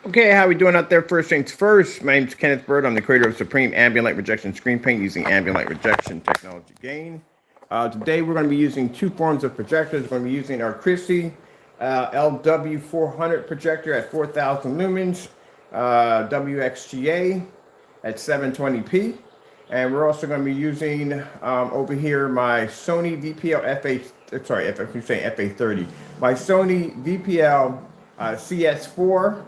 Okay, how we doing out there? First things first, my name is Kenneth Bird. I'm the creator of Supreme Ambient Light Rejection Screen Paint using Ambient Light Rejection Technology Gain. Today we're going to be using two forms of projectors. We're going to be using our Christie LW400 projector at 4,000 lumens, WXGA at 720p. And we're also going to be using over here my Sony VPL FA30, my Sony VPL CS4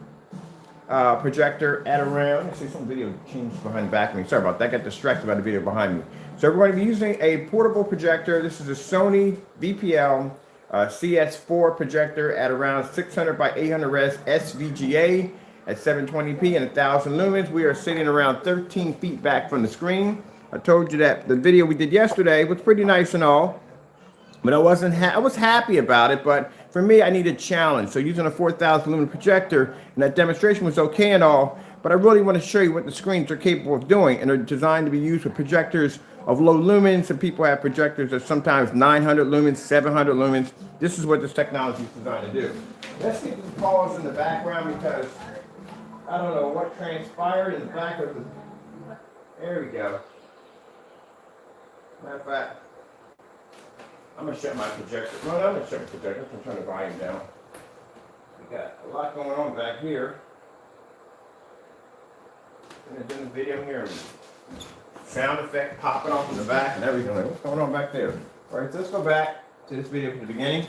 projector at around, I see some video changed behind the back of me. Sorry about that, got distracted by the video behind me. So we're going to be using a portable projector. This is a Sony VPL CS4 projector at around 600 by 800 res SVGA at 720p and 1,000 lumens. We are sitting around 13 feet back from the screen. I told you that the video we did yesterday was pretty nice and all, but I was happy about it, but for me, I need a challenge. So using a 4,000 lumen projector, and that demonstration was okay and all, but I really want to show you what the screens are capable of doing, and they're designed to be used with projectors of low lumens, and people have projectors that sometimes 900 lumens, 700 lumens. This is what this technology is designed to do. Let's get the pause in the background because I don't know what transpired in the back of the, there we go. Matter of fact, I'm going to shut my projector. No, I'm going to shut my projector. I'm turn the volume down. We got a lot going on back here. I'm doing the video here. Sound effect popping off in the back and everything. Like, what's going on back there? All right, so let's go back to this video from the beginning.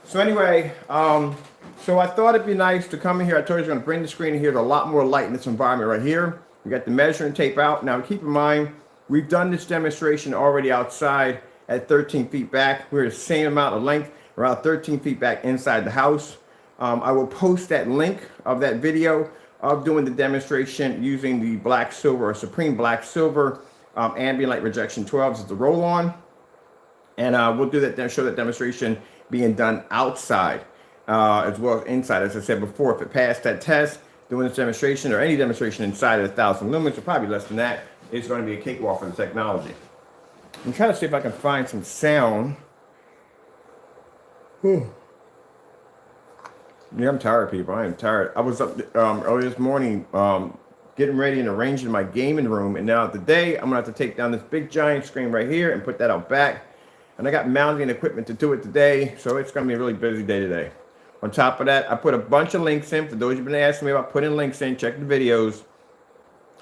So anyway, so I thought it'd be nice to come in here. I told you I was going to bring the screen in here. There's a lot more light in this environment right here. We got the measuring tape out. Now keep in mind, we've done this demonstration already outside at 13 feet back. We're the same amount of length, around 13 feet back inside the house. I will post that link of that video of doing the demonstration using the black silver or Supreme black silver ambient light rejection 12s as the roll on. And we'll do that, show that demonstration being done outside as well as inside. As I said before, if it passed that test, doing this demonstration or any demonstration inside of 1,000 lumens, or probably less than that, it's going to be a cakewalk for the technology. I'm trying to see if I can find some sound. Yeah, I'm tired, people. I am tired. I was up early this morning getting ready and arranging my gaming room. And now today, I'm going to have to take down this big giant screen right here and put that out back. And I got mounting equipment to do it today. So it's going to be a really busy day today. On top of that, I put a bunch of links in. For those who've been asking me about putting links in, check the videos.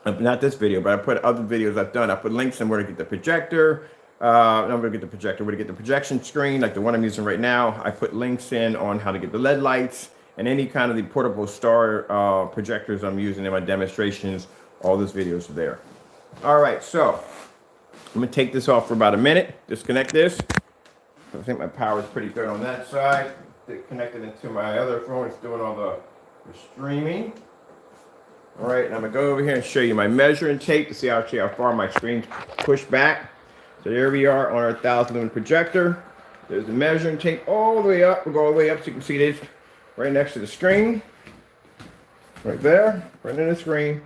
Not this video, but I put other videos I've done. I put links in where to get the projector. Not where to get the projector, where to get the projection screen, like the one I'm using right now. I put links in on how to get the LED lights and any kind of the portable star projectors I'm using in my demonstrations. All those videos are there. All right, so I'm gonna take this off for about a minute. Disconnect this. I think my power is pretty good on that side. Connect it into my other phone. It's doing all the streaming. All right, and I'm gonna go over here and show you my measuring tape to see how far my screen's pushed back. So there we are on our 1,000 lumen projector. There's the measuring tape all the way up. We'll go all the way up so you can see this right next to the screen. Right there, right in the screen.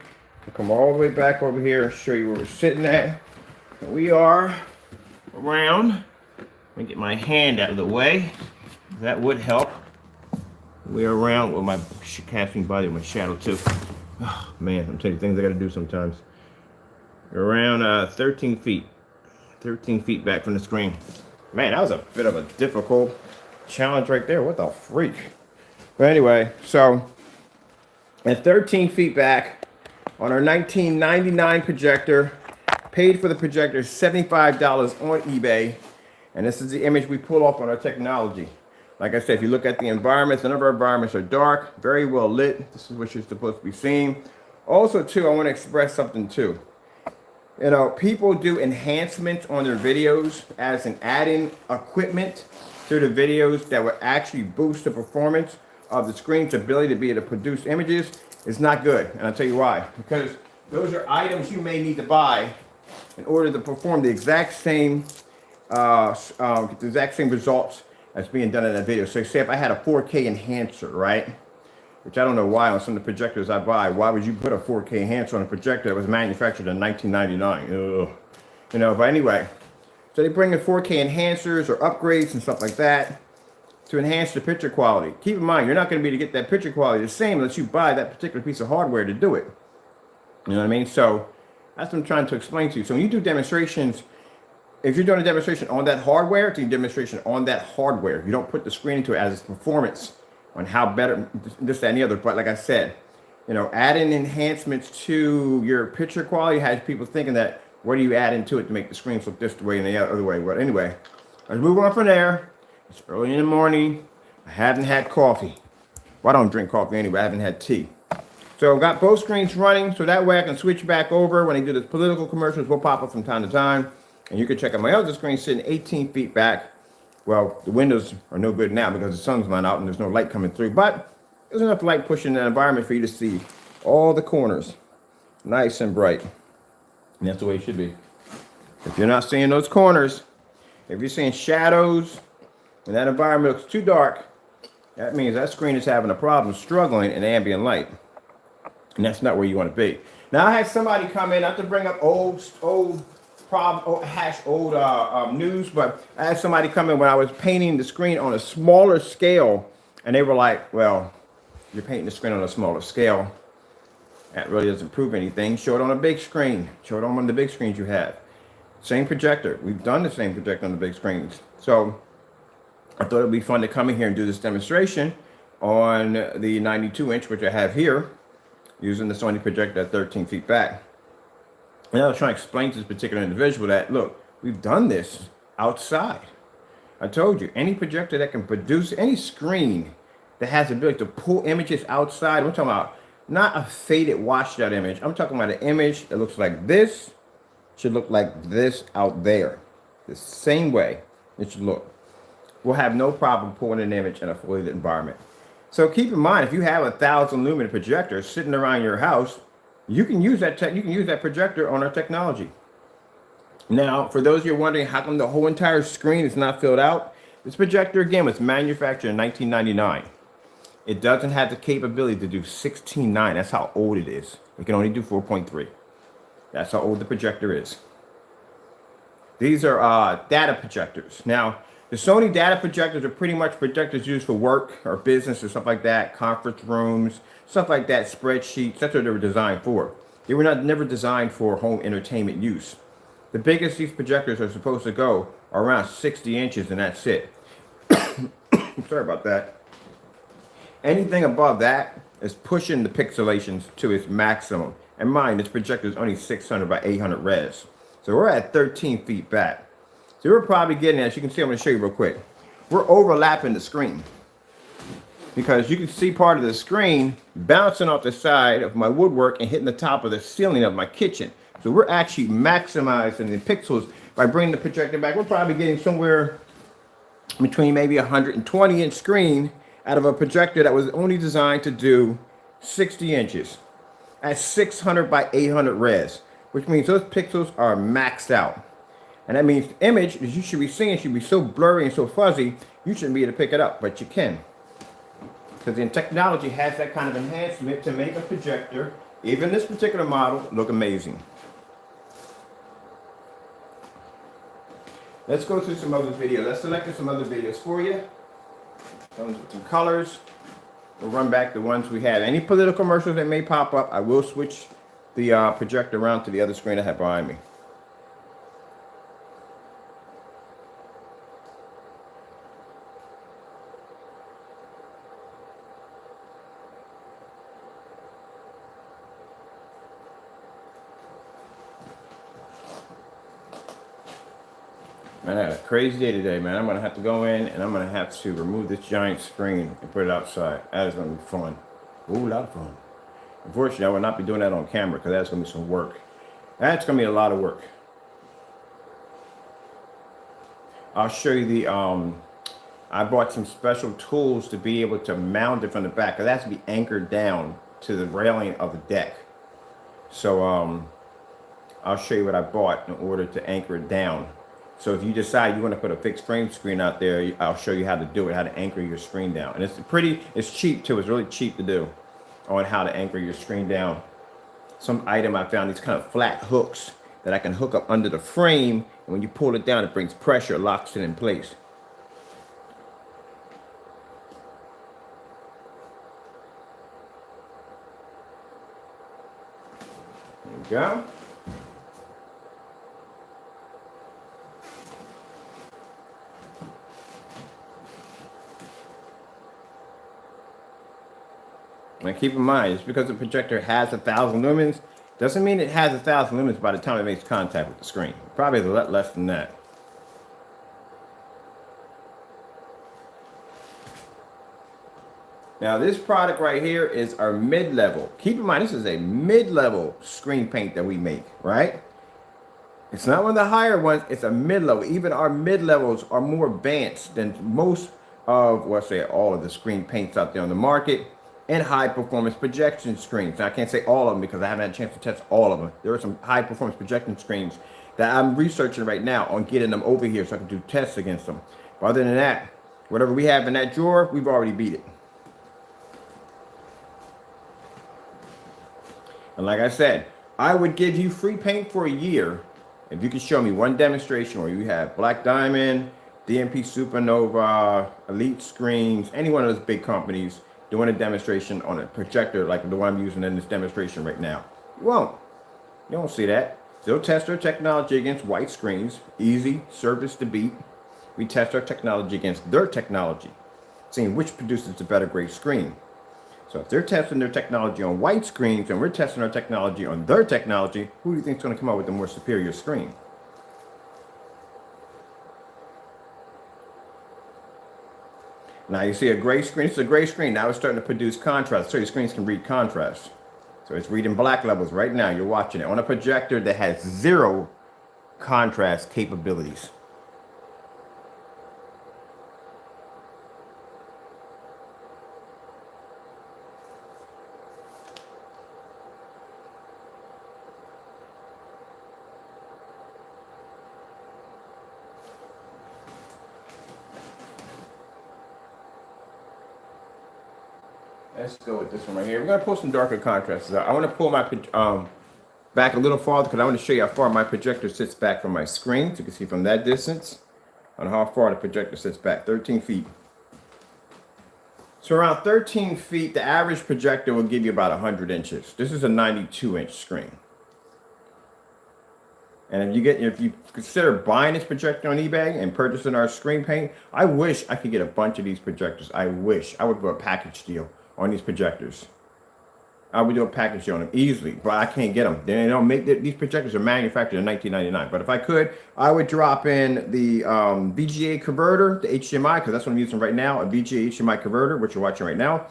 We'll come all the way back over here and show you where we're sitting at. And we are around. Let me get my hand out of the way. That would help. We're around with my casting body, my shadow too. Oh, man, I'm telling you things I gotta do sometimes. Around 13 feet. 13 feet back from the screen. Man, that was a bit of a difficult challenge right there. What the freak? But anyway, so at 13 feet back on our 1999 projector, paid for the projector $75 on eBay. And this is the image we pull off on our technology. Like I said, if you look at the environments, none of our environments are dark, very well lit. This is what you're supposed to be seeing. Also, too, I want to express something, too. You know, people do enhancements on their videos as in adding equipment to the videos that will actually boost the performance of the screen's ability to be able to produce images. Is not good, and I'll tell you why. Because those are items you may need to buy in order to perform the exact same results as being done in that video. So say if I had a 4K enhancer, right? Which I don't know why on some of the projectors I buy, why would you put a 4K enhancer on a projector that was manufactured in 1999? Ugh. But anyway, so they bring in 4K enhancers or upgrades and stuff like that to enhance the picture quality. Keep in mind, you're not going to be able to get that picture quality the same unless you buy that particular piece of hardware to do it. You know what I mean? So that's what I'm trying to explain to you. So when you do demonstrations, if you're doing a demonstration on that hardware, it's a demonstration on that hardware. You don't put the screen into it as its performance on how better this, that, and the other. But like I said, you know, adding enhancements to your picture quality has people thinking that, what do you add into it to make the screens look this way and the other way? But anyway, let's move on from there. It's early in the morning. I haven't had coffee. Well, I don't drink coffee anyway. I haven't had tea. So I've got both screens running, so that way I can switch back over. When I do the political commercials, will pop up from time to time. And you can check out my other screen sitting 18 feet back. Well, the windows are no good now because the sun's not out and there's no light coming through. But there's enough light pushing the environment for you to see all the corners nice and bright. And that's the way it should be. If you're not seeing those corners, if you're seeing shadows, and that environment looks too dark, that means that screen is having a problem struggling in ambient light. And that's not where you want to be. Now I had somebody come in, not to bring up old news, but I had somebody come in when I was painting the screen on a smaller scale, and they were like, well, you're painting the screen on a smaller scale. That really doesn't prove anything. Show it on a big screen. Show it on one of the big screens you have. Same projector. We've done the same projector on the big screens. So I thought it'd be fun to come in here and do this demonstration on the 92-inch, which I have here, using the Sony projector at 13 feet back. And I was trying to explain to this particular individual that, look, we've done this outside. I told you, any projector that can produce any screen that has the ability to pull images outside, I'm talking about not a faded washed out image. I'm talking about an image that looks like this, should look like this out there. The same way it should look. We'll have no problem pulling an image in a fully lit environment. So keep in mind, if you have 1,000 lumen projector sitting around your house, you can use that projector on our technology. Now, for those of you wondering how come the whole entire screen is not filled out, this projector again was manufactured in 1999. It doesn't have the capability to do 16:9. That's how old it is. It can only do 4.3. That's how old the projector is. These are data projectors. Now, the Sony data projectors are pretty much projectors used for work or business or stuff like that, conference rooms, stuff like that, spreadsheets. That's what they were designed for. They were never designed for home entertainment use. The biggest these projectors are supposed to go are around 60 inches, and that's it. Sorry about that. Anything above that is pushing the pixelations to its maximum. And mind, this projector is only 600 by 800 res. So we're at 13 feet back. So we're probably getting, as you can see, I'm going to show you real quick. We're overlapping the screen. Because you can see part of the screen bouncing off the side of my woodwork and hitting the top of the ceiling of my kitchen. So we're actually maximizing the pixels by bringing the projector back. We're probably getting somewhere between maybe 120-inch screen out of a projector that was only designed to do 60 inches at 600 by 800 res, which means those pixels are maxed out. And that means the image that you should be seeing should be so blurry and so fuzzy, you shouldn't be able to pick it up, but you can. Because the technology has that kind of enhancement to make a projector, even this particular model, look amazing. Let's go through some other videos. Let's select some other videos for you. Some colors. We'll run back the ones we had. Any political commercials that may pop up, I will switch the projector around to the other screen I have behind me. Man, I had a crazy day today, man. I'm going to have to go in and I'm going to have to remove this giant screen and put it outside. That is going to be fun. Ooh, a lot of fun. Unfortunately, I will not be doing that on camera because that's going to be some work. That's going to be a lot of work. I'll show you the, I bought some special tools to be able to mount it from the back. Because it has to be anchored down to the railing of the deck. So, I'll show you what I bought in order to anchor it down. So if you decide you want to put a fixed frame screen out there, I'll show you how to do it, how to anchor your screen down. And it's cheap too. It's really cheap to do on how to anchor your screen down. Some item I found, these kind of flat hooks that I can hook up under the frame. And when you pull it down, it brings pressure, locks it in place. There we go. And keep in mind, just because the projector has 1,000 lumens, doesn't mean it has 1,000 lumens by the time it makes contact with the screen. Probably a lot less than that. Now this product right here is our mid-level. Keep in mind, this is a mid-level screen paint that we make, right? It's not one of the higher ones, it's a mid-level. Even our mid-levels are more advanced than most of, well, say all of the screen paints out there on the market and high performance projection screens. Now I can't say all of them because I haven't had a chance to test all of them. There are some high performance projection screens that I'm researching right now on getting them over here so I can do tests against them. But other than that, whatever we have in that drawer, we've already beat it. And like I said, I would give you free paint for a year if you could show me one demonstration where you have Black Diamond, DMP Supernova, Elite Screens, any one of those big companies doing a demonstration on a projector like the one I'm using in this demonstration right now. You won't. You won't see that. They'll test our technology against white screens. Easy, service to beat. We test our technology against their technology, seeing which produces a better grade screen. So if they're testing their technology on white screens and we're testing our technology on their technology, who do you think is going to come out with the more superior screen? Now you see a gray screen. It's a gray screen. Now it's starting to produce contrast. So your screens can read contrast. So it's reading black levels right now. You're watching it on a projector that has 0 contrast capabilities. Let's go with this one right here. We're gonna pull some darker contrasts out. I want to pull my back a little farther because I want to show you how far my projector sits back from my screen. So you can see from that distance on how far the projector sits back, 13 feet. So around 13 feet, the average projector will give you about 100 inches. This is a 92-inch screen. And if you consider buying this projector on eBay and purchasing our screen paint, I wish I could get a bunch of these projectors. I wish I would do a package deal on these projectors. I would do a package deal on them easily, but I can't get them. They don't make these projectors are manufactured in 1999. But if I could, I would drop in the VGA converter, the HDMI, because that's what I'm using right now, a VGA HDMI converter, which you're watching right now.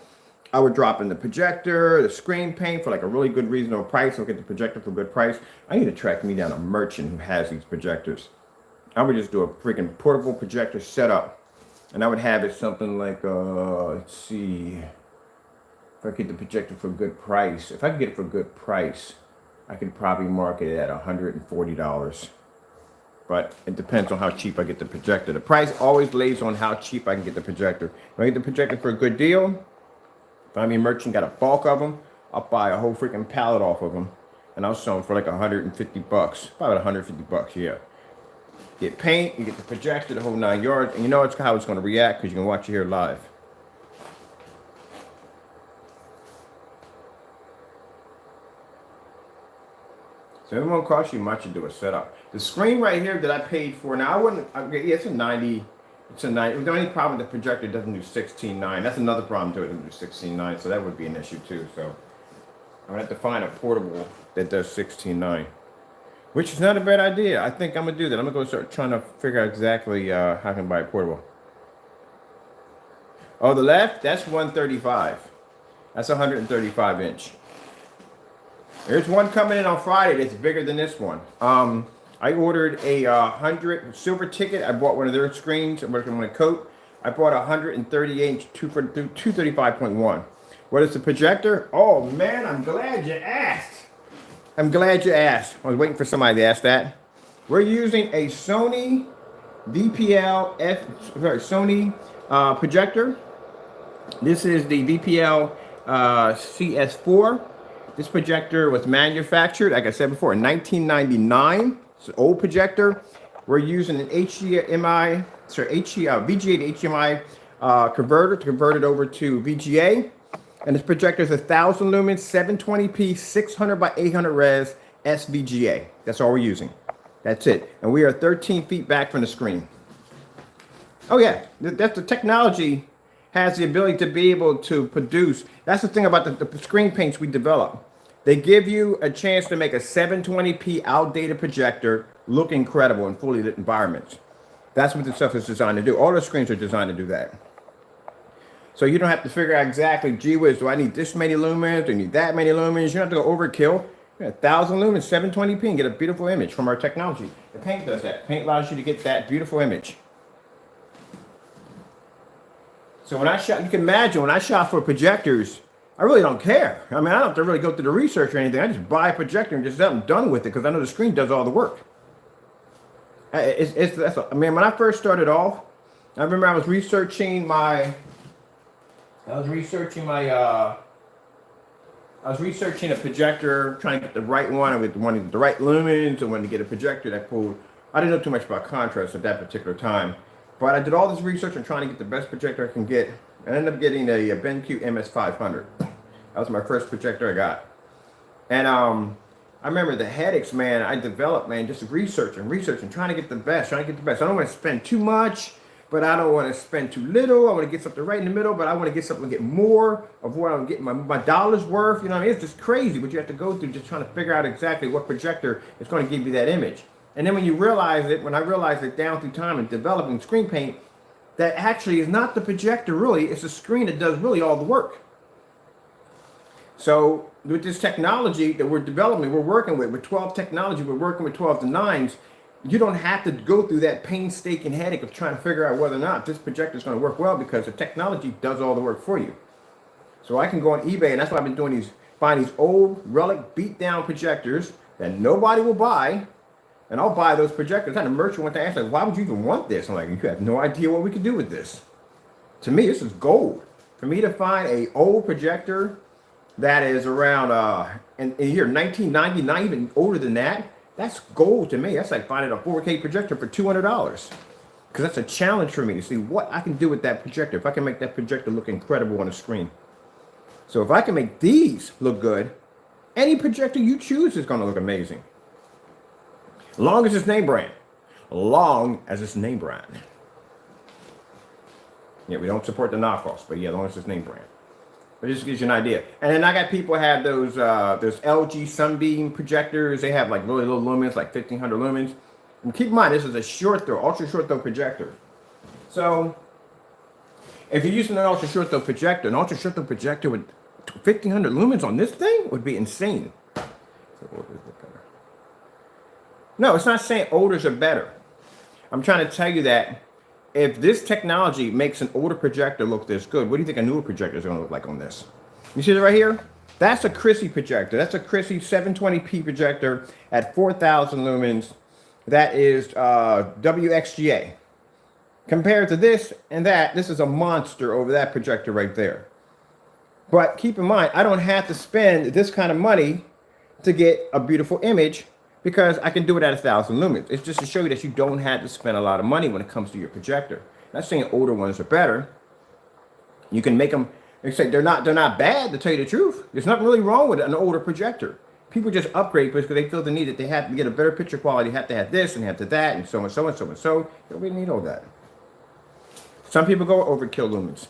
I would drop in the projector, the screen paint for like a really good reasonable price. I'll get the projector for a good price. I need to track me down a merchant who has these projectors. I would just do a freaking portable projector setup, and I would have it something like, let's see, if I get the projector for a good price. If I could get it for a good price, I could probably market it at $140. But it depends on how cheap I get the projector. The price always lays on how cheap I can get the projector. If I get the projector for a good deal, if I'm a merchant, got a bulk of them, I'll buy a whole freaking pallet off of them, and I'll sell them for like 150 bucks. Probably 150 bucks, yeah. Get paint, you get the projector, the whole 9 yards, and you know how it's going to react because you can watch it here live. So it won't cost you much to do a setup. The screen right here that I paid for, now it's a 90. It's a 90. The only problem with the projector doesn't do 16:9. That's another problem too. It doesn't do 16:9, so that would be an issue too. So I'm gonna have to find a portable that does 16:9, which is not a bad idea. I think I'm gonna do that. I'm gonna go start trying to figure out exactly how I can buy a portable. Oh, the left, that's 135. That's 135 inch. There's one coming in on Friday that's bigger than this one. I ordered a 100 silver ticket. I bought one of their screens. I'm working on a coat. I bought a 130 inch 235.1. What is the projector? Oh man, I'm glad you asked. I'm glad you asked. I was waiting for somebody to ask that. We're using a Sony Sony projector. This is the VPL CS4. This projector was manufactured, like I said before, in 1999. It's an old projector. We're using an VGA to HDMI converter to convert it over to VGA. And this projector is 1,000 lumens, 720p, 600 by 800 res, SVGA. That's all we're using. That's it. And we are 13 feet back from the screen. Oh yeah, that's the technology has the ability to be able to produce. That's the thing about the screen paints we develop. They give you a chance to make a 720p outdated projector look incredible in fully lit environments. That's what this stuff is designed to do. All the screens are designed to do that. So you don't have to figure out exactly, gee whiz, do I need this many lumens? Do I need that many lumens? You don't have to go overkill. 1,000 lumens, 720p, and get a beautiful image from our technology. The paint does that. Paint allows you to get that beautiful image. So when I shot, you can imagine when I shot for projectors, I really don't care. I mean, I don't have to really go through the research or anything. I just buy a projector and just have them done with it because I know the screen does all the work. I mean, when I first started off, I remember I was researching a projector, trying to get the right one. I wanted the right lumens. I wanted to get a projector that pulled. I didn't know too much about contrast at that particular time, but I did all this research and trying to get the best projector I can get. I ended up getting a BenQ MS500. That was my first projector I got. And I remember the headaches, man, I developed, man, just researching, trying to get the best, I don't want to spend too much, but I don't want to spend too little. I want to get something right in the middle, but I want to get something, get more of what I'm getting my dollar's worth. You know what I mean? It's just crazy what you have to go through just trying to figure out exactly what projector is going to give you that image. And then when you realize it, when I realized it down through time and developing screen paint, that actually is not the projector really, it's the screen that does really all the work. So with this technology that we're developing, we're working with 12 technology, we're working with 12 to 9s, you don't have to go through that painstaking headache of trying to figure out whether or not this projector is going to work well because the technology does all the work for you. So I can go on eBay, and that's why I've been doing find these old relic beat down projectors that nobody will buy, and I'll buy those projectors. I had a merchant went to ask, like, why would you even want this? I'm like, you have no idea what we could do with this. To me, this is gold. For me to find a old projector that is around in the year 1990, not even older than that, that's gold to me. That's like finding a 4K projector for $200. Because that's a challenge for me to see what I can do with that projector. If I can make that projector look incredible on the screen. So if I can make these look good, any projector you choose is going to look amazing. Long as it's name brand. Long as it's name brand. Yeah, we don't support the knockoffs, but yeah, as long as it's name brand. But it just gives you an idea. And then I got people have those LG Sunbeam projectors. They have like really low lumens, like 1500 lumens. And keep in mind, this is a short throw, ultra short throw projector. So if you're using an ultra short throw projector, an ultra short throw projector with 1500 lumens on this thing would be insane. No, it's not saying olders are better. I'm trying to tell you that if this technology makes an older projector look this good, what do you think a newer projector is going to look like on this? You see it right here? That's a Christie projector. That's a Christie 720p projector at 4,000 lumens. That is WXGA. Compared to this and that, this is a monster over that projector right there. But keep in mind, I don't have to spend this kind of money to get a beautiful image because I can do it at 1,000 lumens. It's just to show you that you don't have to spend a lot of money when it comes to your projector. Not saying older ones are better. You can make them, like I say, they're not bad, to tell you the truth. There's nothing really wrong with an older projector. People just upgrade because they feel the need that they have to get a better picture quality, have to have this and have to that and so and so and so and so. You don't really need all that. Some people go overkill lumens.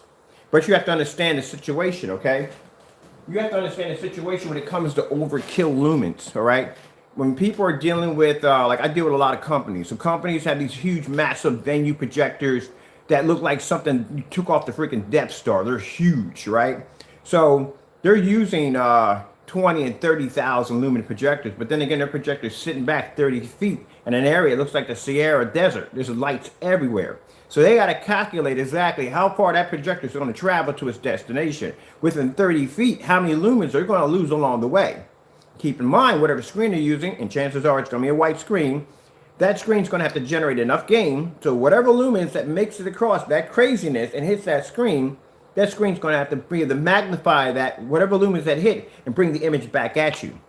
But you have to understand the situation, okay? You have to understand the situation when it comes to overkill lumens, all right? When people are dealing with, like I deal with a lot of companies. So companies have these huge, massive venue projectors that look like something you took off the freaking Death Star. They're huge, right? So they're using 20 and 30,000 lumen projectors, but then again, their projector's sitting back 30 feet in an area that looks like the Sahara Desert. There's lights everywhere. So they got to calculate exactly how far that projector is going to travel to its destination. Within 30 feet, how many lumens they're going to lose along the way. Keep in mind, whatever screen you're using, and chances are it's going to be a white screen, that screen's going to have to generate enough gain, so whatever lumens that makes it across that craziness and hits that screen's going to have to be able to magnify that, whatever lumens that hit, and bring the image back at you.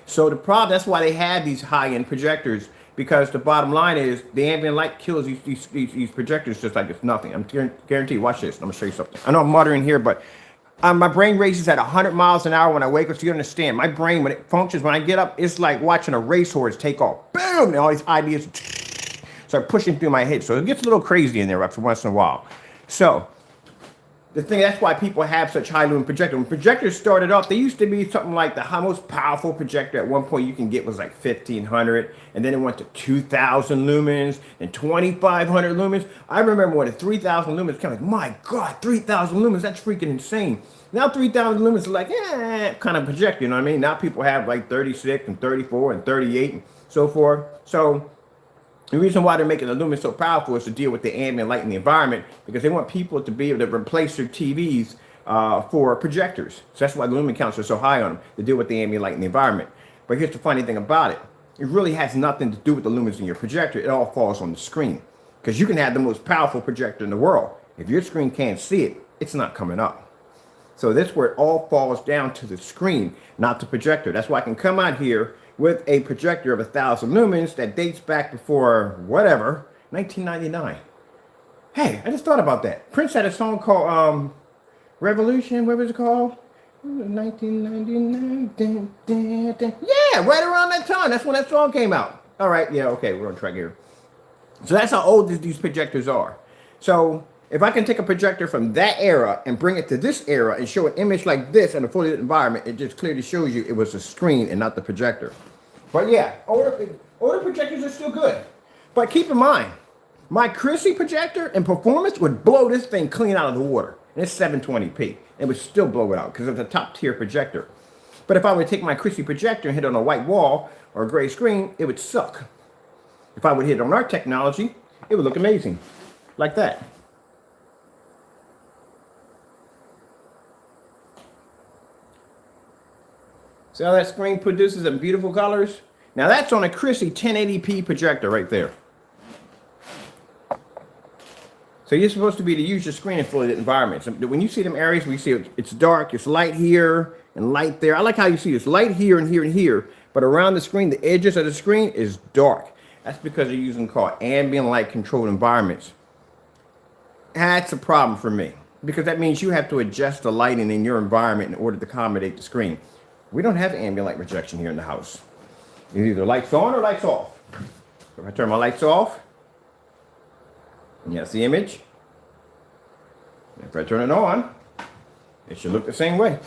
So the problem, that's why they have these high-end projectors, because the bottom line is the ambient light kills these projectors just like it's nothing. I'm guaranteed. Watch this. I'm going to show you something. I know I'm muttering here, but My brain races at 100 miles an hour when I wake up. So you understand, my brain, when it functions, when I get up, it's like watching a racehorse take off. Boom! And all these ideas start pushing through my head. So it gets a little crazy in there every once in a while. So the thing, that's why people have such high lumen projectors. When projectors started off, they used to be something like the most powerful projector at one point you can get was like 1,500, and then it went to 2,000 lumens and 2,500 lumens. I remember when the 3,000 lumens came, like, my God, 3,000 lumens, that's freaking insane. Now 3,000 lumens is like, kind of projector, you know what I mean? Now people have like 36 and 34 and 38 and so forth. So the reason why they're making the lumens so powerful is to deal with the ambient light in the environment, because they want people to be able to replace their TVs for projectors. So that's why the lumen counts are so high on them, to deal with the ambient light in the environment. But here's the funny thing about it. It really has nothing to do with the lumens in your projector. It all falls on the screen. Because you can have the most powerful projector in the world. If your screen can't see it, it's not coming up. So that's where it all falls down to the screen, not the projector. That's why I can come out here with a projector of 1,000 lumens that dates back before whatever, 1999. Hey, I just thought about that. Prince had a song called Revolution. What was it called? 1999. Yeah, right around that time. That's when that song came out. All right, yeah, okay, we're on track here. So that's how old these projectors are. So if I can take a projector from that era and bring it to this era and show an image like this in a fully lit environment, it just clearly shows you it was a screen and not the projector. But yeah, older projectors are still good. But keep in mind, my Christie projector in performance would blow this thing clean out of the water. And it's 720p. It would still blow it out because it's a top tier projector. But if I would take my Christie projector and hit it on a white wall or a gray screen, it would suck. If I would hit it on our technology, it would look amazing. Like that. See how that screen produces some beautiful colors? Now that's on a Christie 1080p projector right there. So you're supposed to be to use your screen in fully lit environments. When you see them areas where you see it's dark, it's light here and light there. I like how you see this light here and here and here, but around the screen, the edges of the screen is dark. That's because they're using called ambient light controlled environments. That's a problem for me, because that means you have to adjust the lighting in your environment in order to accommodate the screen. We don't have ambient light projection here in the house. It's either lights on or lights off. If I turn my lights off, that's the image. If I turn it on, it should look the same way.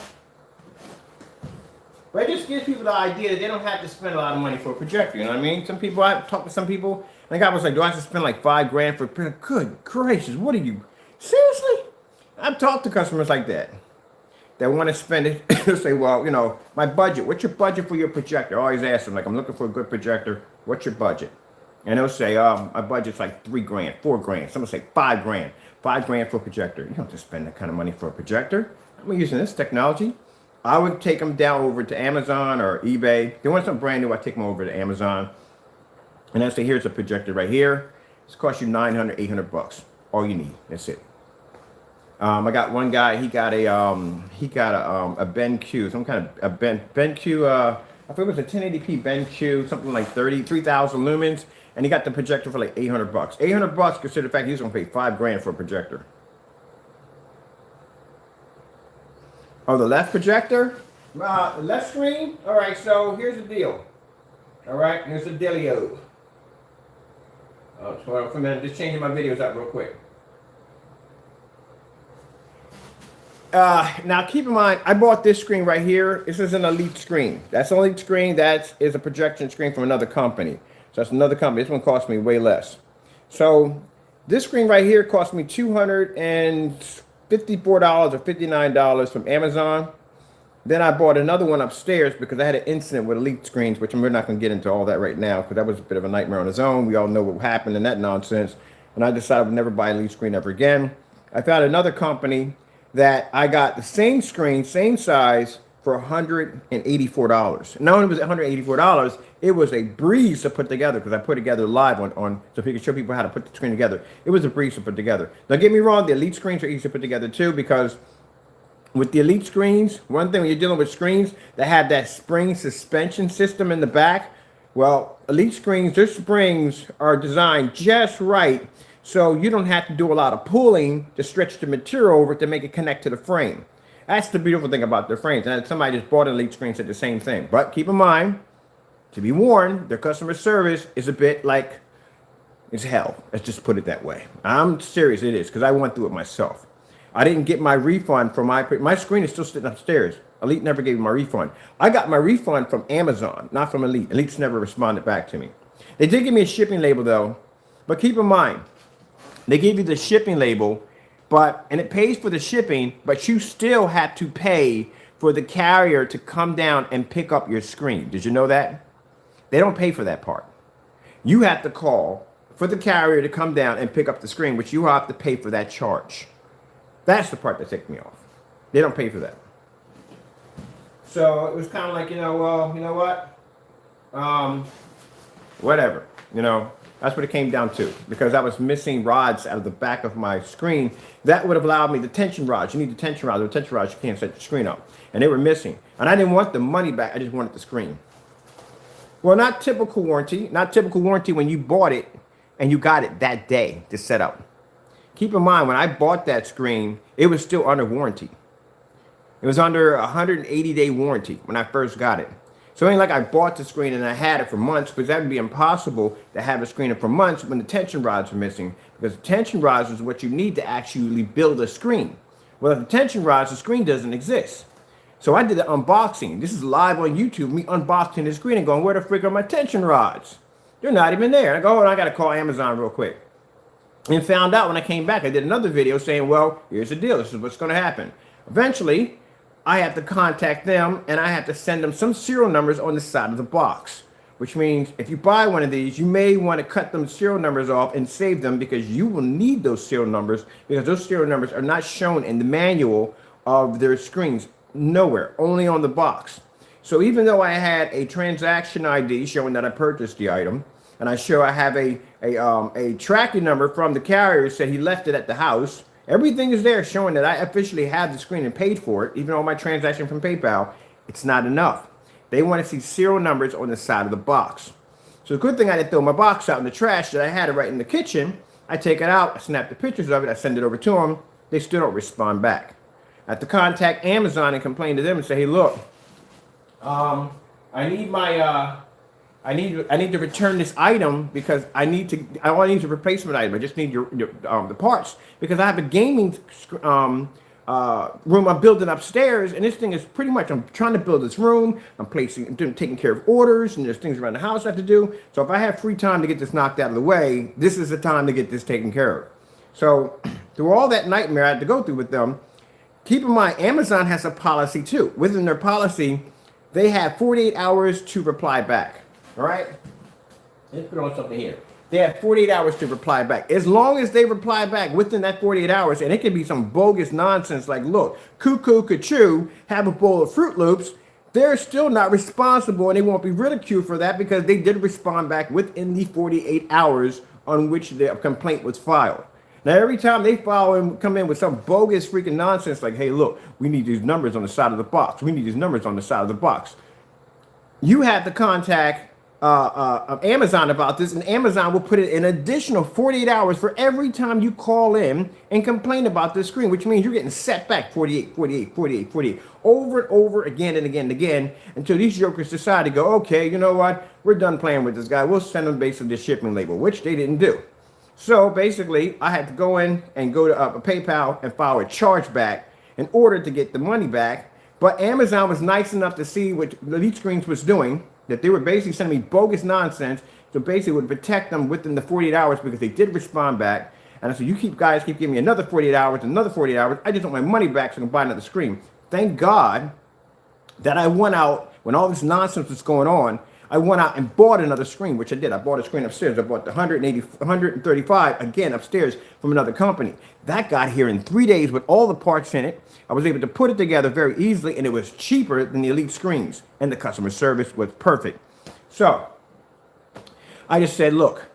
But it just gives people the idea that they don't have to spend a lot of money for a projector, you know what I mean? Some people, I talked to some people, and the guy was like, do I have to spend like $5 grand for a projector? Good gracious, what are you, seriously? I've talked to customers like that want to spend it. They'll say, well, you know, my budget, what's your budget for your projector? I always ask them, like, I'm looking for a good projector. What's your budget? And they'll say, my budget's like $3 grand, $4 grand. Some will say $5 grand, $5 grand for a projector. You don't have to spend that kind of money for a projector. I'm using this technology. I would take them down over to Amazon or eBay. If they want something brand new, I take them over to Amazon. And I say, here's a projector right here. It's cost you $900, $800. All you need. That's it. I got one guy. He got a BenQ, some kind of a BenQ. I think it was a 1080p BenQ, something like 3,000 lumens, and he got the projector for like $800. $800. Consider the fact he's gonna pay $5 grand for a projector. Oh, the left projector, the left screen. All right. So here's the deal. All right. Here's the dealio. Oh, hold on for a minute. Just changing my videos out real quick. Now keep in mind, I bought this screen right here. This is an Elite screen. That's an Elite screen. That is a projection screen from another company. So that's another company. This one cost me way less. So this screen right here cost me $254 or $59 from Amazon. Then I bought another one upstairs because I had an incident with Elite screens, which we're not going to get into all that right now because that was a bit of a nightmare on its own. We all know what happened in that nonsense. And I decided I would never buy an Elite screen ever again. I found another company that I got the same screen, same size for $184. Not only was it $184, it was a breeze to put together because I put it together live on so we could show people how to put the screen together. It was a breeze to put together. Don't get me wrong, the Elite screens are easy to put together too because with the Elite screens, one thing when you're dealing with screens that have that spring suspension system in the back, well, Elite screens, their springs are designed just right so you don't have to do a lot of pulling to stretch the material over to make it connect to the frame. That's the beautiful thing about their frames. And somebody just bought an Elite screen said the same thing. But keep in mind, to be warned, their customer service is a bit like it's hell. Let's just put it that way. I'm serious, it is, because I went through it myself. I didn't get my refund from my screen is still sitting upstairs. Elite never gave me my refund. I got my refund from Amazon, not from Elite. Elite's never responded back to me. They did give me a shipping label though, but keep in mind, they gave you the shipping label, and it pays for the shipping, but you still have to pay for the carrier to come down and pick up your screen. Did you know that? They don't pay for that part. You have to call for the carrier to come down and pick up the screen, which you have to pay for that charge. That's the part that ticked me off. They don't pay for that. So it was kind of like, well, you know what? Whatever, That's what it came down to, because I was missing rods out of the back of my screen. That would have allowed me the tension rods. You need the tension rods. With tension rods, you can't set your screen up. And they were missing. And I didn't want the money back. I just wanted the screen. Well, not typical warranty. Not typical warranty when you bought it and you got it that day to set up. Keep in mind, when I bought that screen, it was still under warranty. It was under a 180-day warranty when I first got it. So it ain't like I bought the screen and I had it for months, because that would be impossible to have a screen for months when the tension rods are missing, because the tension rods is what you need to actually build a screen. Well, if the tension rods, the screen doesn't exist. So I did the unboxing. This is live on YouTube, me unboxing the screen and going, where the frick are my tension rods? They're not even there. I go, I got to call Amazon real quick. And found out when I came back, I did another video saying, well, here's the deal. This is what's going to happen. Eventually, I have to contact them and I have to send them some serial numbers on the side of the box, which means if you buy one of these, you may want to cut them serial numbers off and save them, because you will need those serial numbers, because those serial numbers are not shown in the manual of their screens. Nowhere, only on the box. So even though I had a transaction ID showing that I purchased the item, and I have a tracking number from the carrier said he left it at the house, everything is there showing that I officially have the screen and paid for it, even on my transaction from PayPal, it's not enough. They want to see serial numbers on the side of the box. So the good thing, I didn't throw my box out in the trash, that I had it right in the kitchen. I take it out, I snap the pictures of it, I send it over to them. They still don't respond back. I have to contact Amazon and complain to them and say, hey, look, I need to return this item, because I need to replacement item. I just need the parts, because I have a gaming room I'm building upstairs, and this thing is pretty much, I'm trying to build this room. I'm taking care of orders, and there's things around the house I have to do. So if I have free time to get this knocked out of the way, this is the time to get this taken care of. So through all that nightmare I had to go through with them, keep in mind, Amazon has a policy too. Within their policy, they have 48 hours to reply back. All right? Let's put on something here. They have 48 hours to reply back. As long as they reply back within that 48 hours, and it can be some bogus nonsense like, look, cuckoo, cuckoo, have a bowl of Fruit Loops, they're still not responsible, and they won't be ridiculed for that, because they did respond back within the 48 hours on which the complaint was filed. Now, every time they come in with some bogus freaking nonsense like, hey, look, we need these numbers on the side of the box. We need these numbers on the side of the box. You have to contact Amazon about this, and Amazon will put it an additional 48 hours for every time you call in and complain about this screen, which means you're getting set back 48, over and over again and again and again, until these jokers decide to go, okay, you know what? We're done playing with this guy. We'll send them basically the shipping label, which they didn't do. So basically, I had to go in and go to PayPal and file a chargeback in order to get the money back. But Amazon was nice enough to see what Elite Screens was doing, that they were basically sending me bogus nonsense. So basically, it would protect them within the 48 hours, because they did respond back. And I said, you guys keep giving me another 48 hours, another 48 hours. I just want my money back so I can buy another screen. Thank God that I went out when all this nonsense was going on. I went out and bought another screen, which I did. I bought a screen upstairs. I bought the 135 again upstairs from another company. That got here in 3 days with all the parts in it. I was able to put it together very easily, and it was cheaper than the Elite screens, and the customer service was perfect. So I just said, look,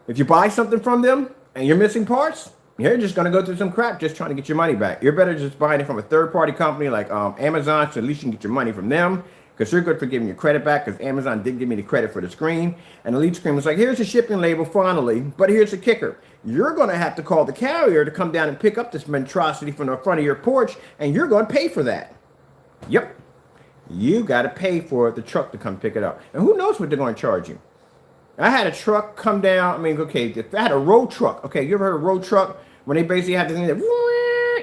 if you buy something from them and you're missing parts, you're just going to go through some crap just trying to get your money back. You're better just buying it from a third-party company like Amazon, so at least you can get your money from them. because they're good for giving you credit back, because Amazon did give me the credit for the screen. And the lead screen was like, here's the shipping label finally, but here's the kicker. You're going to have to call the carrier to come down and pick up this monstrosity from the front of your porch, and you're going to pay for that. Yep. You got to pay for the truck to come pick it up. And who knows what they're going to charge you. I had a truck come down. I mean, okay, if I had a road truck. Okay, you ever heard of a road truck? When they basically have this thing that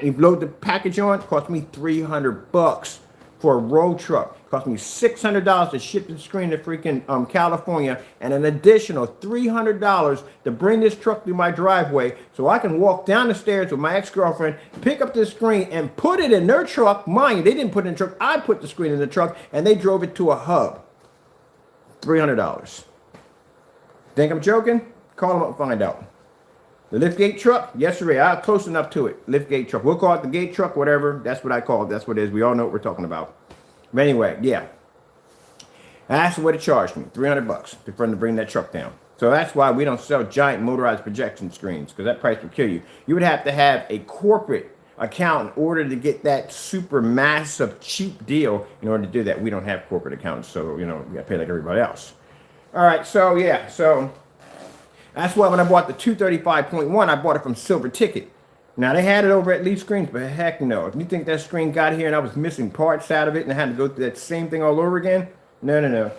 you load the package on, it cost me $300 for a road truck. It cost me $600 to ship the screen to freaking California, and an additional $300 to bring this truck through my driveway so I can walk down the stairs with my ex-girlfriend, pick up this screen, and put it in their truck. Mind you, they didn't put it in the truck. I put the screen in the truck, and they drove it to a hub. $300. Think I'm joking? Call them up and find out. The liftgate truck, yes sir, I'm close enough to it. Liftgate truck. We'll call it the gate truck, whatever. That's what I call it. That's what it is. We all know what we're talking about. But anyway, yeah. That's what it charged me. $300 for them to bring that truck down. So that's why we don't sell giant motorized projection screens, because that price would kill you. You would have to have a corporate account in order to get that super massive cheap deal. In order to do that, we don't have corporate accounts, so you know, we got to pay like everybody else. All right, so yeah, so that's why when I bought the 235.1, I bought it from Silver Ticket. Now, they had it over at Lead Screens, but heck no. If you think that screen got here and I was missing parts out of it and I had to go through that same thing all over again, no.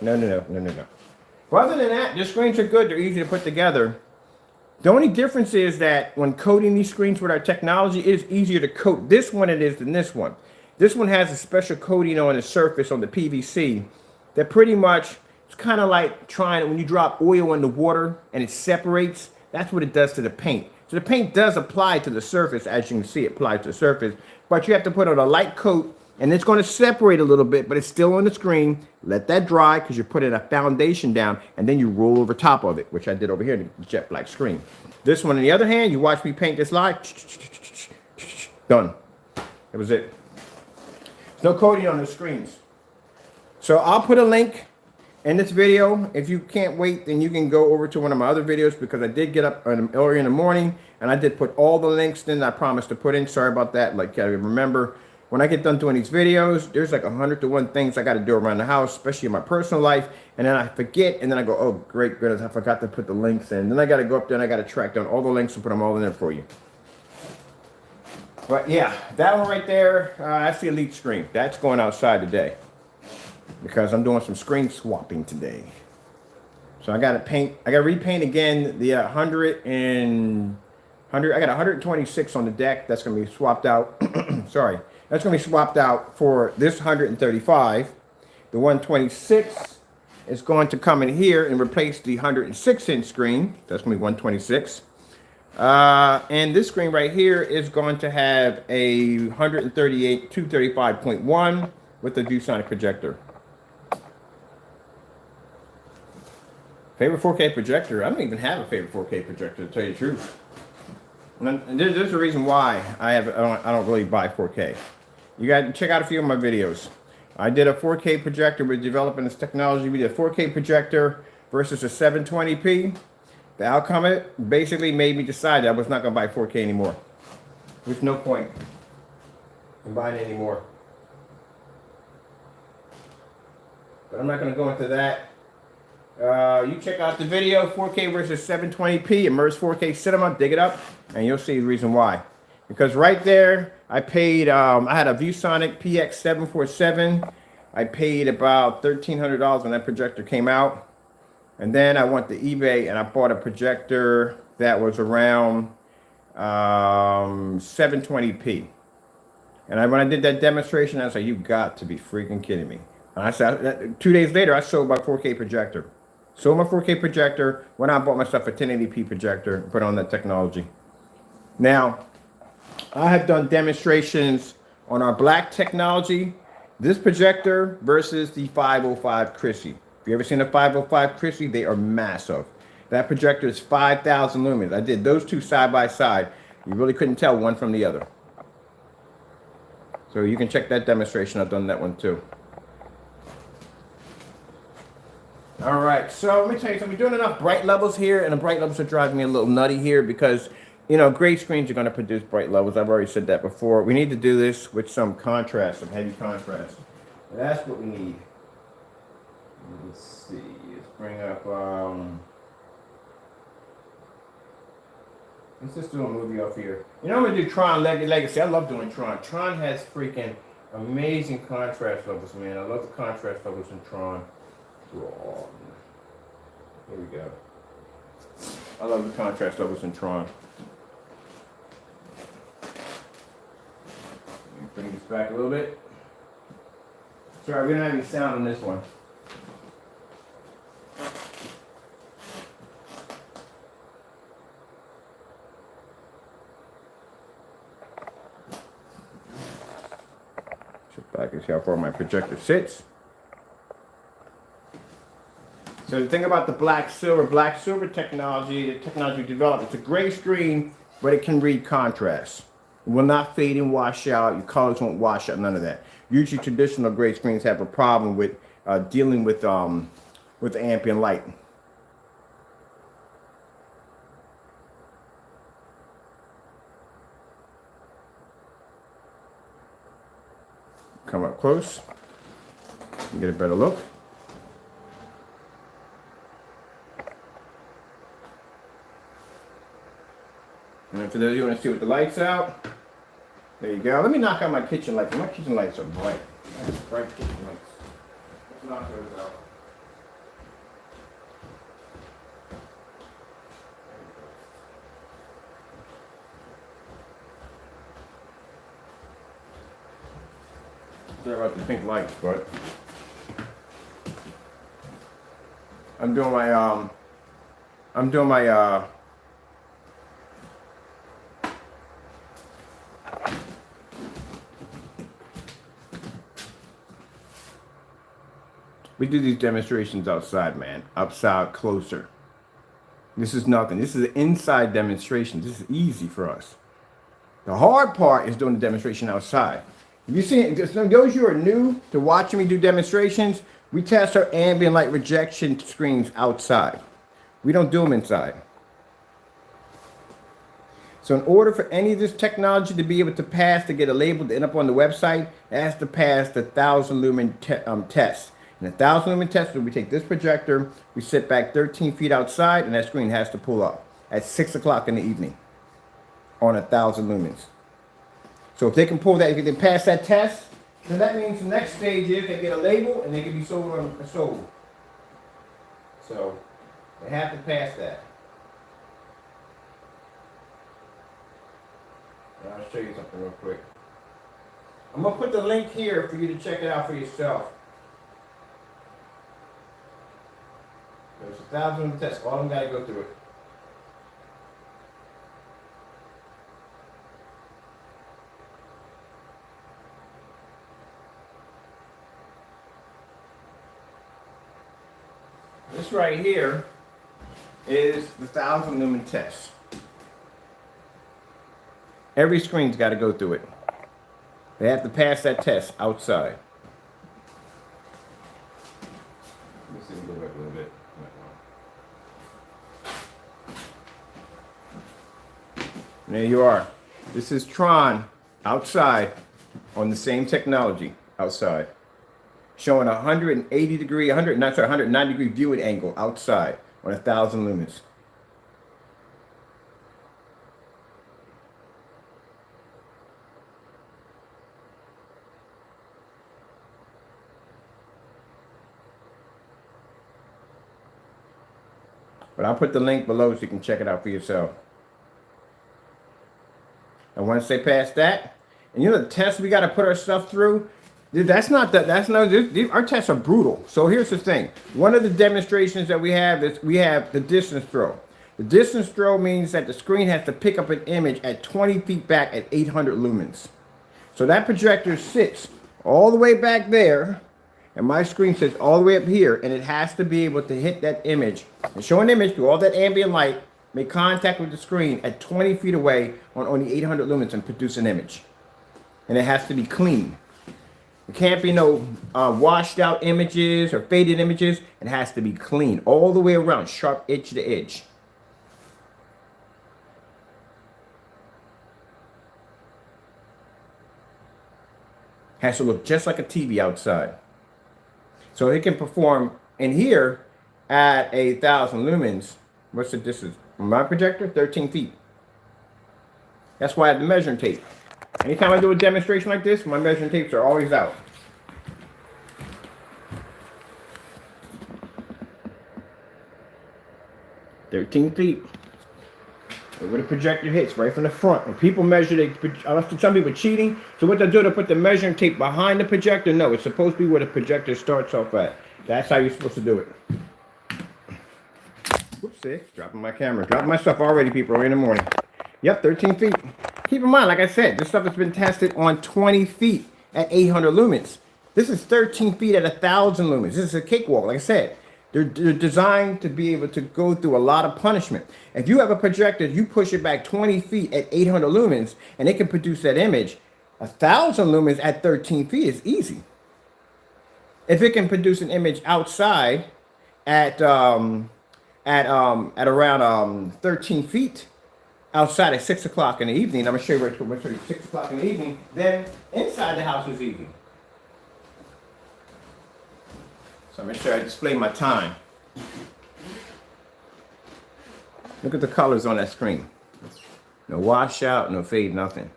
Well, other than that, the screens are good. They're easy to put together. The only difference is that when coating these screens with our technology, it is easier to coat this one than it is than this one. This one has a special coating on the surface, on the PVC, that pretty much, it's kind of like trying, when you drop oil in the water and it separates, that's what it does to the paint. So the paint does apply to the surface, as you can see, it applies to the surface, but you have to put on a light coat, and it's going to separate a little bit, but it's still on the screen. Let that dry, because you're putting a foundation down, and then you roll over top of it, which I did over here in the jet black screen. This one, on the other hand, you watch me paint this live, done. That was it. There's no coating on the screens. So I'll put a link in this video. If you can't wait, then you can go over to one of my other videos, because I did get up early in the morning and I did put all the links in I promised to put in. Sorry about that. Like, I remember when I get done doing these videos, there's like 100 to 1 things I got to do around the house, especially in my personal life, and then I forget, and then I go, oh great goodness, I forgot to put the links in. Then I got to go up there and I got to track down all the links and put them all in there for you. But yeah, that one right there, that's the Elite screen. That's going outside today, because I'm doing some screen swapping today. So I got to paint, I got to repaint again the 100, I got 126 on the deck. That's going to be swapped out. Sorry. That's going to be swapped out for this 135. The 126 is going to come in here and replace the 106-inch screen. That's going to be 126. And this screen right here is going to have a 138 235.1 with the ViewSonic projector. Favorite 4K projector? I don't even have a favorite 4K projector, to tell you the truth. And there's a reason why I don't really buy 4K. You got to check out a few of my videos. I did a 4K projector. We're developing this technology. We did a 4K projector versus a 720p. The outcome of it basically made me decide that I was not going to buy 4K anymore. There's no point in buying it anymore. But I'm not going to go into that. You check out the video, 4K versus 720p, Immerse 4K Cinema, dig it up, and you'll see the reason why. Because right there, I paid, I had a ViewSonic PX747. I paid about $1,300 when that projector came out. And then I went to eBay and I bought a projector that was around 720p. And when I did that demonstration, I was like, you got to be freaking kidding me. And I said, 2 days later, I sold my 4K projector. Sold my 4K projector, went out and bought myself a 1080p projector, put on that technology. Now, I have done demonstrations on our black technology, this projector versus the 505 Christie. If you ever seen a 505 Christie, they are massive. That projector is 5,000 lumens. I did those two side by side. You really couldn't tell one from the other. So you can check that demonstration. I've done that one too. All right, so let me tell you something. We're doing enough bright levels here, and the bright levels are driving me a little nutty here because, you know, gray screens are going to produce bright levels. I've already said that before. We need to do this with some contrast, some heavy contrast. And that's what we need. Let's see. Let's bring up. Let's just do a movie off here. You know, I'm gonna do Tron Legacy. I love doing Tron. Tron has freaking amazing contrast levels, man. I love the contrast levels in Tron. Here we go. I love the contrast levels in Tron. Let me bring this back a little bit. Sorry, we don't have any sound on this one. Back and see how far my projector sits. So the thing about the black silver technology, the technology developed, it's a gray screen, but it can read contrast. It will not fade and wash out. Your colors won't wash out. None of that. Usually, traditional gray screens have a problem with dealing with ambient light. Come up close and get a better look. And for those of you who want to see what the light's out, there you go. Let me knock out my kitchen lights. My kitchen lights are bright. Nice bright kitchen lights. Let's knock those out. Sorry about the pink lights, but I'm doing my we do these demonstrations outside, man. Outside, closer. This is nothing. This is an inside demonstration. This is easy for us. The hard part is doing the demonstration outside. If you see, those who are new to watching me do demonstrations, we test our ambient light rejection screens outside. We don't do them inside. So in order for any of this technology to be able to pass, to get a label to end up on the website, it has to pass the 1,000 lumen test. And the 1,000 lumen test, we take this projector, we sit back 13 feet outside, and that screen has to pull up at 6 o'clock in the evening on 1,000 lumens. So if they can pull that, if they can pass that test, then that means the next stage is they get a label and they can be sold. So they have to pass that. And I'll show you something real quick. I'm going to put the link here for you to check it out for yourself. There's 1,000 tests. All of them got to go through it. This right here is the 1,000 lumen test. Every screen's got to go through it. They have to pass that test outside. Let me see if we go back a little bit. And there you are. This is Tron outside on the same technology outside. Showing 190 degree viewing angle outside on 1,000 lumens. But I'll put the link below so you can check it out for yourself. And once they pass that, and you know the test we got to put our stuff through, our tests are brutal. So here's the thing. One of the demonstrations that we have is we have the distance throw. The distance throw means that the screen has to pick up an image at 20 feet back at 800 lumens. So that projector sits all the way back there, and my screen sits all the way up here, and it has to be able to hit that image and show an image through all that ambient light, make contact with the screen at 20 feet away on only 800 lumens and produce an image. And it has to be clean. There can't be no washed out images or faded images. It has to be clean all the way around, sharp edge to edge. Has to look just like a TV outside. So it can perform in here at 1,000 lumens. What's the distance from my projector? 13 feet. That's why I have the measuring tape. Anytime I do a demonstration like this, my measuring tapes are always out. "13 feet. Where the projector hits, right from the front. When people measure, some people cheating. So what they'll do, they'll put the measuring tape behind the projector. No, it's supposed to be where the projector starts off at. That's how you're supposed to do it. Whoops, see? Dropping my camera. Dropping my stuff already, people, early in the morning. Yep, 13 feet. Keep in mind, like I said, this stuff has been tested on 20 feet at 800 lumens. This is 13 feet at 1,000 lumens. This is a cakewalk, like I said. They're designed to be able to go through a lot of punishment. If you have a projector, you push it back 20 feet at 800 lumens, and it can produce that image. 1,000 lumens at 13 feet is easy. If it can produce an image outside at around 13 feet, outside at 6 o'clock in the evening, I'm gonna show you 6 o'clock in the evening. Then inside the house is easy. So make sure I display my time. Look at the colors on that screen. No washout, no fade, nothing.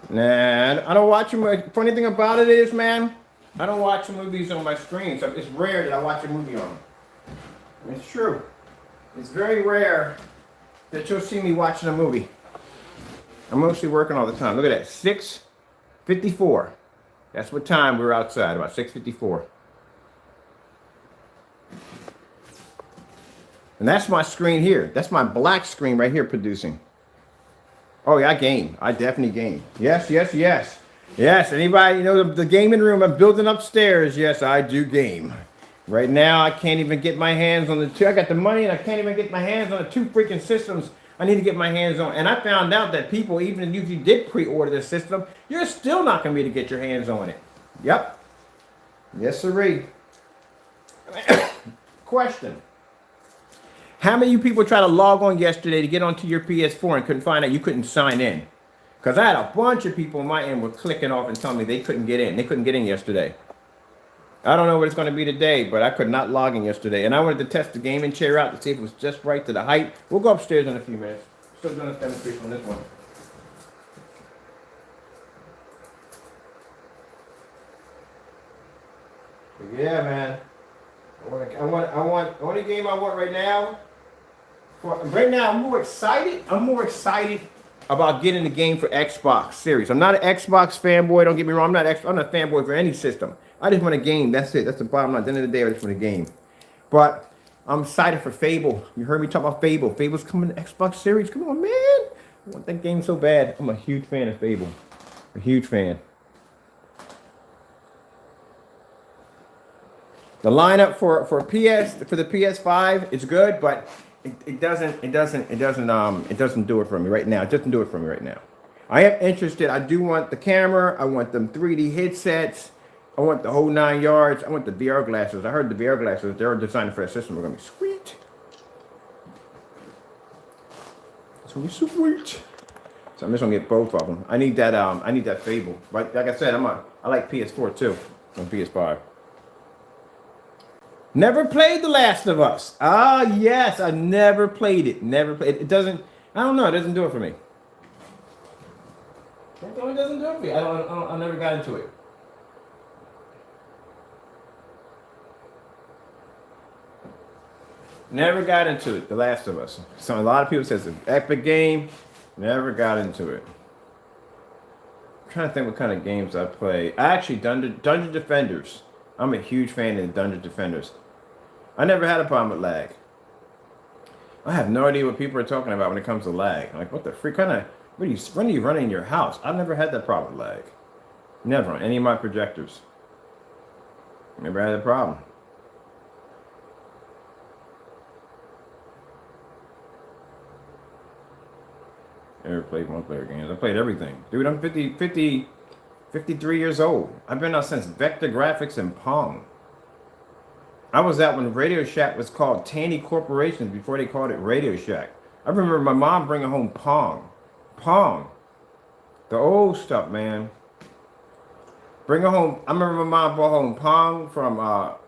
Nah, I don't watch them. Funny thing about it is, man, I don't watch movies on my screen. So it's rare that I watch a movie on them. It's true. It's very rare that you'll see me watching a movie. I'm mostly working all the time. Look at that, 6:54. That's what time we were outside, about 6:54. And that's my screen here. That's my black screen right here producing. Oh yeah, I game. I definitely game. Yes, yes, yes. Yes, anybody, you know, the gaming room I'm building upstairs, yes, I do game. Right now, I can't even get my hands on the two. I got the money and I can't even get my hands on the two freaking systems I need to get my hands on. And I found out that people, even if you did pre-order the system, you're still not going to be able to get your hands on it. Yep. Yes, sirree. Question. How many of you people tried to log on yesterday to get onto your PS4 and couldn't find out you couldn't sign in? Because I had a bunch of people on my end were clicking off and telling me they couldn't get in. They couldn't get in yesterday. I don't know what it's going to be today, but I could not log in yesterday. And I wanted to test the gaming chair out to see if it was just right to the height. We'll go upstairs in a few minutes. Still doing a demonstration on this one. But yeah, man. I want, the only game I want right now, I'm more excited. I'm more excited about getting the game for Xbox Series. I'm not an Xbox fanboy. Don't get me wrong. I'm not a fanboy for any system. I just want a game. That's it. That's the bottom line. At the end of the day, I just want a game. But I'm excited for Fable. You heard me talk about Fable. Fable's coming to Xbox Series. Come on, man. I want that game so bad. I'm a huge fan of Fable. A huge fan. The lineup for the PS5 is good, but it doesn't do it for me right now. It doesn't do it for me right now. I am interested. I do want the camera. I want them 3D headsets. I want the whole 9 yards. I want the VR glasses. I heard the VR glasses, they're designed for that system. We're gonna be sweet. It's gonna be so sweet. So I'm just gonna get both of them. I need that Fable. But like I said, I like PS4 too on PS5. Never played The Last of Us. Ah, yes, I never played it. Never played it. It doesn't, I don't know, it doesn't do it for me. It doesn't do it for me. I never got into it. Never got into it, The Last of Us. So a lot of people say it's an epic game. Never got into it. I'm trying to think what kind of games I play. I actually, Dungeon Defenders. I'm a huge fan of Dungeon Defenders. I never had a problem with lag. I have no idea what people are talking about when it comes to lag. Like, what the freak kind of, when are you running in your house? I've never had that problem with lag. Never on any of my projectors. Never had a problem. Never played multiplayer games. I played everything. Dude, I'm 53 years old. I've been out since Vector Graphics and Pong. I was out when Radio Shack was called Tandy Corporation before they called it Radio Shack. I remember my mom bringing home Pong. Pong. The old stuff, man. Bring it home. I remember my mom brought home Pong from,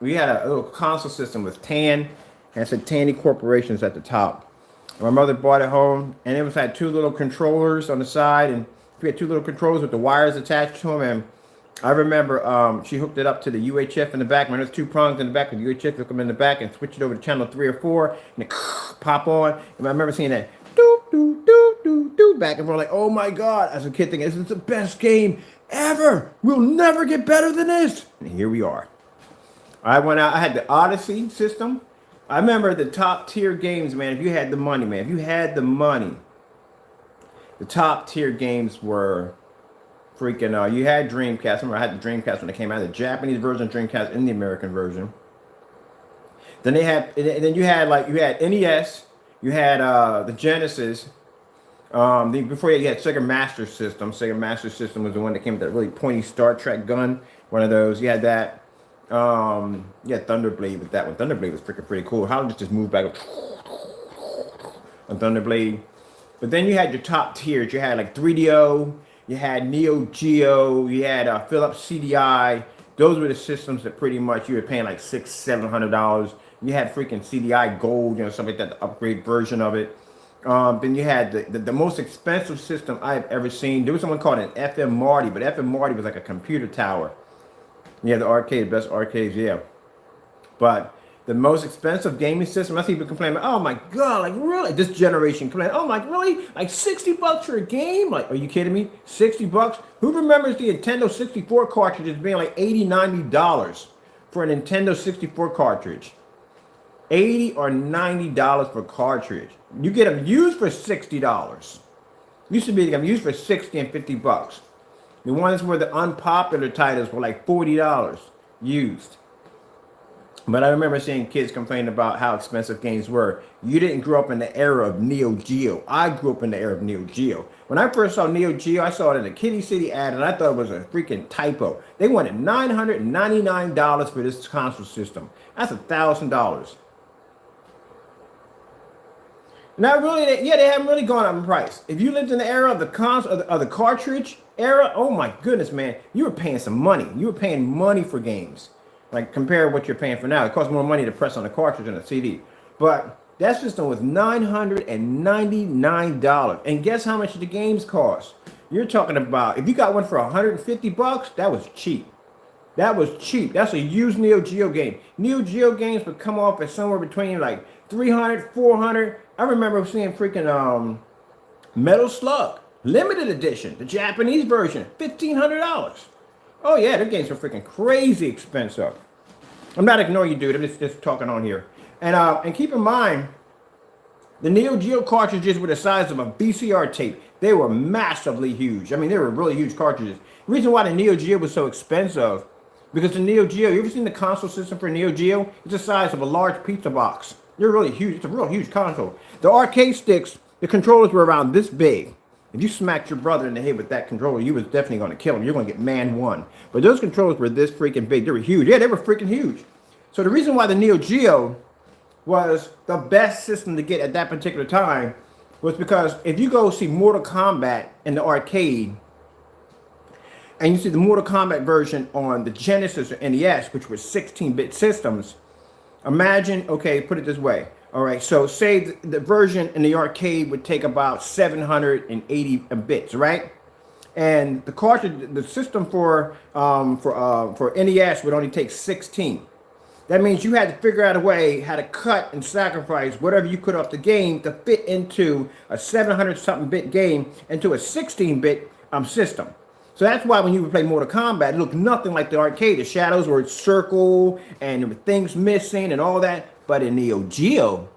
we had a little console system with Tan, and it said Tandy Corporations at the top. And my mother brought it home, and it was had two little controllers on the side, and we had two little controllers with the wires attached to them. And I remember she hooked it up to the UHF in the back. There's two prongs in the back of the UHF, hook them in the back, and switch it over to channel 3 or 4, and it pop on. And I remember seeing that doo doo doo doo doo back and forth, like, oh my god! As a kid, thinking this is the best game ever. We'll never get better than this. And here we are. I went out. I had the Odyssey system. I remember the top tier games, man. If you had the money, man. If you had the money, the top tier games were freaking. You had Dreamcast. I remember I had the Dreamcast when it came out. The Japanese version of Dreamcast and the American version. Then they had. And then you had NES. You had the Genesis. Before you had Sega Master System. Sega Master System was the one that came with that really pointy Star Trek gun. One of those. You had that. You had Thunderblade with that one. Thunderblade was freaking pretty cool. How did it just move back on Thunderblade? But then you had your top tiers. You had like 3DO. You had Neo Geo. You had Philips CDI. Those were the systems that pretty much you were paying like $600-700. You had freaking CDI Gold, something like that, the upgrade version of it. Then you had the most expensive system I've ever seen. There was someone called an FM Marty, but FM Marty was like a computer tower. Yeah, the arcade, best arcades, yeah. But the most expensive gaming system, I see people complaining, oh my god, like really? This generation complaining, oh my, really? Like $60 for a game? Like, are you kidding me? $60? Who remembers the Nintendo 64 cartridges being like $80-90 for a Nintendo 64 cartridge? $80 or $90 per cartridge. You get them used for $60. Used to be them used for $60 and $50. The ones where the unpopular titles were like $40 used. But I remember seeing kids complain about how expensive games were. You didn't grow up in the era of Neo Geo. I grew up in the era of Neo Geo. When I first saw Neo Geo, I saw it in a Kitty City ad, and I thought it was a freaking typo. They wanted $999 for this console system. That's $1,000. Not really, they haven't really gone up in price. If you lived in the era of the console, of the cartridge era, oh my goodness, man, you were paying some money. You were paying money for games. Like, compare what you're paying for now. It costs more money to press on a cartridge than a CD. But that system was $999. And guess how much the games cost? You're talking about, if you got one for $150, that was cheap. That was cheap. That's a used Neo Geo game. Neo Geo games would come off at somewhere between like $300, $400. I remember seeing freaking Metal Slug limited edition, the Japanese version, $1,500. Oh yeah, the games are freaking crazy expensive. I'm not ignoring you, dude. I'm just talking on here. And keep in mind, the Neo Geo cartridges were the size of a VCR tape. They were massively huge. I mean, they were really huge cartridges. The reason why the Neo Geo was so expensive, because the Neo Geo, you ever seen the console system for Neo Geo? It's the size of a large pizza box. They're really huge. It's a real huge console. The arcade sticks, the controllers were around this big. If you smacked your brother in the head with that controller, you was definitely going to kill him. You're going to get man one. But those controllers were this freaking big. They were huge. Yeah, they were freaking huge. So the reason why the Neo Geo was the best system to get at that particular time was because if you go see Mortal Kombat in the arcade, and you see the Mortal Kombat version on the Genesis or NES, which were 16-bit systems, imagine, okay, put it this way. All right, so say the version in the arcade would take about 780 bits, right? And the cartridge, the system for NES would only take 16. That means you had to figure out a way how to cut and sacrifice whatever you could off the game to fit into a 700-something bit game into a 16-bit system. So that's why when you would play Mortal Kombat, it looked nothing like the arcade. The shadows were circle and there were things missing and all that. But in Neo Geo,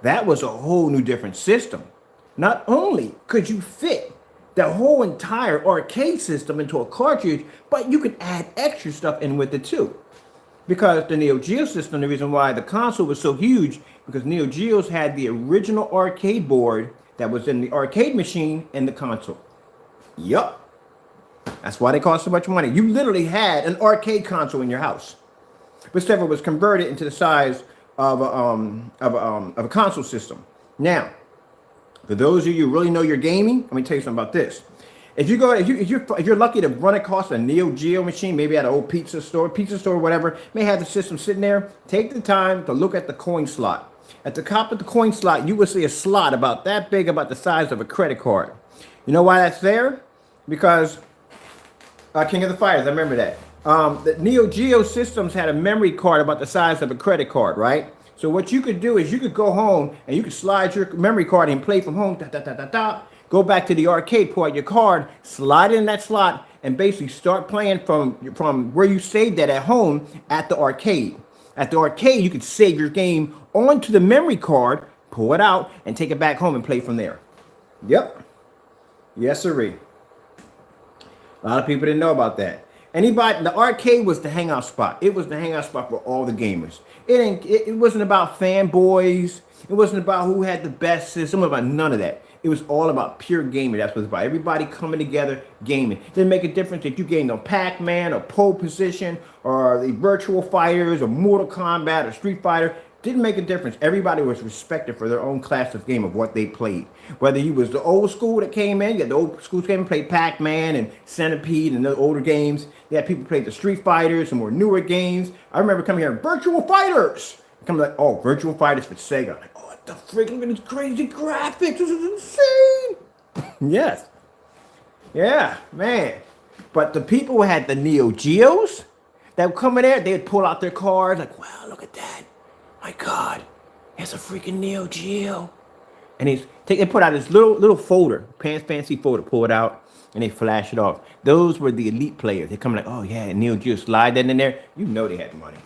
that was a whole new different system. Not only could you fit the whole entire arcade system into a cartridge, but you could add extra stuff in with it too. Because the Neo Geo system, the reason why the console was so huge, because Neo Geos had the original arcade board that was in the arcade machine and the console. Yup. That's why they cost so much money. You literally had an arcade console in your house. But several was converted into the size of a console system. Now, for those of you who really know your gaming, let me tell you something about this. If you're lucky to run across a Neo Geo machine, maybe at an old pizza store, whatever, may have the system sitting there. Take the time to look at the coin slot. At the top of the coin slot, you will see a slot about that big, about the size of a credit card. You know why that's there? Because King of the Fighters, I remember that. The Neo Geo systems had a memory card about the size of a credit card, right? So what you could do is you could go home and you could slide your memory card and play from home. Go back to the arcade, pull out your card, slide it in that slot, and basically start playing from where you saved that at home at the arcade. At the arcade, you could save your game onto the memory card, pull it out, and take it back home and play from there. Yep. Yes, sirree. A lot of people didn't know about that. The arcade was the hangout spot. It was the hangout spot for all the gamers. It wasn't about fanboys. It wasn't about who had the best system. It wasn't about none of that. It was all about pure gaming. That's what it's about. Everybody coming together, gaming. It didn't make a difference if you gamed on Pac-Man or Pole Position or the Virtual Fighters or Mortal Kombat or Street Fighter. Didn't make a difference. Everybody was respected for their own class of game of what they played. Whether you was the old school that came in, you had the old school came and played Pac-Man and Centipede and the older games. You had people played the Street Fighters and more newer games. I remember coming here, Virtual Fighters. Coming like, oh, Virtual Fighters for Sega. Like, oh, what the freak, look at these crazy graphics. This is insane. Yes. Yeah, man. But the people who had the Neo Geos that would come in there, they'd pull out their cards like, wow, look at that. My God, it's a freaking Neo Geo. And they put out this little folder, fancy folder, pull it out, and they flash it off. Those were the elite players. They come like, oh yeah, Neo Geo, slide that in there. You know they had the money.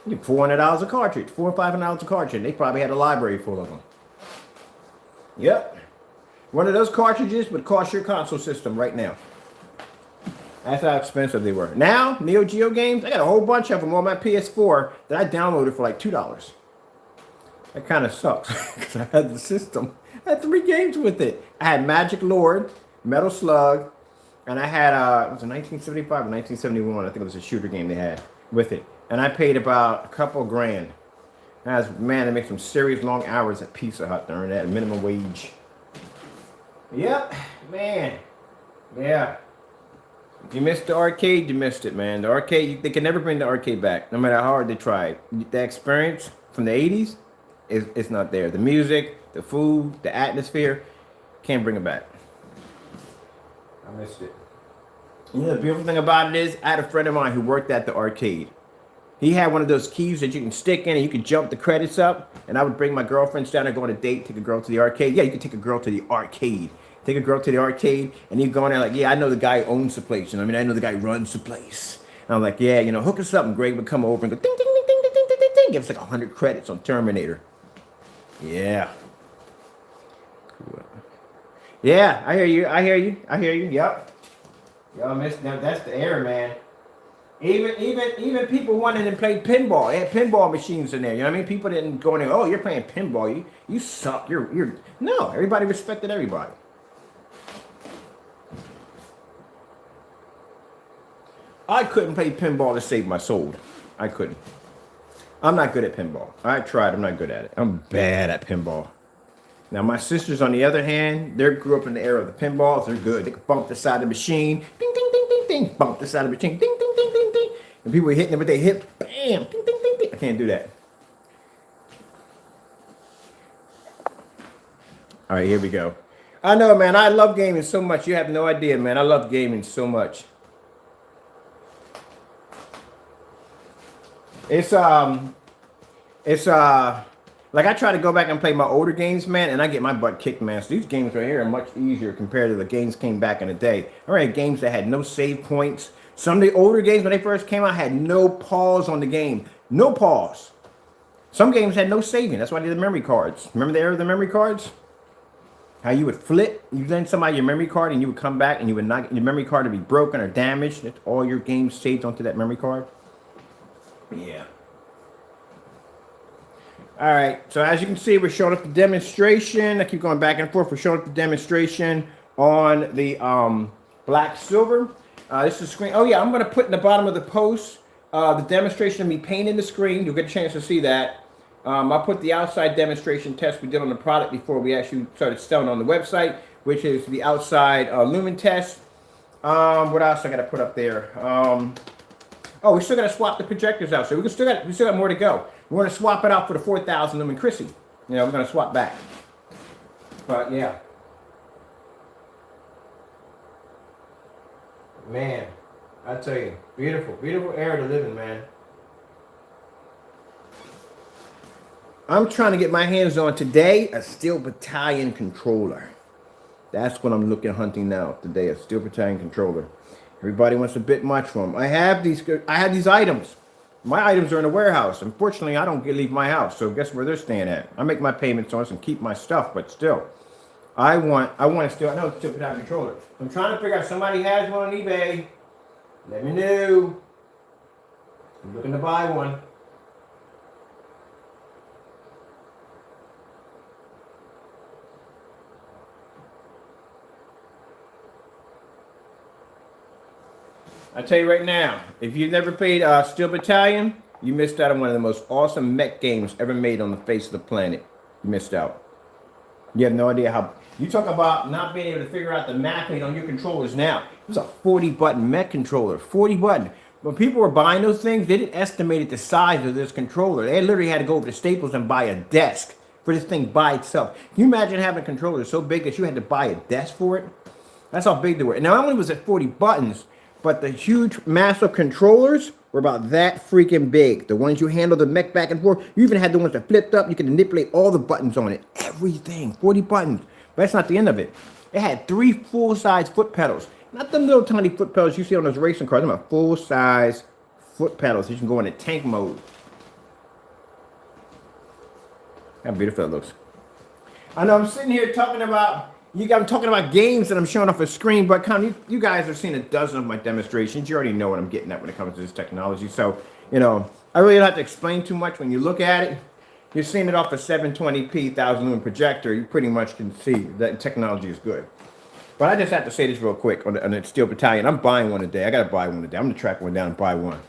You get $400 a cartridge, $400 or $500 a cartridge. They probably had a library full of them. Yep. One of those cartridges would cost your console system right now. That's how expensive they were. Now, Neo Geo games, I got a whole bunch of them on my PS4 that I downloaded for like $2. That kind of sucks because I had the system. I had 3 games with it. I had Magic Lord, Metal Slug, and I had, it was a 1975 or 1971. I think it was a shooter game they had with it. And I paid about a couple grand. Man, they make some serious long hours at Pizza Hut to earn that minimum wage. Yep, man. Yeah. If you missed the arcade, you missed it, man. The arcade, they can never bring the arcade back, no matter how hard they try. The experience from the 80s, it's not there. The music, the food, the atmosphere, can't bring it back. I missed it. You know, the beautiful thing about it is, I had a friend of mine who worked at the arcade. He had one of those keys that you can stick in and you can jump the credits up. And I would bring my girlfriends down and go on a date, take a girl to the arcade. Yeah, you can take a girl to the arcade. Take a girl to the arcade, and you go in there like, yeah, I know the guy who owns the place. You know what I mean? I know the guy who runs the place. And I'm like, yeah, you know, hook us up. And Greg would come over and go, ding, ding, ding, ding, ding, ding, ding, ding. Give us like 100 credits on Terminator. Yeah. Cool. Yeah, I hear you. Yep. Y'all missed that. That's the era, man. Even people wanted to play pinball. They had pinball machines in there. You know what I mean? People didn't go in there, oh, you're playing pinball. You suck. No, everybody respected everybody. I couldn't play pinball to save my soul. I couldn't. I'm not good at pinball. I tried. I'm not good at it. I'm bad at pinball. Now, my sisters, on the other hand, they grew up in the era of the pinballs. They're good. They can bump the side of the machine. Ding, ding, ding, ding, ding. Bump the side of the machine. Ding, ding, ding, ding, ding. And people were hitting them with their hips. Bam. Ding, ding, ding, ding. I can't do that. All right, here we go. I know, man. I love gaming so much. You have no idea, man. I love gaming so much. It's like I try to go back and play my older games, man, and I get my butt kicked, man. So these games right here are much easier compared to the games came back in the day. I had games that had no save points. Some of the older games when they first came out had no pause on the game. No pause. Some games had no saving. That's why they did the memory cards. Remember the era of the memory cards? How you would flip, you lend somebody your memory card and you would come back and you would not, your memory card would be broken or damaged. That's all your games saved onto that memory card. Yeah. All right, so as you can see, we're showing up the demonstration. I keep going back and forth. We're showing up the demonstration on the black silver. This is the screen. Oh yeah, I'm going to put in the bottom of the post the demonstration of me painting the screen. You'll get a chance to see that. I'll put the outside demonstration test we did on the product before we actually started selling on the website. which is the outside lumen test. What else I got to put up there? Oh, we still got to swap the projectors out. So we still got more to go. We're going to swap it out for the 4,000 lumen Christie. You know, we're going to swap back. But yeah. Man, I tell you, beautiful, beautiful area to live in, man. I'm trying to get my hands on today a Steel Battalion controller. That's what I'm looking hunting now today, a Steel Battalion controller. Everybody wants a bit much from them. I have these items. My items are in a warehouse. Unfortunately, I don't leave my house, so guess where they're staying at? I make my payments on this and keep my stuff, but still, I want a Steel Battalion controller. I'm trying to figure out if somebody has one on eBay. Let me know. I'm looking to buy one. I tell you right now, if you've never played Steel Battalion, you missed out on one of the most awesome mech games ever made on the face of the planet. You missed out. You have no idea how. You talk about not being able to figure out the mapping on your controllers now. It's a 40-button mech controller, 40 button. When people were buying those things, they didn't estimate the size of this controller. They literally had to go over to Staples and buy a desk for this thing by itself. Can you imagine having a controller so big that you had to buy a desk for it? That's how big they were. And not only was it 40 buttons, but the huge, massive controllers were about that freaking big. The ones you handle the mech back and forth. You even had the ones that flipped up. You could manipulate all the buttons on it. Everything. 40 buttons. But that's not the end of it. It had 3 full-size foot pedals. Not them little tiny foot pedals you see on those racing cars. Them are full-size foot pedals. You can go into tank mode. How beautiful it looks. I know I'm sitting here talking about... I'm talking about games that I'm showing off a screen, but you guys have seen a dozen of my demonstrations. You already know what I'm getting at when it comes to this technology. So, you know, I really don't have to explain too much. When you look at it, you're seeing it off a 720p 1000 lumen projector. You pretty much can see that technology is good. But I just have to say this real quick on the Steel Battalion. I'm buying one today. I got to buy one today. I'm going to track one down and buy one.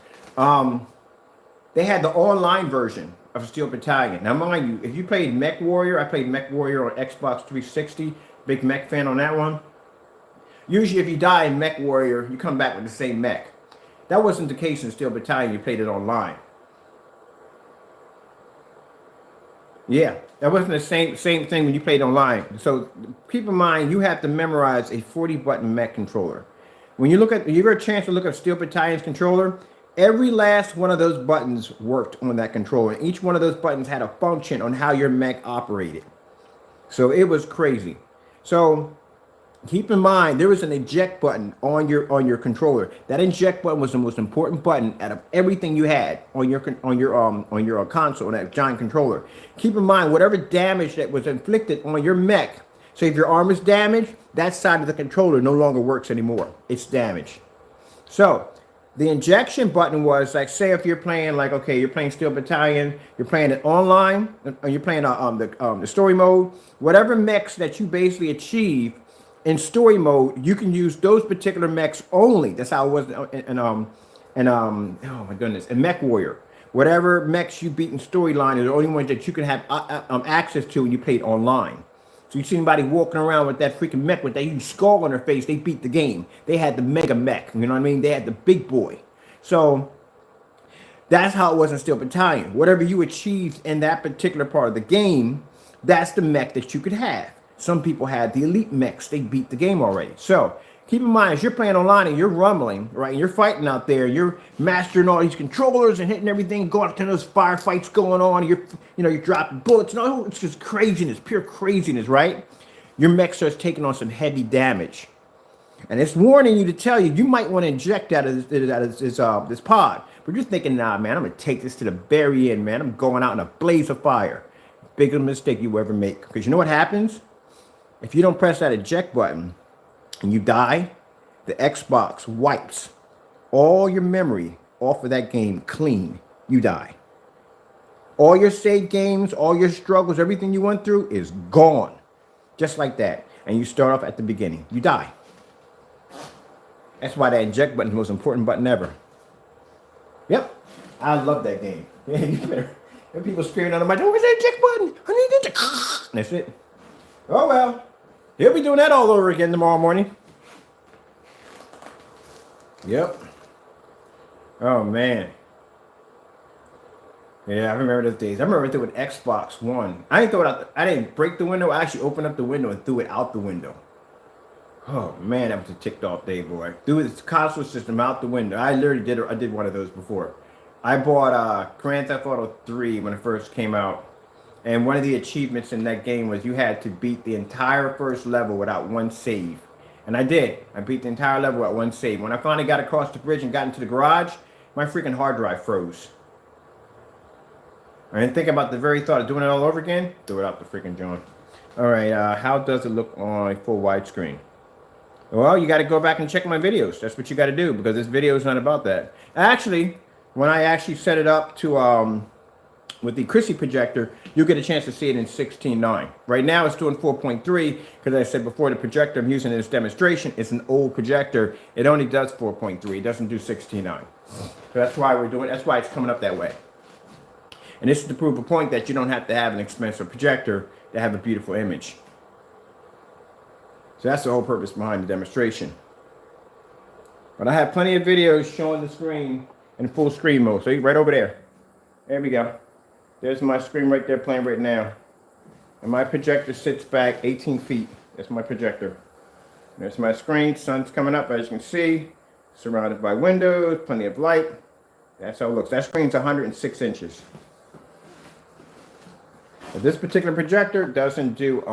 They had the online version of Steel Battalion. Now, mind you, if you played Mech Warrior, I played Mech Warrior on Xbox 360. Big mech fan on that one. Usually if you die in Mech Warrior, you come back with the same mech. That wasn't the case in Steel Battalion. You played it online. Yeah, that wasn't the same thing when you played online. So keep in mind, you have to memorize a 40-button mech controller. When you get a chance to look at Steel Battalion's controller, every last one of those buttons worked on that controller. And each one of those buttons had a function on how your mech operated. So it was crazy. So keep in mind, there was an eject button on your controller. That eject button was the most important button out of everything you had on your console, on that giant controller. Keep in mind, whatever damage that was inflicted on your mech, so if your arm is damaged, that side of the controller no longer works anymore. It's damaged. So the injection button was like, say if you're playing you're playing Steel Battalion, you're playing it online, or you're playing the story mode, whatever mechs that you basically achieve in story mode, you can use those particular mechs only. That's how it was oh my goodness, in Mech Warrior. Whatever mechs you beat in storyline are the only ones that you can have access to when you played online. So you see anybody walking around with that freaking mech with that huge skull on their face, they beat the game. They had the mega mech, you know what I mean? They had the big boy. So that's how it was in Steel Battalion. Whatever you achieved in that particular part of the game, that's the mech that you could have. Some people had the elite mechs. They beat the game already. So keep in mind, as you're playing online and you're rumbling, right, and you're fighting out there, you're mastering all these controllers and hitting everything, going to those firefights going on, you're dropping bullets, and all, it's just craziness, pure craziness, right? Your mech starts taking on some heavy damage. And it's warning you to tell you, you might want to inject out of this pod. But you're thinking, nah, man, I'm going to take this to the very end, man. I'm going out in a blaze of fire. Biggest mistake you ever make. Because you know what happens? If you don't press that eject button, and you die, the Xbox wipes all your memory off of that game clean. You die. All your saved games, all your struggles, everything you went through is gone. Just like that. And you start off at the beginning. You die. That's why that eject button is the most important button ever. Yep. I love that game. Yeah, you better. There are people screaming on the mic, oh, where's that eject button? I need it. That's it. Oh, well. He'll be doing that all over again tomorrow morning. Yep. Oh, man. Yeah, I remember those days. I remember doing Xbox One. I didn't throw it out. I didn't break the window. I actually opened up the window and threw it out the window. Oh man, that was a ticked off day, boy. Threw the console system out the window. I literally did. I did one of those before. I bought Grand Theft Auto 3 when it first came out, and one of the achievements in that game was you had to beat the entire first level without one save. And I did. I beat the entire level without one save. When I finally got across the bridge and got into the garage, my freaking hard drive froze. I didn't think about the very thought of doing it all over again. Throw it out the freaking joint. All right, how does it look on full widescreen? Well, you got to go back and check my videos. That's what you got to do, because this video is not about that. Actually, when I actually set it up to with the Christie projector, you'll get a chance to see it in 16:9. Right now, it's doing 4.3 because I said before, the projector I'm using in this demonstration is an old projector. It only does 4.3. It doesn't do 16:9. So that's why we're doing. That's why it's coming up that way. And this is to prove a point that you don't have to have an expensive projector to have a beautiful image. So that's the whole purpose behind the demonstration. But I have plenty of videos showing the screen in full screen mode. So right over there. There we go. There's my screen right there playing right now. And my projector sits back 18 feet. That's my projector. There's my screen. Sun's coming up, as you can see. Surrounded by windows, plenty of light. That's how it looks. That screen's 106 inches. But this particular projector doesn't have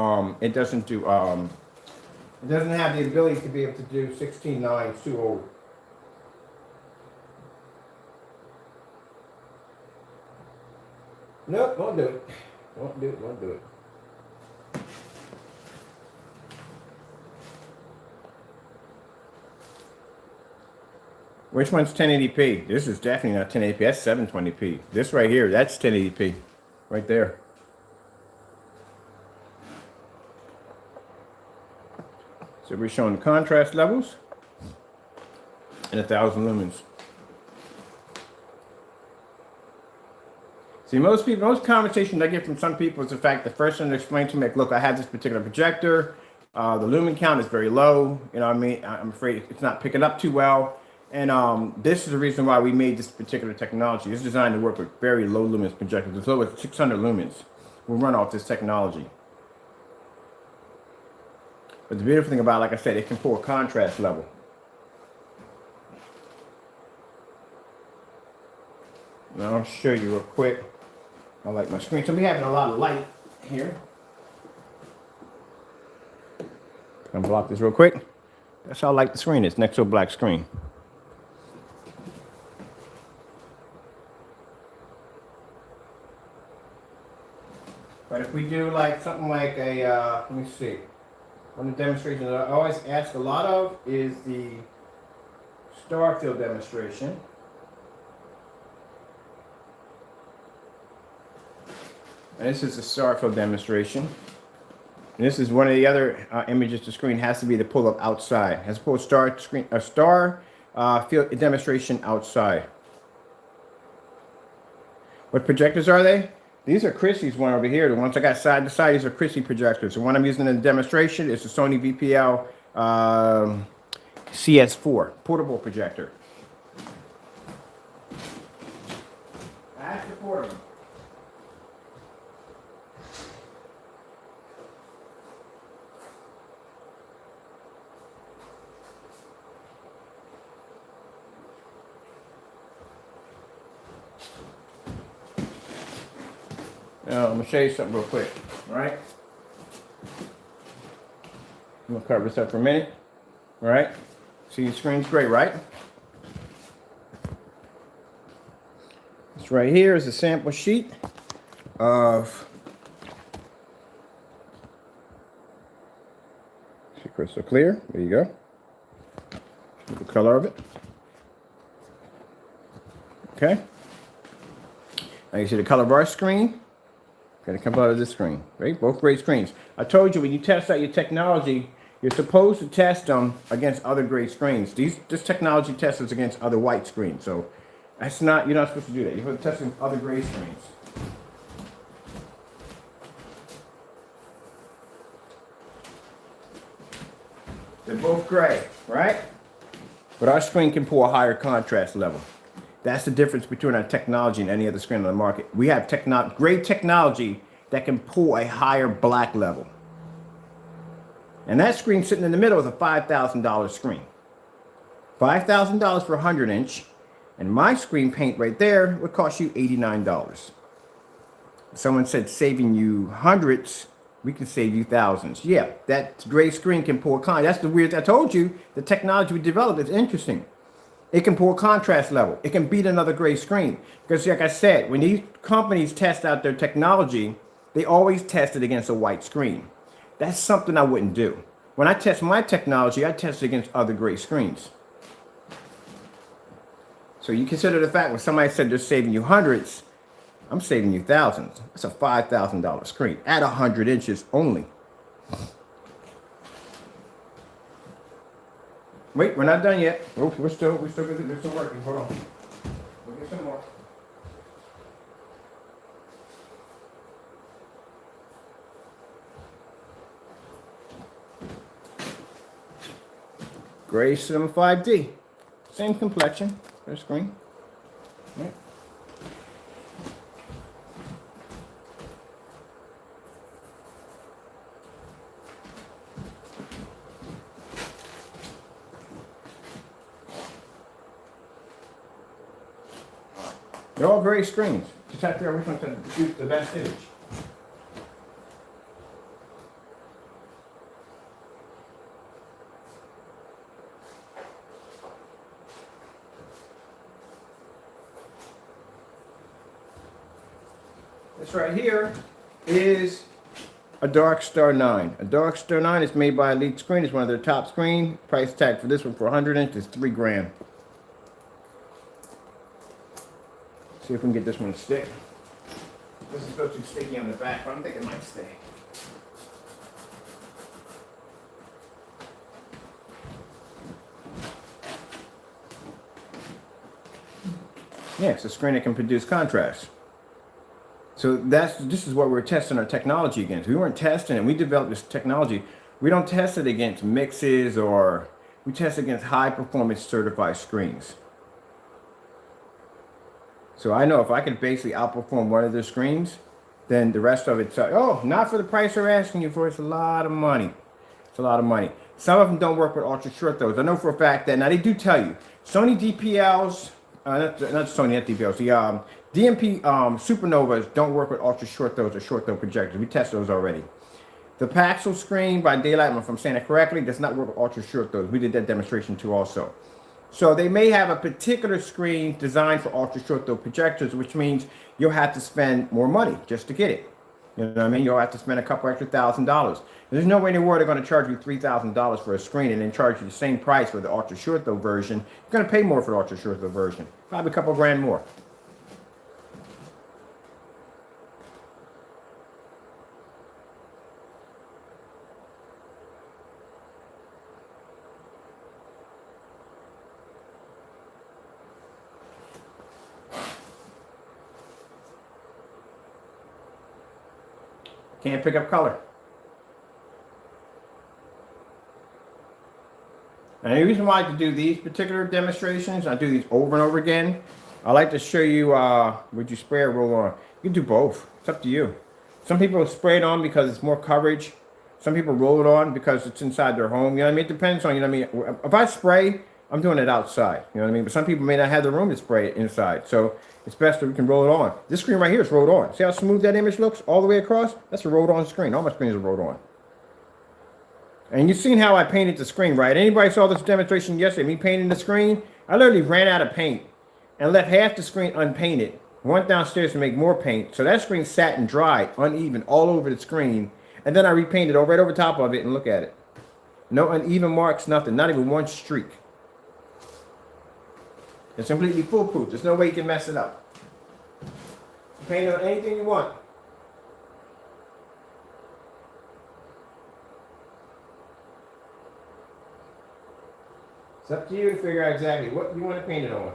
the ability to be able to do 16:9. It's too old. Nope, won't do it. Won't do it, won't do it. Which one's 1080p? This is definitely not 1080p. That's 720p. This right here, that's 1080p. Right there. So we're showing the contrast levels and 1,000 lumens. See, most conversations I get from some people is the fact the first one to explain to me, like, look, I have this particular projector. The lumen count is very low. You know what I mean? I'm afraid it's not picking up too well. And this is the reason why we made this particular technology. It's designed to work with very low lumens projectors. As low as 600 lumens will run off this technology. But the beautiful thing about it, like I said, it can pull a contrast level. Now I'll show you real quick. I like my screen. So we're having a lot of light here. Unblock this real quick. That's how light the screen is, next to a black screen. But if we do like something like a, let me see. One of the demonstrations that I always ask a lot of is the star field demonstration. And this is the star field demonstration. And this is one of the other images the screen has to be to pull up outside. It has to pull a star field demonstration outside. What projectors are they? These are Christie's one over here. The ones I got side to side, these are Christie projectors. The one I'm using in the demonstration is the Sony VPL CS4 portable projector. That's the portable. Now, I'm going to show you something real quick, all right? I'm going to cover this up for a minute, all right? See, the screen's great, right? This right here is a sample sheet of, see, crystal clear, there you go. The color of it. Okay. Now you see the color of our screen. Going to come out of this screen, right? Both great screens. I told you when you test out your technology, you're supposed to test them against other great screens. This technology tests us against other white screens. So that's not, you're not supposed to do that. You're supposed to test them other gray screens. They're both gray, right? But our screen can pull a higher contrast level. That's the difference between our technology and any other screen on the market. We have great technology that can pull a higher black level. And that screen sitting in the middle is a $5,000 screen. $5,000 for a 100-inch. And my screen paint right there would cost you $89. Someone said saving you hundreds, we can save you thousands. Yeah, that gray screen can pull a contrast. That's the weird, I told you, the technology we developed is interesting. It can pull a contrast level. It can beat another gray screen. Because like I said, when these companies test out their technology, they always test it against a white screen. That's something I wouldn't do. When I test my technology, I test it against other gray screens. So you consider the fact when somebody said they're saving you hundreds, I'm saving you thousands. That's a $5,000 screen at 100 inches only. Wait, we're not done yet. Oh, we're still busy. We're still working. Hold on. We'll get some more. Gray Cinema 5D. Same complexion. Their screen. Right. They're all gray screens. Just have to figure out which one's going to produce the best image. This right here is a Dark Star 9. A Dark Star 9 is made by Elite Screen. It's one of their top screen. Price tag for this one for 100 inch is $3 grand. See if we can get this one to stick. This is supposed to be sticky on the back, but I think it might stay. Yeah, it's a screen that can produce contrast. So this is what we're testing our technology against. We weren't testing it. We developed this technology. We don't test it against mixes, or we test against high performance certified screens. So I know if I can basically outperform one of their screens, then the rest of it's, oh, not for the price they're asking you for. It's a lot of money. It's a lot of money. Some of them don't work with ultra short those. I know for a fact that, now they do tell you, Sony DPLs, not Sony, not DPLs, the DMP Supernovas don't work with ultra short those or short throw projectors. We tested those already. The Paxel screen by Daylight, if I'm saying it correctly, does not work with ultra short throws. We did that demonstration too also. So they may have a particular screen designed for ultra short throw projectors, which means you'll have to spend more money just to get it. You know what I mean? You'll have to spend a couple extra $1,000. There's no way in the world they're going to charge you $3,000 for a screen and then charge you the same price for the ultra short throw version. You're going to pay more for the ultra short throw version, probably a couple grand more. Can't pick up color. And the reason why I like to do these particular demonstrations, I do these over and over again. I like to show you, would you spray or roll on? You can do both. It's up to you. Some people spray it on because it's more coverage. Some people roll it on because it's inside their home. You know what I mean? It depends on, you know what I mean? If I spray, I'm doing it outside. You know what I mean? But some people may not have the room to spray it inside. So it's best that we can roll it on. This screen right here is rolled on. See how smooth that image looks all the way across? That's a rolled on screen. All my screens are rolled on. And you've seen how I painted the screen, right? Anybody saw this demonstration yesterday, me painting the screen? I literally ran out of paint and left half the screen unpainted. Went downstairs to make more paint. So that screen sat and dried, uneven, all over the screen. And then I repainted right over top of it, and look at it. No uneven marks, nothing. Not even one streak. It's completely foolproof. There's no way you can mess it up. Paint it on anything you want. It's up to you to figure out exactly what you want to paint it on.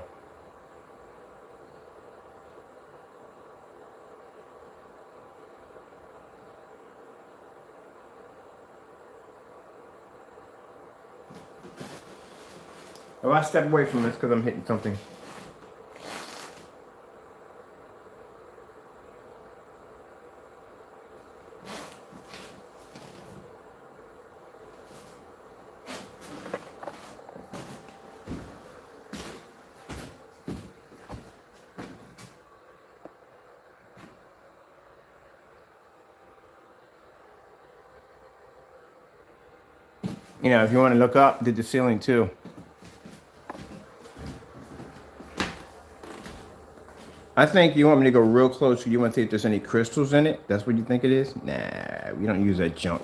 Oh, I step away from this because I'm hitting something. You know, if you want to look up, did the ceiling too. I think you want me to go real close. You want to see if there's any crystals in it? That's what you think it is? Nah, we don't use that junk.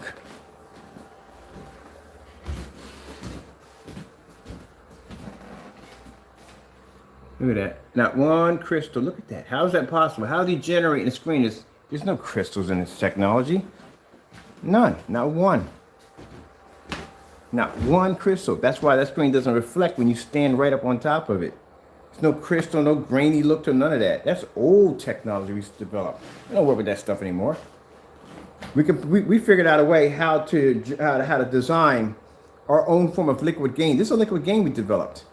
Look at that. Not one crystal. Look at that. How is that possible? How is he generating the screen? There's no crystals in this technology. None. Not one. Not one crystal. That's why that screen doesn't reflect when you stand right up on top of it. There's no crystal, no grainy look to none of that. That's old technology we developed. We don't work with that stuff anymore. We figured out a way how to design our own form of liquid game. This is a liquid game we developed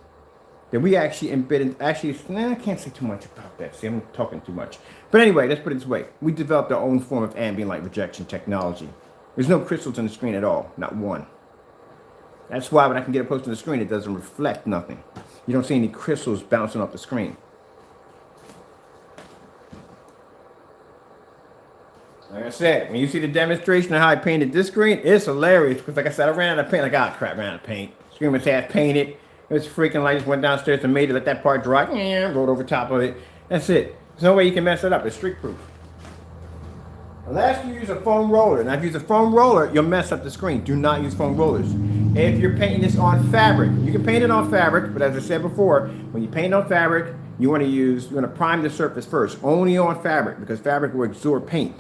that we actually embedded. Actually, I can't say too much about that. See, I'm talking too much. But anyway, let's put it this way: we developed our own form of ambient light rejection technology. There's no crystals on the screen at all, not one. That's why when I can get it close to the screen, it doesn't reflect nothing. You don't see any crystals bouncing off the screen. Like I said, when you see the demonstration of how I painted this screen, it's hilarious. Because like I said, I ran out of paint. Like, ah, crap, ran out of paint. Screen was half painted. It was freaking light. Just went downstairs and made it, let that part dry. Rolled over top of it. That's it. There's no way you can mess it up. It's streak proof. Unless you use a foam roller. Now, if you use a foam roller, you'll mess up the screen. Do not use foam rollers. If you're painting this on fabric, you can paint it on fabric, but as I said before, when you paint on fabric, you want to prime the surface first, only on fabric, because fabric will absorb paint.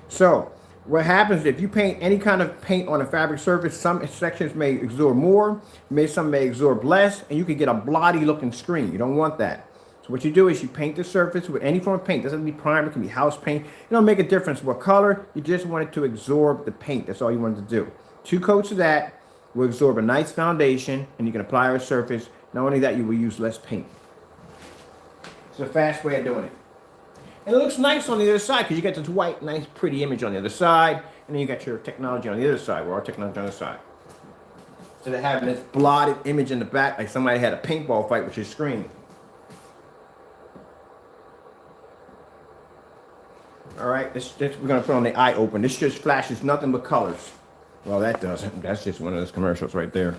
So, what happens if you paint any kind of paint on a fabric surface, some sections may absorb more, some may absorb less, and you can get a blotty looking screen. You don't want that. So what you do is you paint the surface with any form of paint. It doesn't have to be primer, it can be house paint. It don't make a difference what color. You just want it to absorb the paint. That's all you want it to do. 2 coats of that will absorb a nice foundation, and you can apply our surface. Not only that, you will use less paint. It's a fast way of doing it. And it looks nice on the other side because you get this white, nice, pretty image on the other side, and then you got your technology on the other side, or our technology on the other side. So they're having this blotted image in the back, like somebody had a paintball fight with your screen. All right, this we're gonna put on the eye open. This just flashes nothing but colors. Well, that doesn't. That's just one of those commercials right there.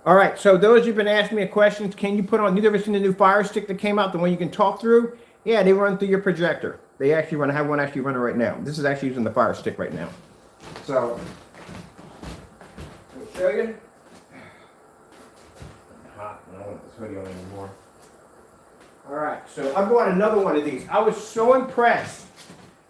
All right, so those who've been asking me questions, can you put on? You've ever seen the new Fire Stick that came out, the one you can talk through? Yeah, they run through your projector. They actually run. I have one actually running right now. This is actually using the Fire Stick right now. So, let me show you. Hot. I don't want this hoodie on anymore. All right, so I bought another one of these. I was so impressed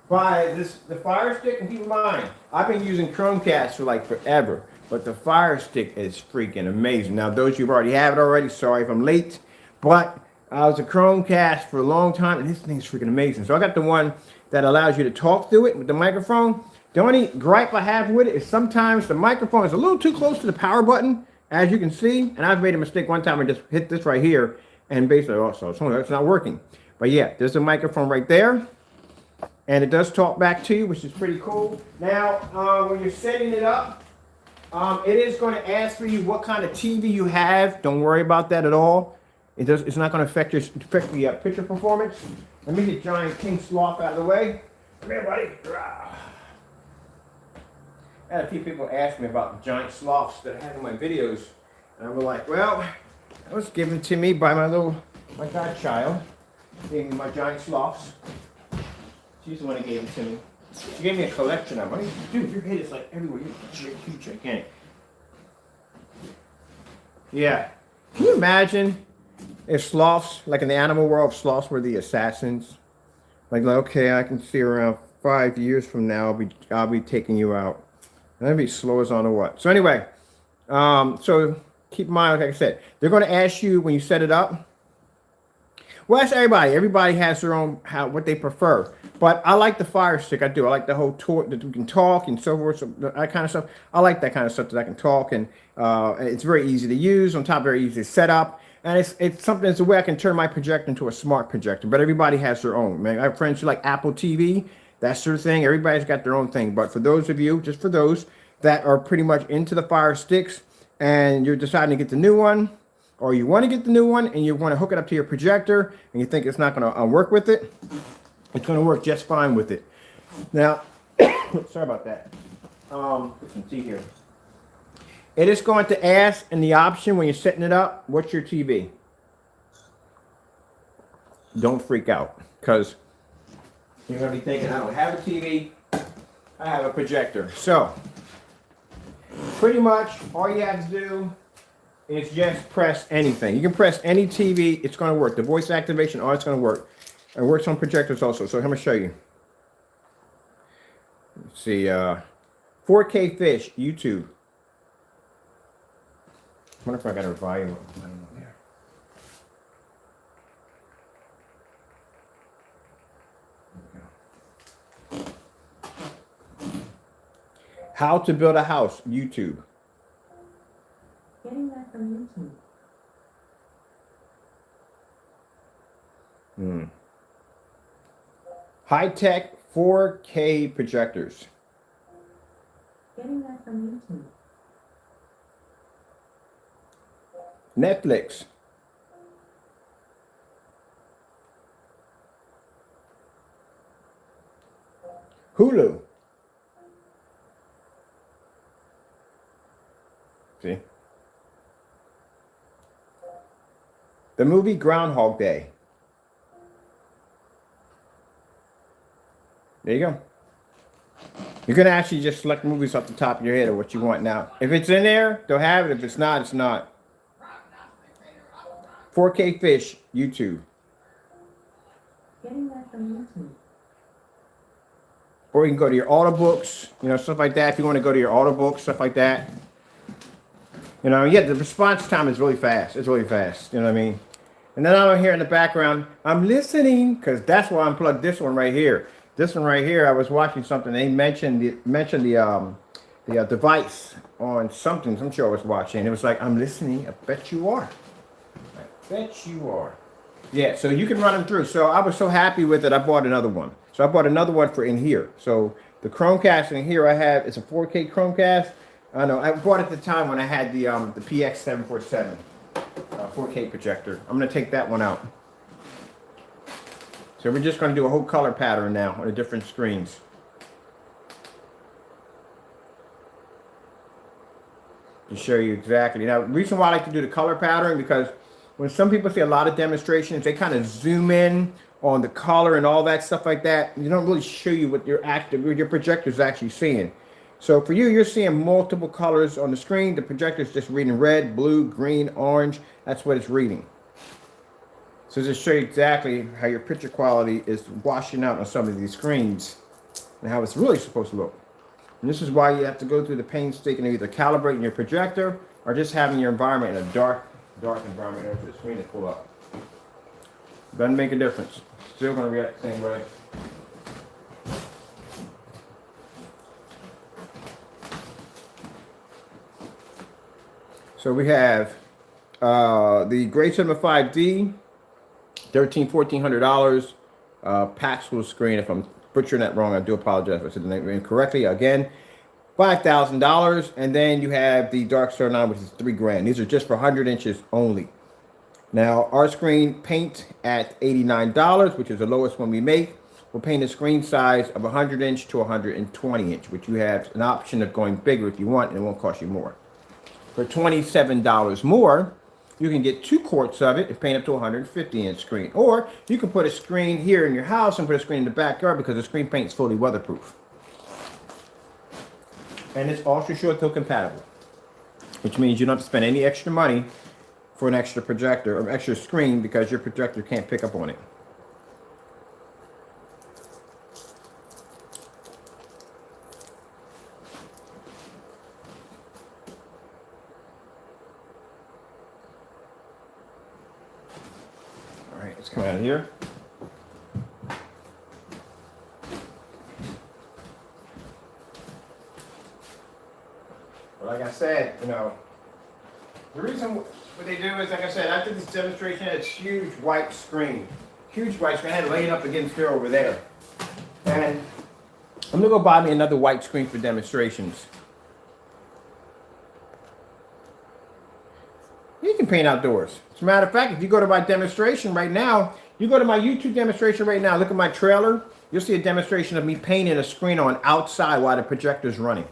by the Fire Stick, and keep in mind, I've been using Chromecast for like forever, but the Fire Stick is freaking amazing. Now, those who already have it already, sorry if I'm late, but I was a Chromecast for a long time, and this thing's freaking amazing. So I got the one that allows you to talk through it with the microphone. The only gripe I have with it is sometimes the microphone is a little too close to the power button, as you can see, and I've made a mistake one time and just hit this right here, and basically, also, it's not working. But yeah, there's a microphone right there. And it does talk back to you, which is pretty cool. Now, when you're setting it up, it is going to ask for you what kind of TV you have. Don't worry about that at all. It's not going to affect the picture performance. Let me get Giant King Sloth out of the way. Come here, buddy. I had a few people ask me about the giant sloths that I had in my videos, and I was like, well, that was given to me by my godchild. Gave me my giant sloths. She's the one that gave it to me. She gave me a collection of them. Dude, your head is like everywhere. You're huge, gigantic. Yeah. Can you imagine if sloths, like in the animal world, if sloths were the assassins? Like, okay, I can see around 5 years from now, I'll be taking you out. And that'd be slow as on or what. So anyway, so keep in mind, like I said, they're going to ask you when you set it up. Well, that's everybody. Everybody has their own what they prefer. But I like the Fire Stick. I do. I like the whole tour that we can talk and so forth. So that kind of stuff. I like that kind of stuff that I can talk, and it's very easy to use. On top, very easy to set up. And it's something, it's a way I can turn my projector into a smart projector, but everybody has their own. Man, I have friends who like Apple TV, that sort of thing. Everybody's got their own thing. But for those of you, just for those that are pretty much into the Fire Sticks and you're deciding to get the new one, or you want to get the new one and you want to hook it up to your projector and you think it's not going to work with it, it's going to work just fine with it. Now, sorry about that. Put some tea here. It is going to ask in the option when you're setting it up, what's your TV? Don't freak out, because you're going to be thinking, I don't have a TV, I have a projector. So, pretty much all you have to do is just press anything. You can press any TV, it's going to work. The voice activation, all it's going to work. It works on projectors also, so I'm going to show you. Let's see, 4K Fish, YouTube. I wonder if I got a volume up. I don't know there. How to build a house, YouTube. Getting that from YouTube. High-tech 4K projectors. Getting that from YouTube. Netflix. Hulu. See? The movie Groundhog Day. There you go. You're going to actually just select movies off the top of your head or what you want. Now, if it's in there, they'll have it. If it's not, it's not. 4K Fish, YouTube. Getting that from YouTube. Or you can go to your audiobooks, you know, stuff like that. If you want to go to your audiobooks, stuff like that. You know, yeah, the response time is really fast. It's really fast. You know what I mean? And then I'm here in the background, I'm listening, because that's why I unplugged this one right here. This one right here, I was watching something. They mentioned the device on something, some show I was watching. It was like, I'm listening. I bet you are. I bet you are. Yeah, so you can run them through. So I was so happy with it, I bought another one. So I bought another one for in here. So the Chromecast in here I have, it's a 4K Chromecast. I know, I bought it at the time when I had the PX747 4K projector. I'm going to take that one out. So we're just going to do a whole color pattern now on the different screens. To show you exactly. Now, the reason why I like to do the color pattern, because when some people see a lot of demonstrations, they kind of zoom in on the color and all that stuff like that. You don't really show you what your projector is actually seeing. So for you, you're seeing multiple colors on the screen. The projector is just reading red, blue, green, orange. That's what it's reading. So just show you exactly how your picture quality is washing out on some of these screens and how it's really supposed to look. And this is why you have to go through the painstaking of either calibrating your projector or just having your environment in a dark environment for the screen to pull up. Doesn't make a difference. Still going to react the same way. So we have the Great Cinema 5D, $1,400. Paxful screen. If I'm butchering that wrong, I do apologize if I said the name incorrectly. Again, $5,000. And then you have the Dark Star 9, which is $3,000. These are just for 100 inches only. Now, our screen paint at $89, which is the lowest one we make. We'll paint a screen size of 100 inch to 120 inch, which you have an option of going bigger if you want, and it won't cost you more. For $27 more, you can get 2 quarts of it and paint up to a 150 inch screen. Or you can put a screen here in your house and put a screen in the backyard because the screen paint is fully weatherproof. And it's ultra short tow compatible, which means you don't have to spend any extra money for an extra projector or extra screen because your projector can't pick up on it. All right, let's come out of here. But like I said, you know, the reason what they do is, like I said, after this demonstration, it's huge white screen. Huge white screen. I had to lay it up against there over there. And I'm gonna go buy me another white screen for demonstrations. You can paint outdoors. As a matter of fact, if you go to my demonstration right now, you go to my YouTube demonstration right now, look at my trailer, you'll see a demonstration of me painting a screen on outside while the projector's running.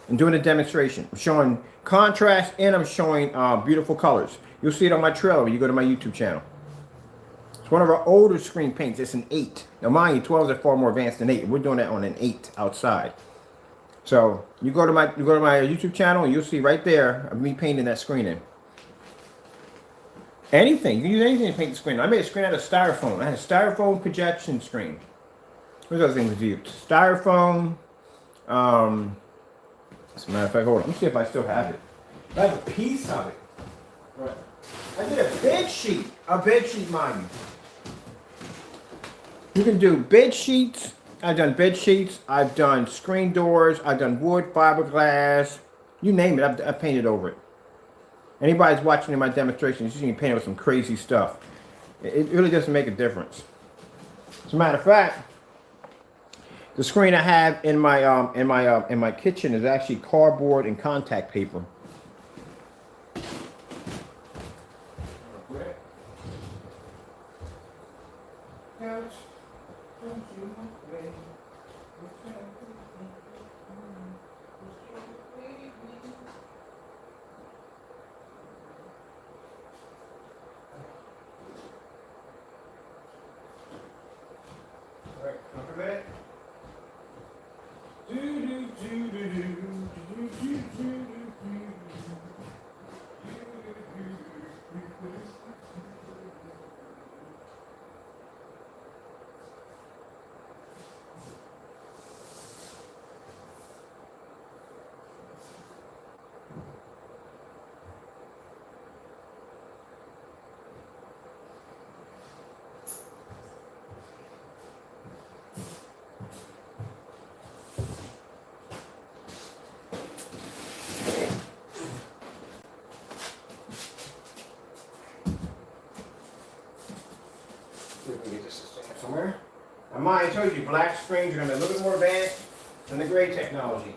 And doing a demonstration. I'm showing contrast and I'm showing beautiful colors. You'll see it on my trailer when you go to my YouTube channel. It's one of our older screen paints. It's an 8. Now mind you, 12s are far more advanced than 8. We're doing that on an 8 outside. So you go to my YouTube channel and you'll see right there of me painting that screen in. Anything. You can use anything to paint the screen. I made a screen out of styrofoam. I had a styrofoam projection screen. What other things we used? Styrofoam. As a matter of fact, hold on. Let me see if I still have it. I have a piece of it. Right. I did a bed sheet. A bed sheet, mind you. You can do bed sheets. I've done bed sheets. I've done screen doors. I've done wood, fiberglass. You name it. I've painted over it. Anybody's watching in my demonstrations, you see me painting with some crazy stuff. It really doesn't make a difference. As a matter of fact, the screen I have in my kitchen is actually cardboard and contact paper. Somewhere. Now, mind, I told you black screens are going to be a little bit more advanced than the gray technology.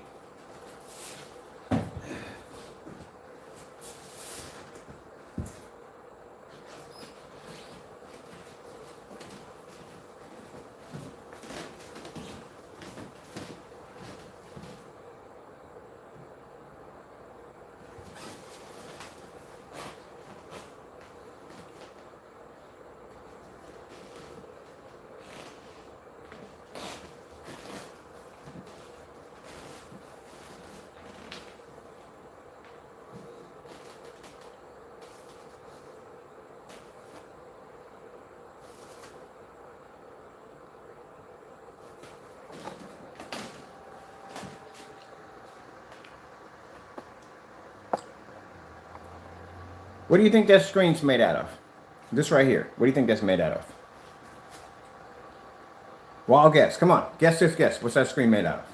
What do you think that screen's made out of? This right here. What do you think that's made out of? Wild guess. Come on. Guess this guess. What's that screen made out of?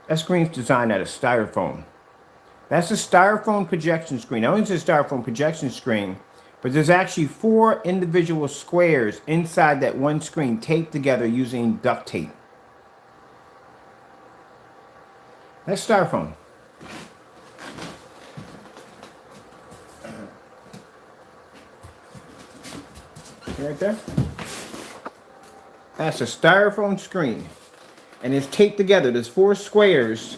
That screen's designed out of styrofoam. That's a styrofoam projection screen. Not only is it a styrofoam projection screen, but there's actually 4 individual squares inside that one screen taped together using duct tape. That's styrofoam. See right there? That's a styrofoam screen. And it's taped together. There's 4 squares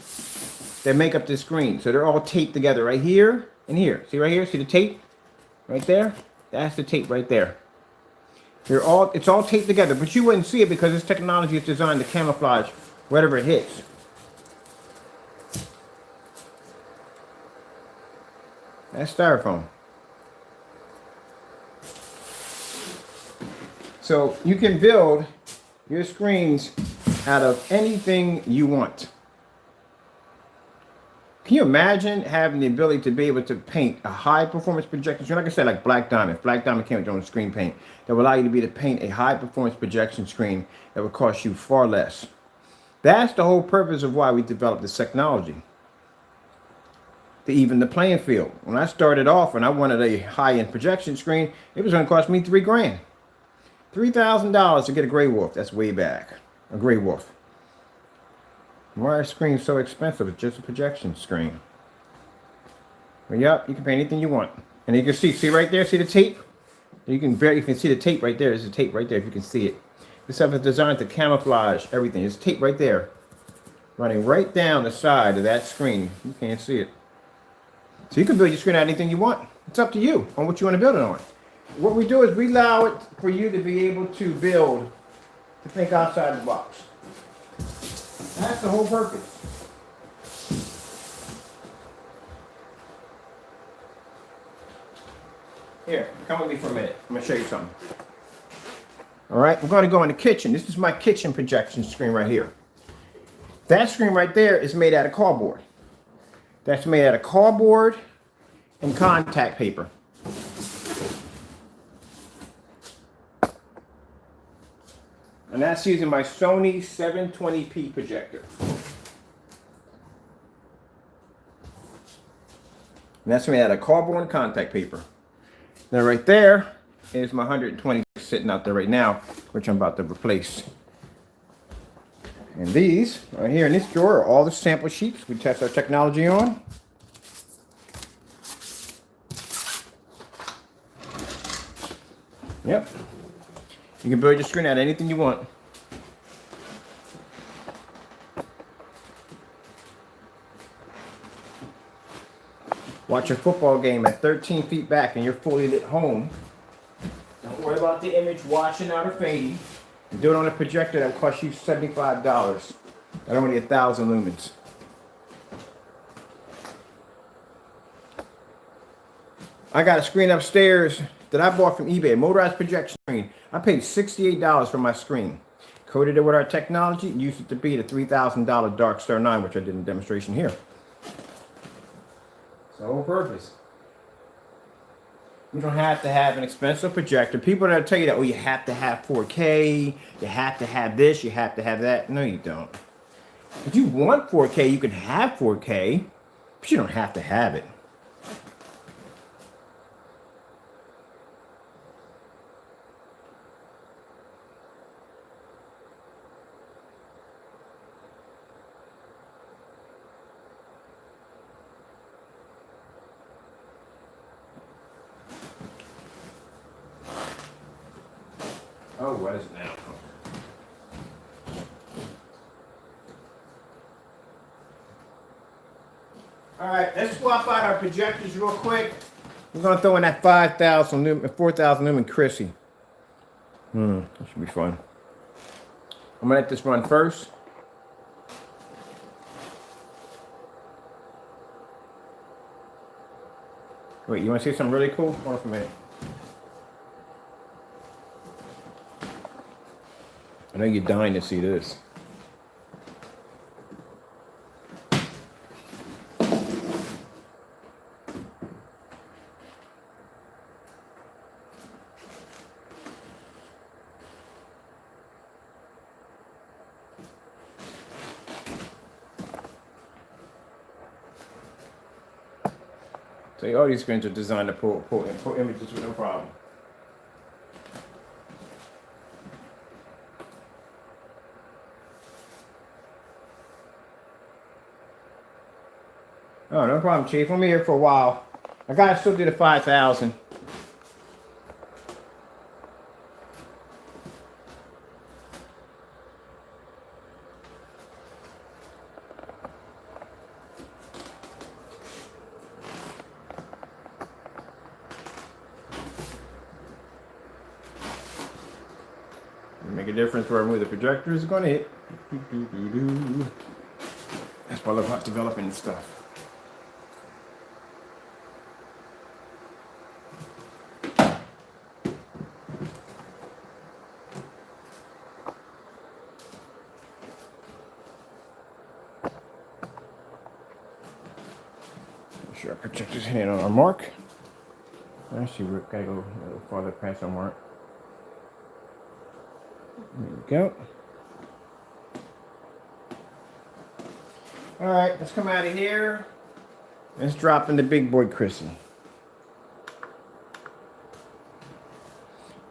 that make up this screen. So they're all taped together right here and here. See right here? See the tape? Right there? That's the tape right there. It's all taped together, but you wouldn't see it because this technology is designed to camouflage whatever it hits. That's styrofoam. So you can build your screens out of anything you want. Can you imagine having the ability to be able to paint a high performance projection screen? Like I said, like Black Diamond. Black Diamond came with their own screen paint that will allow you to be able to paint a high performance projection screen that would cost you far less. That's the whole purpose of why we developed this technology. To even the playing field. When I started off and I wanted a high-end projection screen, it was going to cost me $3,000. $3,000 to get a Grey Wolf. That's way back. A Grey Wolf. Why are screens so expensive? It's just a projection screen. Well, yep, you can paint anything you want. And you can see right there, see the tape? You can see the tape right there. There's a tape right there if you can see it. This stuff is designed to camouflage everything. There's tape right there. Running right down the side of that screen. You can't see it. So you can build your screen out anything you want. It's up to you on what you want to build it on. What we do is we allow it for you to be able to build, to think outside the box. That's the whole purpose. Here, come with me for a minute. I'm going to show you something. All right, we're going to go in the kitchen. This is my kitchen projection screen right here. That screen right there is made out of cardboard. That's made out of cardboard and contact paper. And that's using my Sony 720p projector. And that's made out of cardboard and contact paper. Now right there is my 120 sitting out there right now, which I'm about to replace. And these, right here in this drawer, are all the sample sheets we test our technology on. Yep. You can build your screen out of anything you want. Watch a football game at 13 feet back and you're fully lit home. Don't worry about the image washing out or fading. Do it on a projector that will cost you $75 at only 1,000 lumens. I got a screen upstairs that I bought from eBay, a motorized projection screen. I paid $68 for my screen. Coated it with our technology, used it to beat a $3,000 Dark Star 9, which I did in a demonstration here. It's the whole purpose. You don't have to have an expensive projector. People that tell you that, oh, you have to have 4K, you have to have this, you have to have that. No, you don't. If you want 4K, you can have 4K, but you don't have to have it. Oh, what is it now? All right, let's swap out our projectors real quick. We're gonna throw in that 5,000 lumen, 4,000 lumen Christie. That should be fun. I'm gonna let this run first. Wait, you wanna see something really cool? Hold on for a minute. I know you're dying to see this. So all these screens are designed to pull images with no problem. Oh, no problem, Chief. I'm here for a while. I gotta still do the 5,000. Make a difference wherever the projector is going to hit. That's why I love about developing this stuff. sure our projector's hitting on our mark. Actually, we gotta go a little farther past our mark. There we go. All right, let's come out of here. Let's drop in the big boy Christie.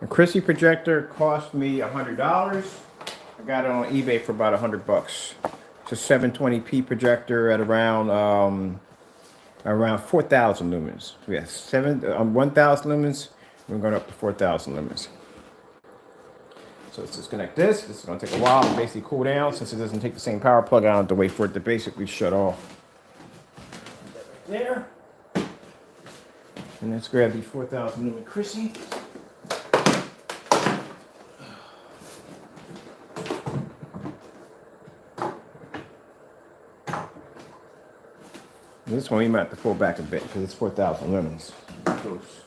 A Christie projector cost me $100. I got it on eBay for about $100. It's a 720p projector at around 4,000 lumens. We have 1,000 lumens. We're going up to 4,000 lumens. So let's disconnect this. This is going to take a while to basically cool down. Since it doesn't take the same power plug, I don't have to wait for it to basically shut off. There. And let's grab the 4,000 lumen Christie. This one we might have to pull back a bit because it's 4,000 lumens. Close.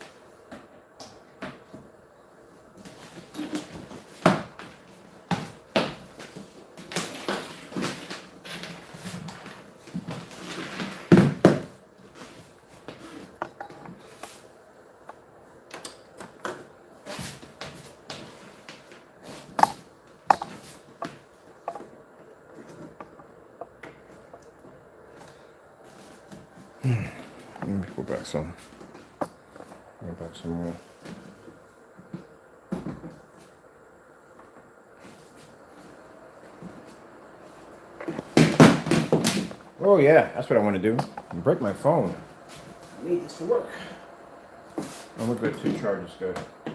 Let me pull back some. Go back some more. Oh yeah, that's what I want to do. Break my phone. I need this to work. Oh, we're good. 2 charges, good. All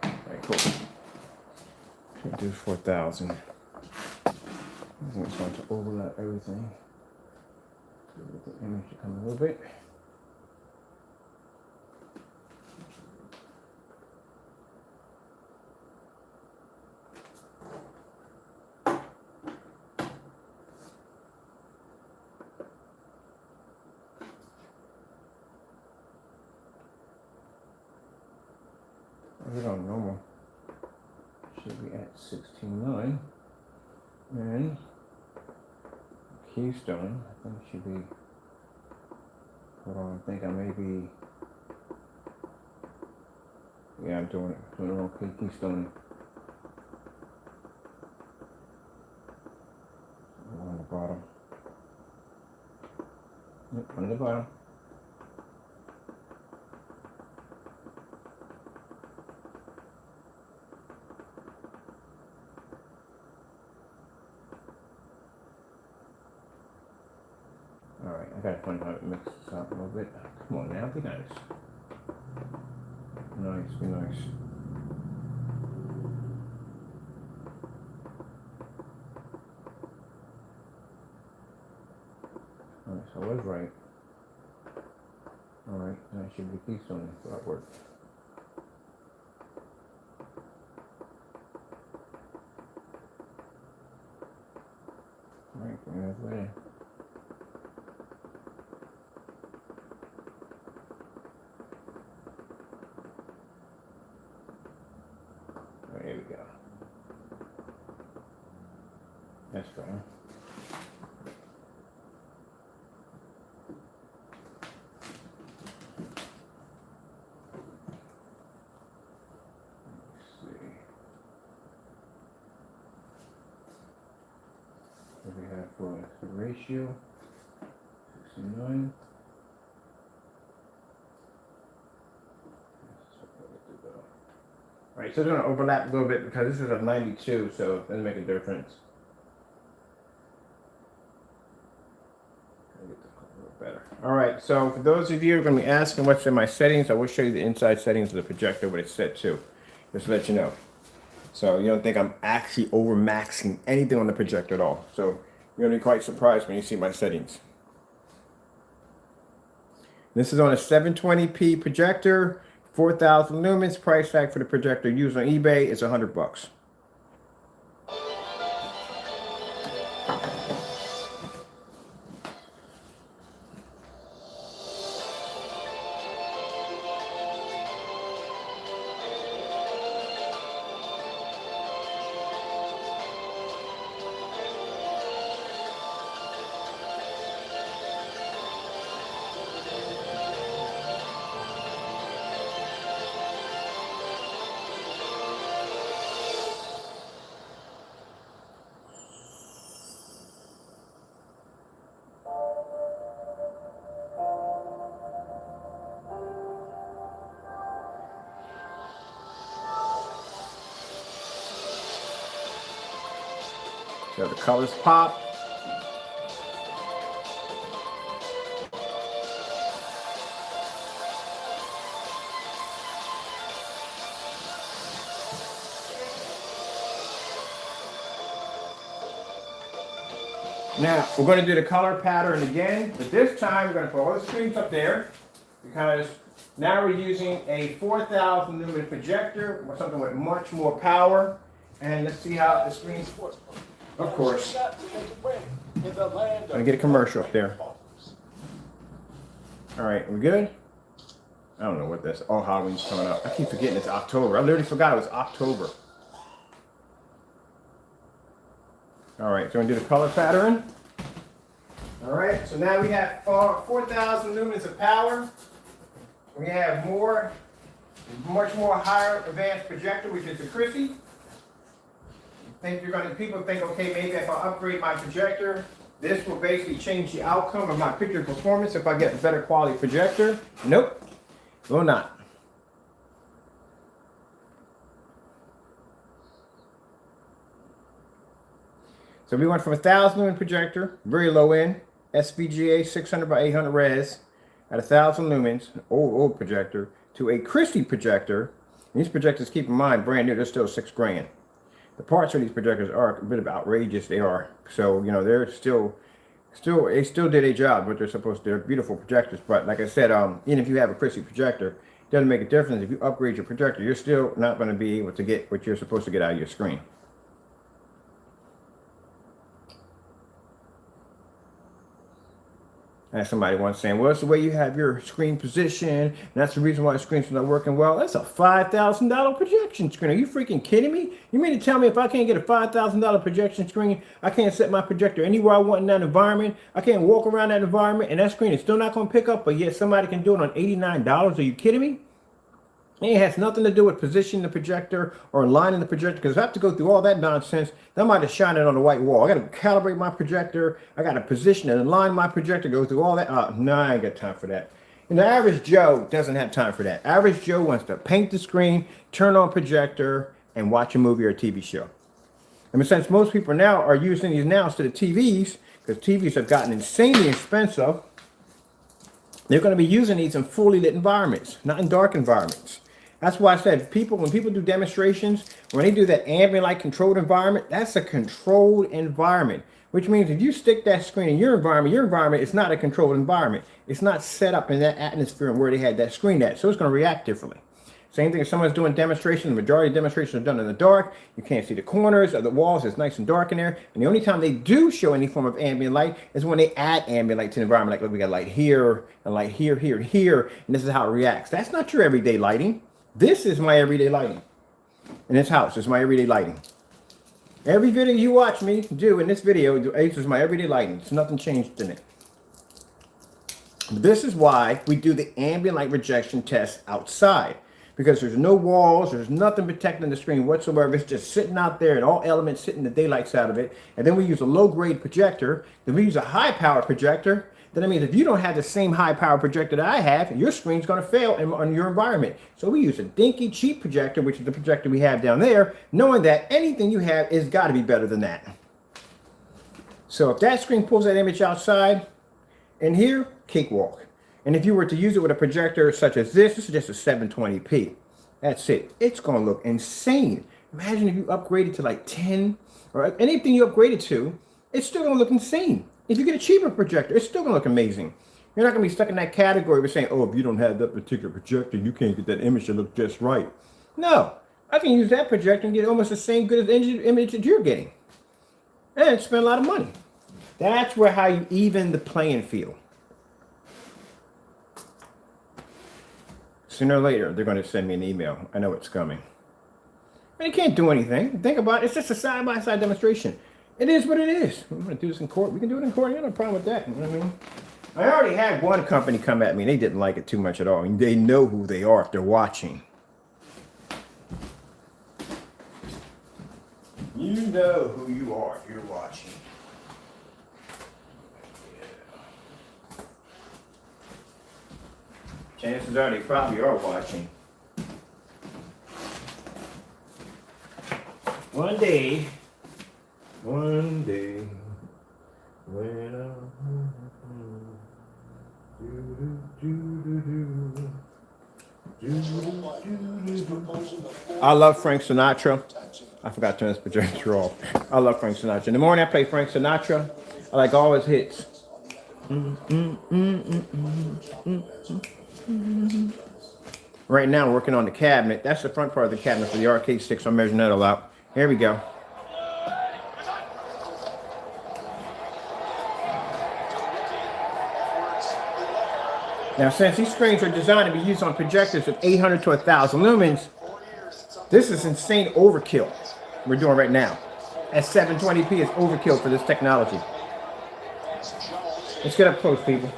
right, cool. Should do 4,000. I'm just going to overlap everything. The image should come a little bit. On normal should be at 16.9, and keystone I think should be, hold on, I think I may be, yeah, I'm doing it wrong. Keystone on the bottom. Yep, on the bottom. Alright, I gotta find out how to mix this up a little bit. Come on now, be nice. Nice, be nice. Alright, so I was right. Alright, and I should be keystone, so that worked. Alright, bring that way. There we go. That's better. Let's see. What do we have for the ratio? 69. Alright, so it's going to overlap a little bit because this is a 92, so it doesn't make a difference. Better. Alright, so for those of you who are going to be asking what's in my settings, I will show you the inside settings of the projector, what it's set to, just to let you know. So you don't think I'm actually over maxing anything on the projector at all. So you're going to be quite surprised when you see my settings. This is on a 720p projector. 4,000 lumens. Price tag for the projector used on eBay is $100. So the colors pop. Now, we're going to do the color pattern again, but this time we're going to put all the screens up there because now we're using a 4,000 lumen projector or something with much more power. And let's see how the screens work. Of course. I'm going to get a commercial up there. All right, we good? I don't know what this. Oh, Halloween's coming up. I keep forgetting it's October. I literally forgot it was October. All right, so I'm going to do the color pattern. All right, so now we have 4,000 lumens of power. We have much more higher advanced projector, which is the Christie. People think, okay, maybe if I upgrade my projector, this will basically change the outcome of my picture performance if I get a better quality projector. Nope, will not. So we went from a 1,000 lumen projector, very low end, SVGA 600 by 800 res, at 1,000 lumens, an old projector, to a Christie projector. And these projectors, keep in mind, brand new, they're still $6 grand. The parts of these projectors are a bit of outrageous. They are. So, you know, they're they still did a job, but they're supposed to. They're beautiful projectors. But like I said, even if you have a Christie projector, it doesn't make a difference. If you upgrade your projector, you're still not going to be able to get what you're supposed to get out of your screen. And somebody once saying, well, it's the way you have your screen position, and that's the reason why the screen's not working well. That's a $5,000 projection screen. Are you freaking kidding me? You mean to tell me if I can't get a $5,000 projection screen, I can't set my projector anywhere I want in that environment? I can't walk around that environment, and that screen is still not going to pick up, but yet somebody can do it on $89? Are you kidding me? It has nothing to do with positioning the projector or aligning the projector, because if I have to go through all that nonsense, that might have shined it on the white wall. I got to calibrate my projector. I got to position and align my projector, go through all that. No, I ain't got time for that. And the average Joe doesn't have time for that. Average Joe wants to paint the screen, turn on projector, and watch a movie or a TV show. And since most people now are using these now instead of TVs, because TVs have gotten insanely expensive, they're going to be using these in fully lit environments, not in dark environments. That's why I said when people do demonstrations, when they do that ambient light controlled environment, that's a controlled environment, which means if you stick that screen in your environment is not a controlled environment. It's not set up in that atmosphere and where they had that screen at, so it's going to react differently. Same thing if someone's doing demonstrations, the majority of demonstrations are done in the dark. You can't see the corners of the walls. It's nice and dark in there. And the only time they do show any form of ambient light is when they add ambient light to the environment. Like, look, we got light here, and light here, here, here, and this is how it reacts. That's not your everyday lighting. This is my everyday lighting. In this house, it's my everyday lighting. Every video you watch me do in this video, this is my everyday lighting. There's nothing changed in it. This is why we do the ambient light rejection test outside. Because there's no walls, there's nothing protecting the screen whatsoever. It's just sitting out there and all elements hitting the daylight side of it. And then we use a low-grade projector. Then we use a high-power projector. Then that means if you don't have the same high-power projector that I have, your screen's going to fail on your environment. So we use a dinky, cheap projector, which is the projector we have down there, knowing that anything you have is got to be better than that. So if that screen pulls that image outside, in here, cakewalk. And if you were to use it with a projector such as this is just a 720p. That's it. It's going to look insane. Imagine if you upgraded to like 10 or anything you upgraded to, it's still going to look insane. If you get a cheaper projector, it's still going to look amazing. You're not going to be stuck in that category of saying, oh, if you don't have that particular projector, you can't get that image to look just right. No, I can use that projector and get almost the same good image that you're getting. And spend a lot of money. That's how you even the playing field. Sooner or later, they're going to send me an email. I know it's coming. And you can't do anything. Think about it. It's just a side-by-side demonstration. It is what it is. I'm going to do this in court. We can do it in court. I got no problem with that. You know what I mean? I already had one company come at me. And they didn't like it too much at all. I mean, they know who they are if they're watching. You know who you are if you're watching. Chances are they probably are watching. One day, One day when I love Frank Sinatra. I forgot to turn this projector off. I love Frank Sinatra. In the morning I play Frank Sinatra. I like all his hits. Right now, I'm working on the cabinet. That's the front part of the cabinet for the arcade stick, so I'm measuring that all out. Here we go. Now, since these screens are designed to be used on projectors of 800 to 1,000 lumens, this is insane overkill we're doing right now. At 720p is overkill for this technology. Let's get up close, people.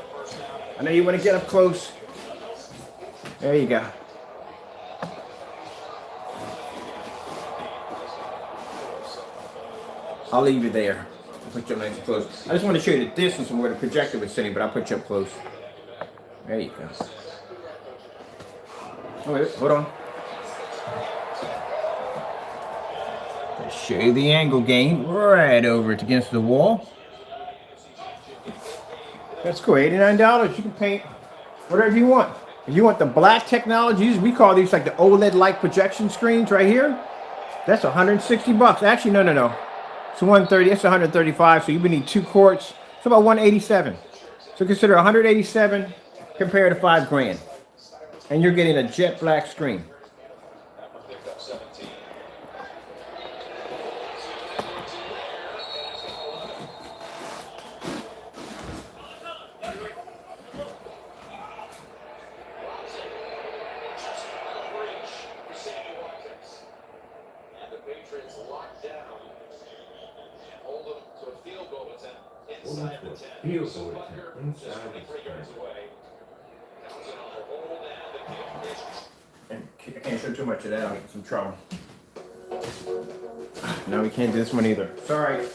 I know you want to get up close. There you go. I'll leave you there. I'll put you up nice and close. I just want to show you the distance from where the projector was sitting, but I'll put you up close. There you go. Oh, wait, hold on. Let's show you the angle gain right over it against the wall. That's cool. $89. You can paint whatever you want. If you want the black technologies, we call these like the OLED-like projection screens right here. That's $160. Actually, no. It's 130. It's 135. So you would need 2 quarts. It's about 187. So consider 187 compared to $5 grand, and you're getting a jet black screen. And I can't show too much of that. I'll get some trouble. No, we can't do this one either. Sorry.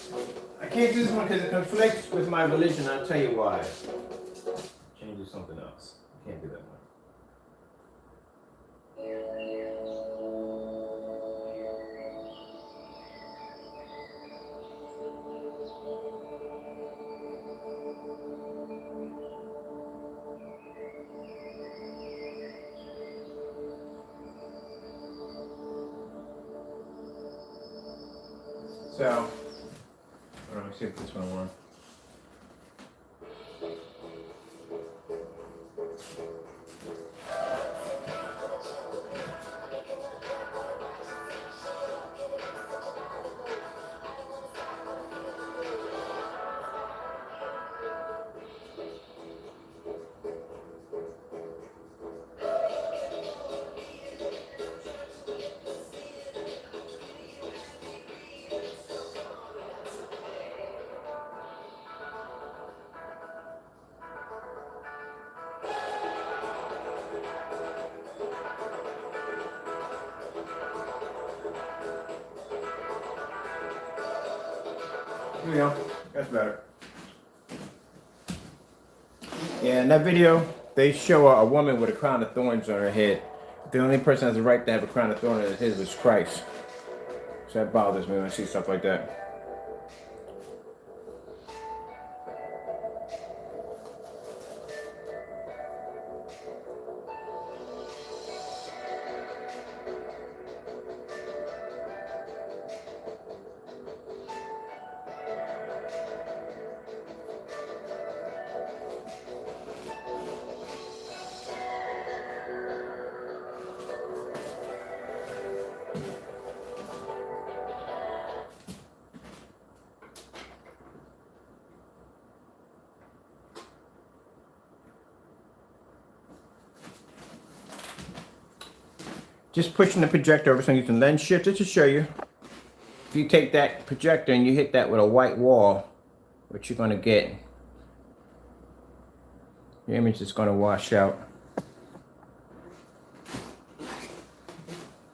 I can't do this one because it conflicts with my religion. I'll tell you why. Change to something else. Can't do that one. So, let me see if this one works. Here we go. That's better. Yeah, in that video, they show a woman with a crown of thorns on her head. The only person that has the right to have a crown of thorns on his head was Christ. So that bothers me when I see stuff like that. Just pushing the projector over, so using lens shifter to show you. If you take that projector and you hit that with a white wall, what you're going to get, your image is going to wash out.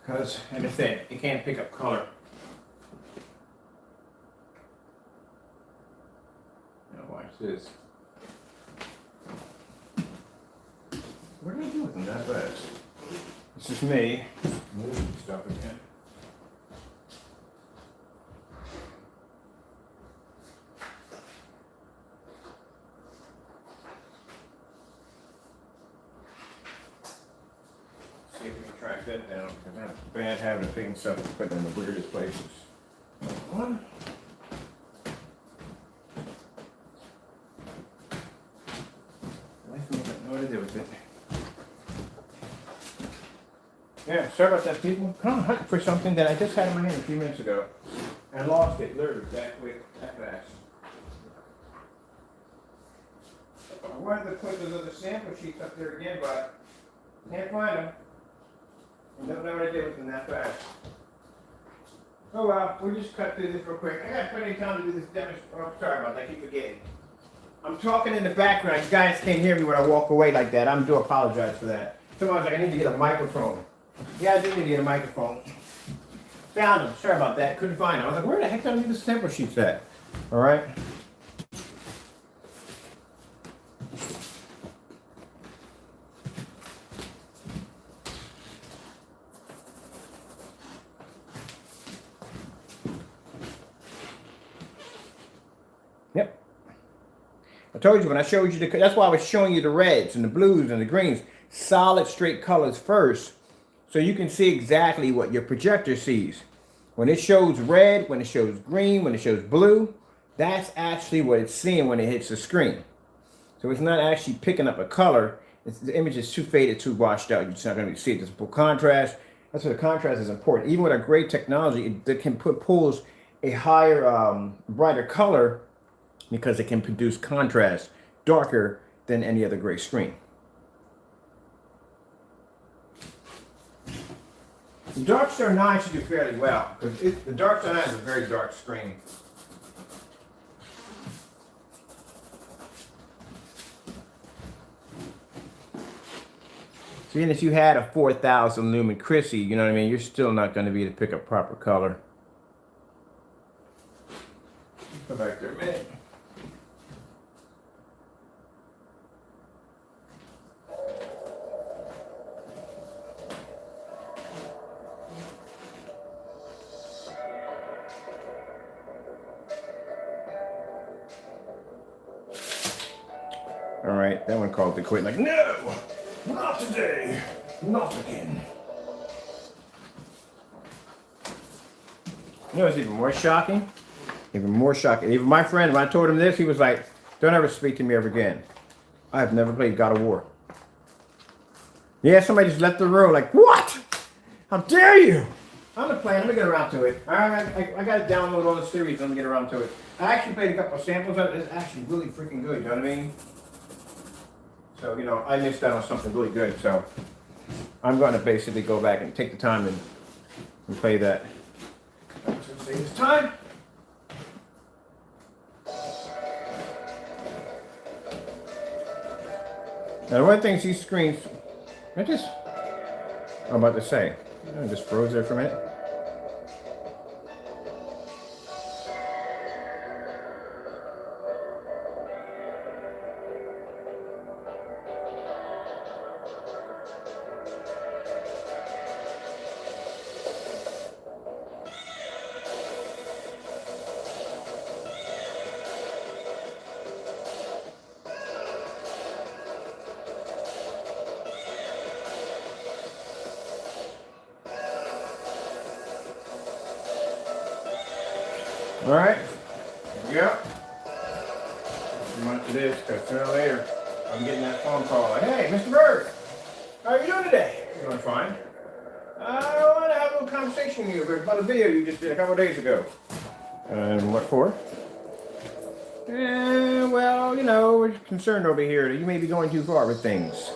Because, like I said, you can't pick up color. Now watch this. What did I do with them that fast? This is me moving stuff again. see if we can track that down. Because I have a bad habit of picking stuff and putting it in the weirdest places. One. I don't know what to do with it. Yeah, sorry about that, people. I'm hunting for something that I just had in my hand a few minutes ago. And I lost it, literally, that quick, that fast. I wanted to put those other sample sheets up there again, but can't find them. I don't know what I did with them that fast. Oh well, we'll just cut through this real quick. I got plenty of time to do this demonstration. Oh, sorry about that, I keep forgetting. I'm talking in the background. You guys can't hear me when I walk away like that. I do apologize for that. Someone was like, I need to get a microphone. Yeah, I do need to get a microphone. Found them. Sorry about that. Couldn't find them. I was like, where the heck did I leave the sample sheets at? All right. Yep. I told you when I showed you that's why I was showing you the reds and the blues and the greens. Solid straight colors first, so you can see exactly what your projector sees. When it shows red, when it shows green, when it shows blue, that's actually what it's seeing when it hits the screen. So it's not actually picking up a color. The image is too faded, too washed out. You're just not going to see it. There's full contrast. That's why the contrast is important. Even with a great technology, it can pulls a higher, brighter color because it can produce contrast darker than any other gray screen. The Darkstar 9 should do fairly well, because the Darkstar 9 is a very dark screen. So even if you had a 4,000 lumen Christie, you know what I mean, you're still not going to be able to pick up proper color. Go back there a minute. All right, that one called to quit. Like, no, not today, not again. You know what's even more shocking? Even more shocking. Even my friend, when I told him this, he was like, don't ever speak to me ever again. I have never played God of War. Yeah, somebody just left the room like, what? How dare you? I'm gonna play. Let me get around to it. All right, I gotta download all the series. Let me get around to it. I actually played a couple of samples of it. It's actually really freaking good. You know what I mean? So, you know, I missed out on something really good. So, I'm going to basically go back and take the time and play that. I'm just going to save this time. Now, one of the things these screens, I'm about to say, I just froze there for a minute. All right, here we go. Much it is, because sooner or later, I'm getting that phone call like, hey, Mr. Bird, how are you doing today? Doing fine. I want to have a little conversation with you about a video you just did a couple of days ago. And what for? Well, you know, we're concerned over here that you may be going too far with things.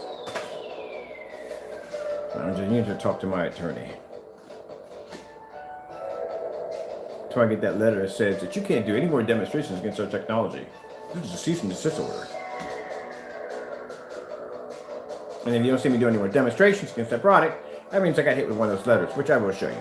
I just need to talk to my attorney. Until I get that letter that says that you can't do any more demonstrations against our technology. This is a cease and desist order. And if you don't see me do any more demonstrations against that product, that means I got hit with one of those letters, which I will show you.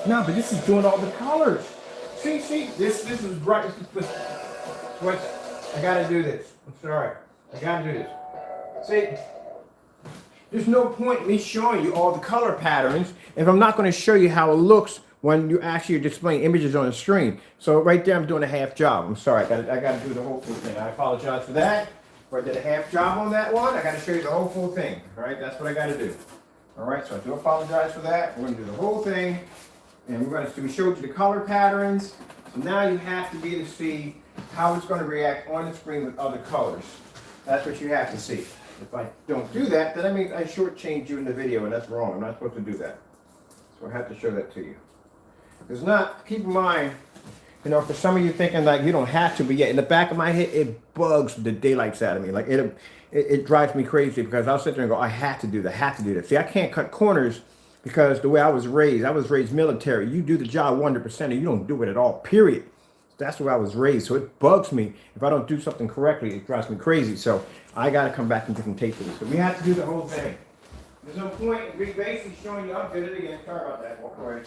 No, but this is doing all the colors. See, this is bright. This is what I gotta do this. I'm sorry. I gotta do this. See, there's no point in me showing you all the color patterns if I'm not going to show you how it looks when you actually are displaying images on the screen. So right there, I'm doing a half job. I'm sorry, I got to do the whole full thing. I apologize for that. If I did a half job on that one, I got to show you the whole full thing. All right, that's what I got to do. All right, so I do apologize for that. We're going to do the whole thing, and we're going to we showed you the color patterns. So now you have to be able to see how it's going to react on the screen with other colors. That's what you have to see. If I don't do that, then that means I shortchanged you in the video, and that's wrong. I'm not supposed to do that. So I have to show that to you. It's not, keep in mind, you know, for some of you thinking like you don't have to, but yet in the back of my head, it bugs the daylights out of me. Like it drives me crazy because I'll sit there and go, I have to do that, See, I can't cut corners because the way I was raised military. You do the job 100% and you don't do it at all, period. That's the way I was raised. So it bugs me. If I don't do something correctly, it drives me crazy. So I got to come back and different tape for this. So we have to do the whole thing. There's no point in me basically showing you. I did it again. Sorry about that. Walk away.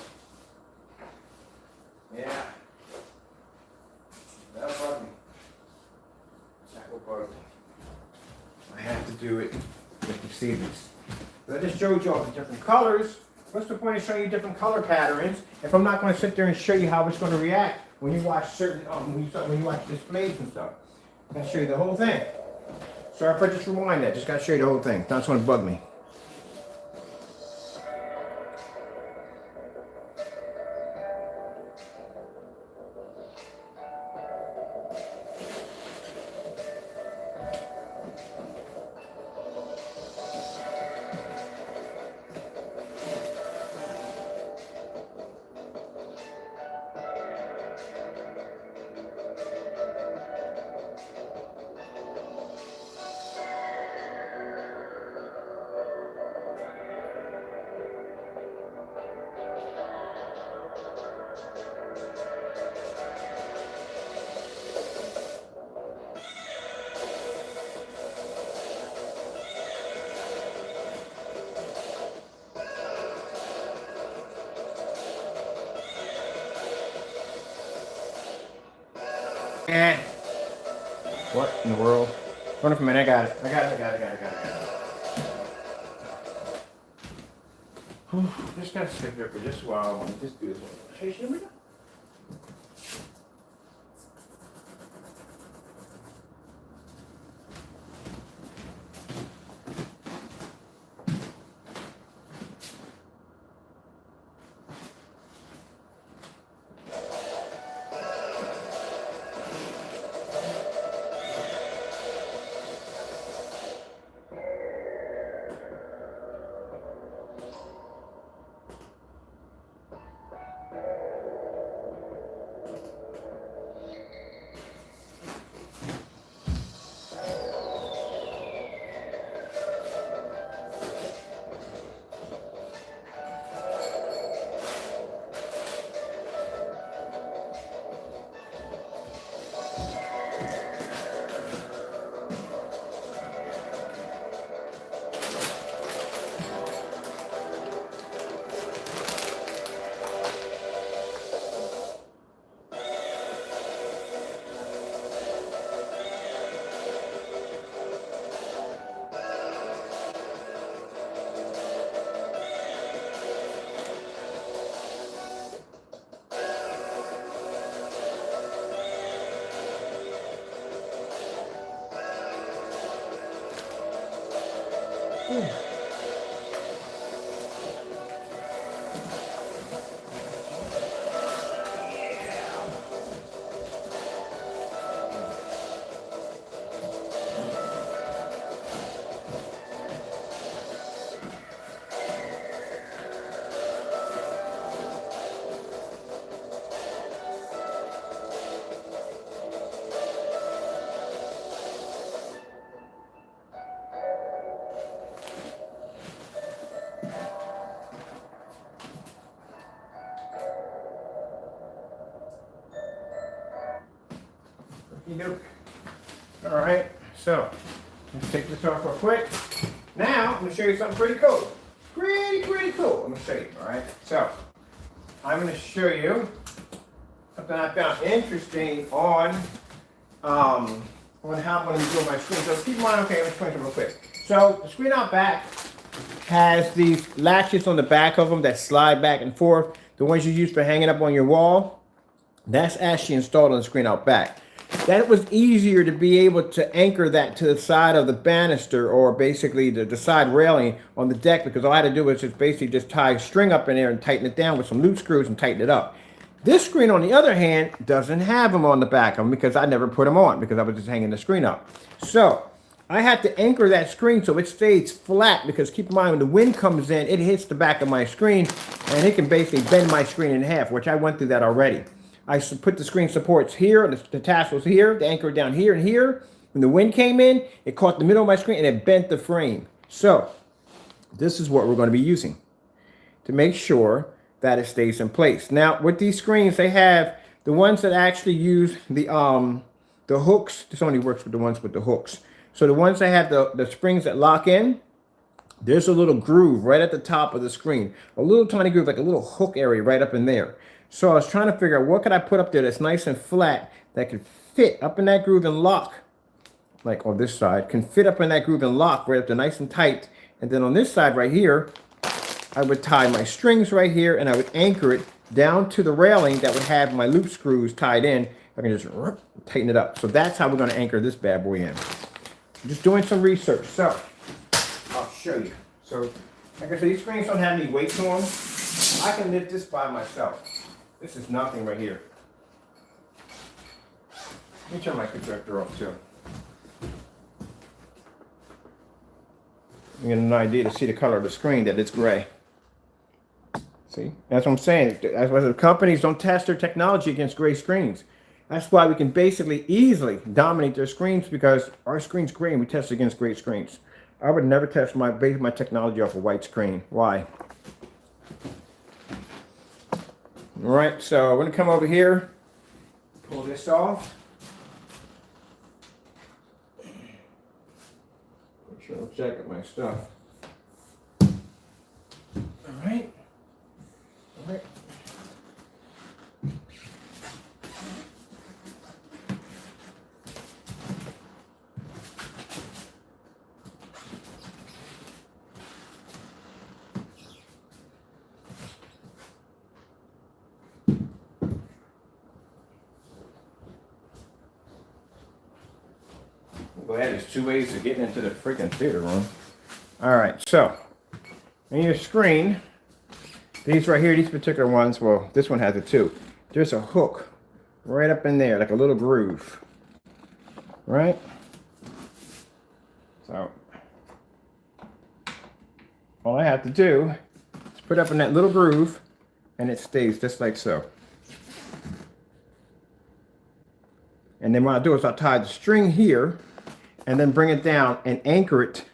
Yeah. That'll bug me. That will bug me. I have to do it just to see this. But I just showed you all the different colors. What's the point of showing you different color patterns if I'm not going to sit there and show you how it's going to react when you watch certain when you watch displays and stuff? I got to show you the whole thing. Sorry if I just rewind that. Just got to show you the whole thing. That's going to bug me. What in the world? Hold on for a minute, I got it. Just gotta sit there for just a while. Just do this one. Hey, here we go. All right, so let's take this off real quick. Now I'm going to show you something pretty cool. Pretty cool. I'm going to show you. All right, so I'm going to show you something I found interesting on how I'm going to be doing my screen. So keep in mind, okay, let's explain it real quick. So the screen out back has these latches on the back of them that slide back and forth. The ones you use for hanging up on your wall, that's actually installed on the screen out back. That was easier to be able to anchor that to the side of the banister, or basically the side railing on the deck, because all I had to do was just basically just tie a string up in there and tighten it down with some loop screws and tighten it up. This screen, on the other hand, doesn't have them on the back of them because I never put them on because I was just hanging the screen up. So I had to anchor that screen so it stays flat, because keep in mind, when the wind comes in, it hits the back of my screen and it can basically bend my screen in half, which I went through that already. I put the screen supports here, the tassels here, the anchor down here and here. When the wind came in, it caught the middle of my screen and it bent the frame. So this is what we're going to be using to make sure that it stays in place. Now with these screens, they have the ones that actually use the hooks. This only works with the ones with the hooks. So the ones that have the springs that lock in, there's a little groove right at the top of the screen. A little tiny groove, like a little hook area right up in there. So I was trying to figure out what could I put up there that's nice and flat that could fit up in that groove and lock, like on this side, can fit up in that groove and lock right up there nice and tight. And then on this side right here, I would tie my strings right here and I would anchor it down to the railing that would have my loop screws tied in. I can just tighten it up. So that's how we're going to anchor this bad boy in. I'm just doing some research. So I'll show you. So like I said, these screens don't have any weight to them. I can lift this by myself. This is nothing right here. Let me turn my projector off too. You get an idea to see the color of the screen, that it's gray. See, that's what I'm saying. That's why the companies don't test their technology against gray screens. That's why we can basically easily dominate their screens, because our screen's gray and we test against gray screens. I would never test my technology off a white screen. Why? All right, so I'm going to come over here, pull this off. Make sure I'll check out my stuff. All right. All right. Well, that is 2 ways of getting into the freaking theater room. All right, so in your screen, these right here, these particular ones, well, this one has it too. There's a hook right up in there, like a little groove, right? So all I have to do is put up in that little groove and it stays just like so. And then what I'll do is I'll tie the string here and then bring it down and anchor it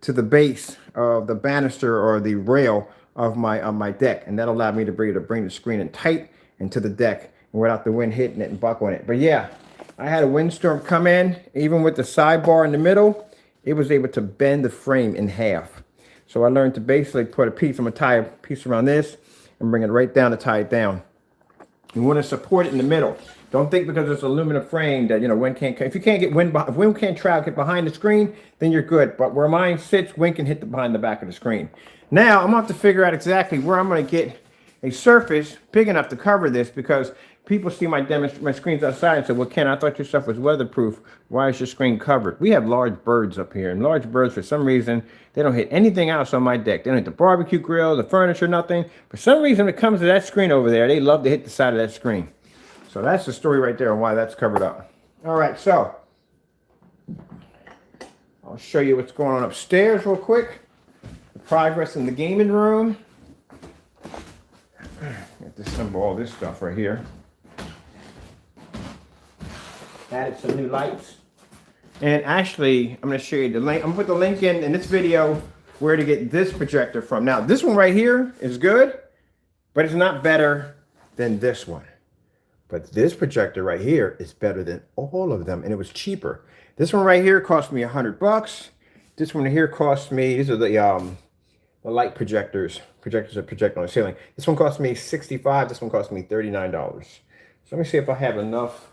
to the base of the banister or the rail of my deck, and that'll allow me to bring the screen in tight into the deck and without the wind hitting it and buckling it. But yeah, I had a windstorm come in, even with the sidebar in the middle, it was able to bend the frame in half. So I learned to basically put a piece, I'm gonna tie a piece around this and bring it right down to tie it down. You want to support it in the middle. Don't think because it's aluminum frame that, you know, wind can't, if you can't get wind, if wind can't travel, get behind the screen, then you're good. But where mine sits, wind can hit behind the back of the screen. Now I'm going to have to figure out exactly where I'm going to get a surface big enough to cover this, because people see my screens outside and say, well, Ken, I thought your stuff was weatherproof. Why is your screen covered? We have large birds up here, and large birds, for some reason, they don't hit anything else on my deck. They don't hit the barbecue grill, the furniture, nothing. For some reason, when it comes to that screen over there, they love to hit the side of that screen. So that's the story right there on why that's covered up. All right, so I'll show you what's going on upstairs real quick. The progress in the gaming room. Get to assemble all this stuff right here. Added some new lights. And actually, I'm going to show you the link. I'm going to put the link in this video where to get this projector from. Now, this one right here is good, but it's not better than this one. But this projector right here is better than all of them, and it was cheaper. This one right here cost me $100. This one here cost me, these are the light projectors that project on the ceiling. This one cost me $65. This one cost me $39. So let me see if I have enough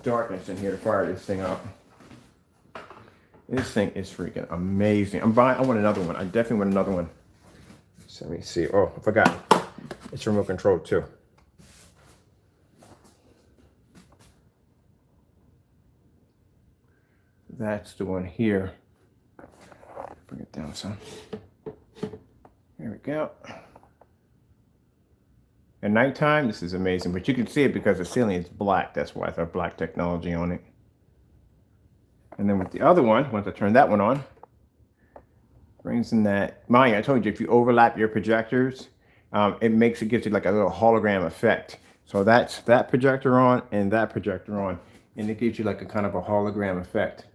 darkness in here to fire this thing up. This thing is freaking amazing. I want another one. I definitely want another one. So let me see. Oh, I forgot. It's remote control too. That's the one here. Bring it down some. There we go. At nighttime, this is amazing, but you can see it because the ceiling is black. That's why it's got black technology on it. And then with the other one, once I turn that one on, brings in that. Mind you, I told you if you overlap your projectors, it gives you like a little hologram effect. So that's that projector on and that projector on, and it gives you like a kind of a hologram effect.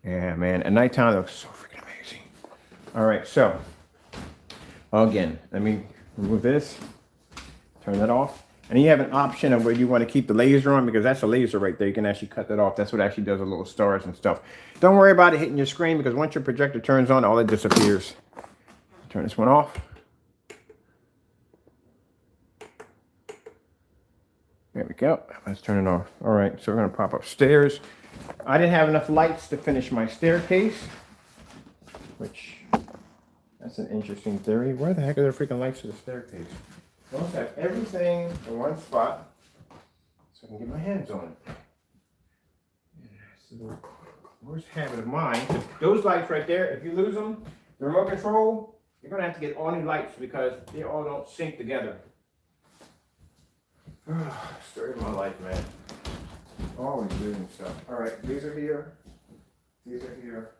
Yeah, man. At nighttime, it looks so freaking amazing. All right, so again, let me remove this, turn that off. And then you have an option of where you want to keep the laser on, because that's a laser right there. You can actually cut that off. That's what actually does the little stars and stuff. Don't worry about it hitting your screen, because once your projector turns on, all it disappears. Turn this one off. There we go. Let's turn it off. All right, so we're going to pop upstairs. I didn't have enough lights to finish my staircase, which, that's an interesting theory. Where the heck are there freaking lights to the staircase? I must have everything in one spot so I can get my hands on it. It's a worst habit of mine. Those lights right there, if you lose them, the remote control, you're going to have to get all new lights because they all don't sync together. Story of my life, man. Always doing stuff. All right, these are here. These are here.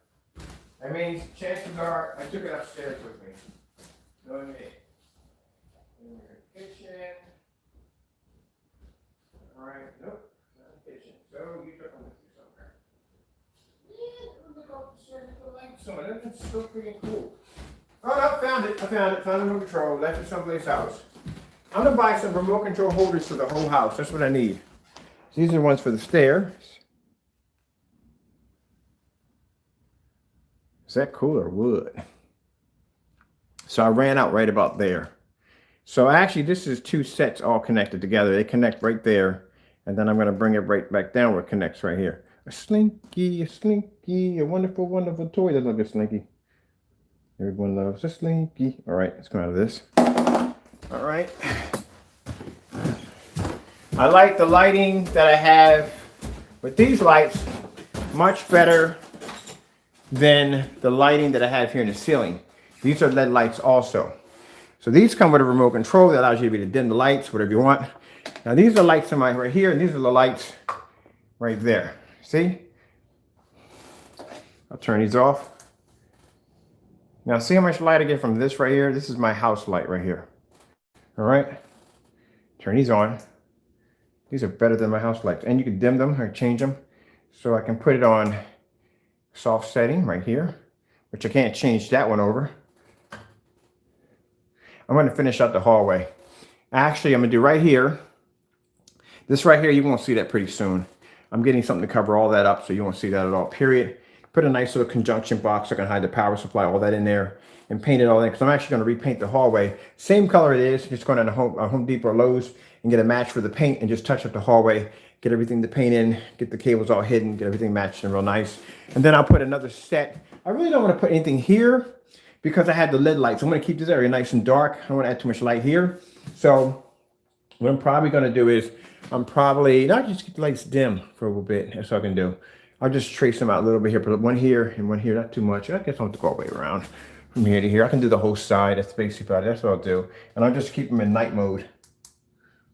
I mean, chances are I took it upstairs with me. You know what I mean? In the kitchen. All right, nope, not the kitchen. So you took them with you somewhere. Yeah, look upstairs and put lights on. That's still pretty cool. Oh no, found it. I found it. Found the remote control. Left it someplace else. I'm gonna buy some remote control holders for the whole house. That's what I need. These are the ones for the stairs. Is that cool or wood? So I ran out right about there. So actually this is two sets all connected together. They connect right there. And then I'm going to bring it right back down where it connects right here. A slinky, a wonderful, wonderful toy. Doesn't look like a slinky. Everyone loves a slinky. All right, let's come out of this. All right. I like the lighting that I have with these lights much better than the lighting that I have here in the ceiling. These are LED lights also. So these come with a remote control that allows you to dim the lights, whatever you want. Now these are lights in my right here, and these are the lights right there. See? I'll turn these off. Now see how much light I get from this right here? This is my house light right here. All right. Turn these on. These are better than my house lights. And you can dim them or change them. So I can put it on soft setting right here, which I can't change that one over. I'm going to finish out the hallway. Actually, I'm going to do right here. This right here, you won't see that pretty soon. I'm getting something to cover all that up so you won't see that at all, period. Put a nice little conjunction box so I can hide the power supply, all that in there, and paint it all in, because I'm actually going to repaint the hallway. Same color it is, just going to Home Depot or Lowe's and get a match for the paint and just touch up the hallway, get everything to paint in, get the cables all hidden, get everything matched and real nice. And then I'll put another set. I really don't want to put anything here because I had the LED lights. I'm going to keep this area nice and dark. I don't want to add too much light here. So what I'm probably going to do is not just keep the lights dim for a little bit. That's all I can do. I'll just trace them out a little bit here, put one here and one here, not too much. I guess I'll have to go all the way around from here to here. I can do the whole side. That's basically about it. That's what I'll do. And I'll just keep them in night mode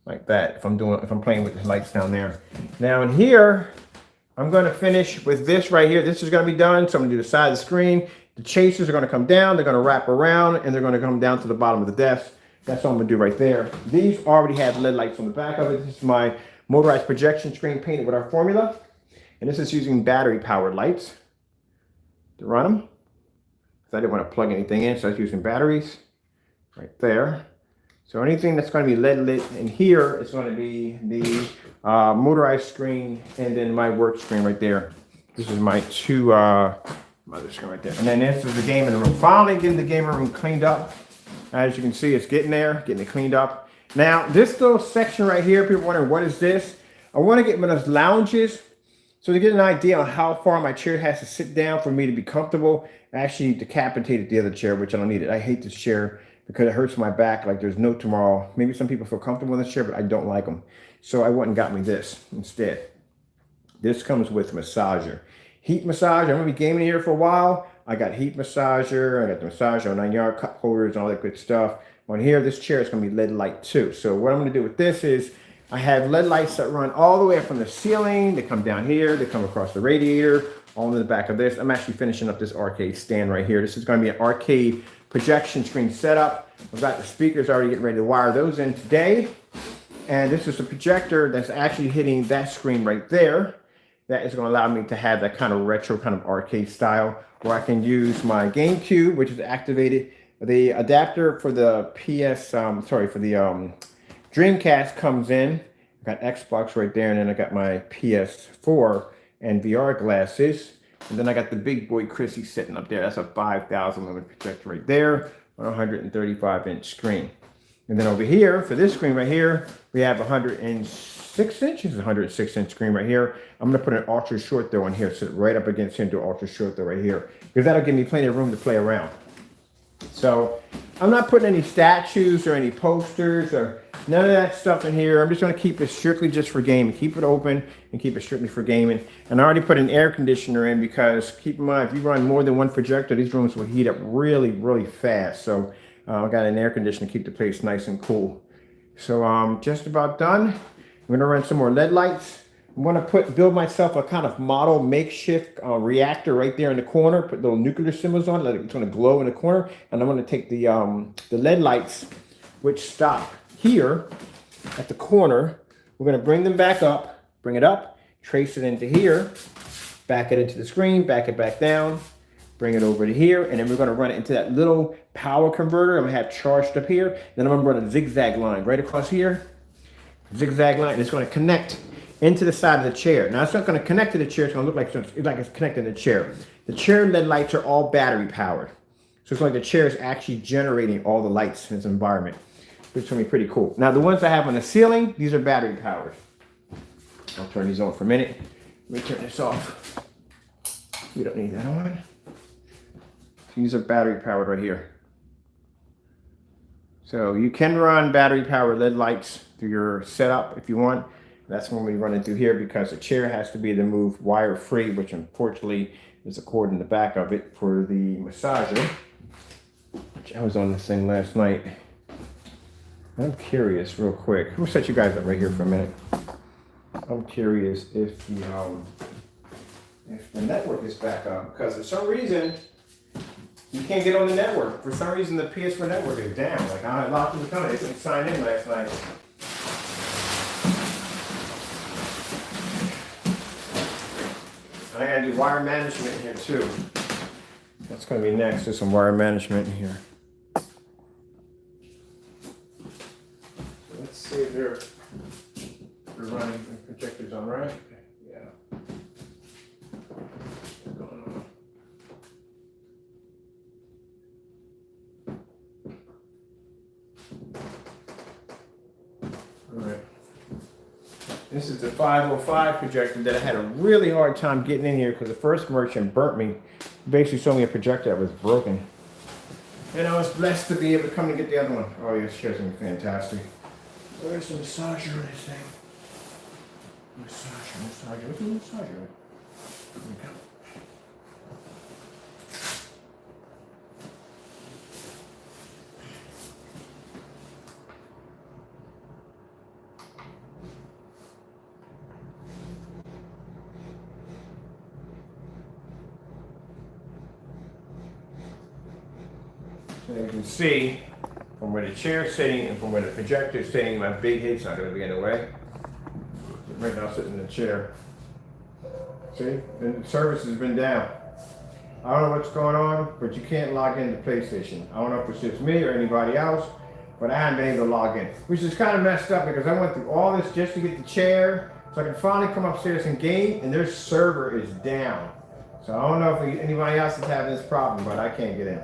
like that if I'm playing with the lights down there. Now in here, I'm going to finish with this right here. This is going to be done. So I'm going to do the side of the screen. The chasers are going to come down. They're going to wrap around and they're going to come down to the bottom of the desk. That's what I'm going to do right there. These already have LED lights on the back of it. This is my motorized projection screen painted with our formula. And this is using battery powered lights to run them. Because I didn't want to plug anything in, so I was using batteries right there. So anything that's going to be LED lit in here is going to be the motorized screen and then my work screen right there. This is my two Mother screen right there. And then this is the gaming room. Finally getting the gaming room cleaned up. As you can see, it's getting there, getting it cleaned up. Now, this little section right here, people wondering, what is this? I want to get one of those lounges. So to get an idea on how far my chair has to sit down for me to be comfortable, I actually decapitated the other chair, which I don't need it. I hate this chair because it hurts my back like there's no tomorrow. Maybe some people feel comfortable in this chair, but I don't like them. So I went and got me this instead. This comes with massager. Heat massager. I'm going to be gaming here for a while. I got heat massager. I got the massager on 9-yard cup holders and all that good stuff. On here, this chair is going to be LED light too. So what I'm going to do with this is I have LED lights that run all the way up from the ceiling. They come down here. They come across the radiator, all in the back of this. I'm actually finishing up this arcade stand right here. This is going to be an arcade projection screen setup. I've got the speakers already getting ready to wire those in today. And this is a projector that's actually hitting that screen right there. That is going to allow me to have that kind of retro kind of arcade style where I can use my GameCube, which is activated. The adapter for the Dreamcast comes in. I got Xbox right there, and then I got my PS4 and VR glasses. And then I got the big boy Christie sitting up there. That's a 5,000 lumen projector right there on a 135-inch screen. And then over here, for this screen right here, we have 106 inches, 106-inch screen right here. I'm going to put an ultra short throw in here, sit right up against here and do ultra short throw right here, because that'll give me plenty of room to play around. So I'm not putting any statues or any posters or none of that stuff in here. I'm just going to keep it strictly just for gaming. Keep it open and keep it strictly for gaming. And I already put an air conditioner in because keep in mind, if you run more than one projector, these rooms will heat up really, really fast. So I got an air conditioner to keep the place nice and cool. So I'm just about done. I'm going to run some more LED lights. I'm going to build myself a kind of model makeshift reactor right there in the corner. Put little nuclear symbols on it. It's going to glow in the corner. And I'm going to take the LED lights, which stop here at the corner. We're going to bring them back up, bring it up, trace it into here, back it into the screen, back it back down, bring it over to here, and then we're going to run it into that little power converter I'm going to have charged up here. Then I'm going to run a zigzag line right across here. Zigzag line, and it's going to connect into the side of the chair. Now it's not going to connect to the chair. It's going to look like it's connected to the chair. The chair LED lights are all battery powered. So it's like the chair is actually generating all the lights in its environment, which is going to be pretty cool. Now the ones I have on the ceiling, these are battery powered. I'll turn these on for a minute. Let me turn this off. We don't need that on. These are battery powered right here. So you can run battery powered LED lights through your setup if you want. That's when we run it through here because the chair has to be to move wire free, which unfortunately is a cord in the back of it for the massager. Which I was on this thing last night. I'm curious real quick. We'll set you guys up right here for a minute. I'm curious if the network is back up because for some reason you can't get on the network. For some reason the PS4 network is down. Like I had a lot of people coming. They couldn't sign in last night. I gotta do wire management here too. That's gonna be next. There's some wire management here. Let's see if they're running the projectors on right. Yeah. What's going on? All right. This is the 505 projector that I had a really hard time getting in here because the first merchant burnt me. Basically showed me a projector that was broken. And I was blessed to be able to come and get the other one. Oh yeah, this chair's gonna be fantastic. Where's the massager in this thing? Massager. What's the massager? There we go. So you can see from where the chair's sitting and from where the projector's sitting, my big head's not going to be in the way. Right now, I'm sitting in the chair. See? And the service has been down. I don't know what's going on, but you can't log into PlayStation. I don't know if it's just me or anybody else, but I haven't been able to log in. Which is kind of messed up because I went through all this just to get the chair so I can finally come upstairs and game, and their server is down. So I don't know if anybody else is having this problem, but I can't get in.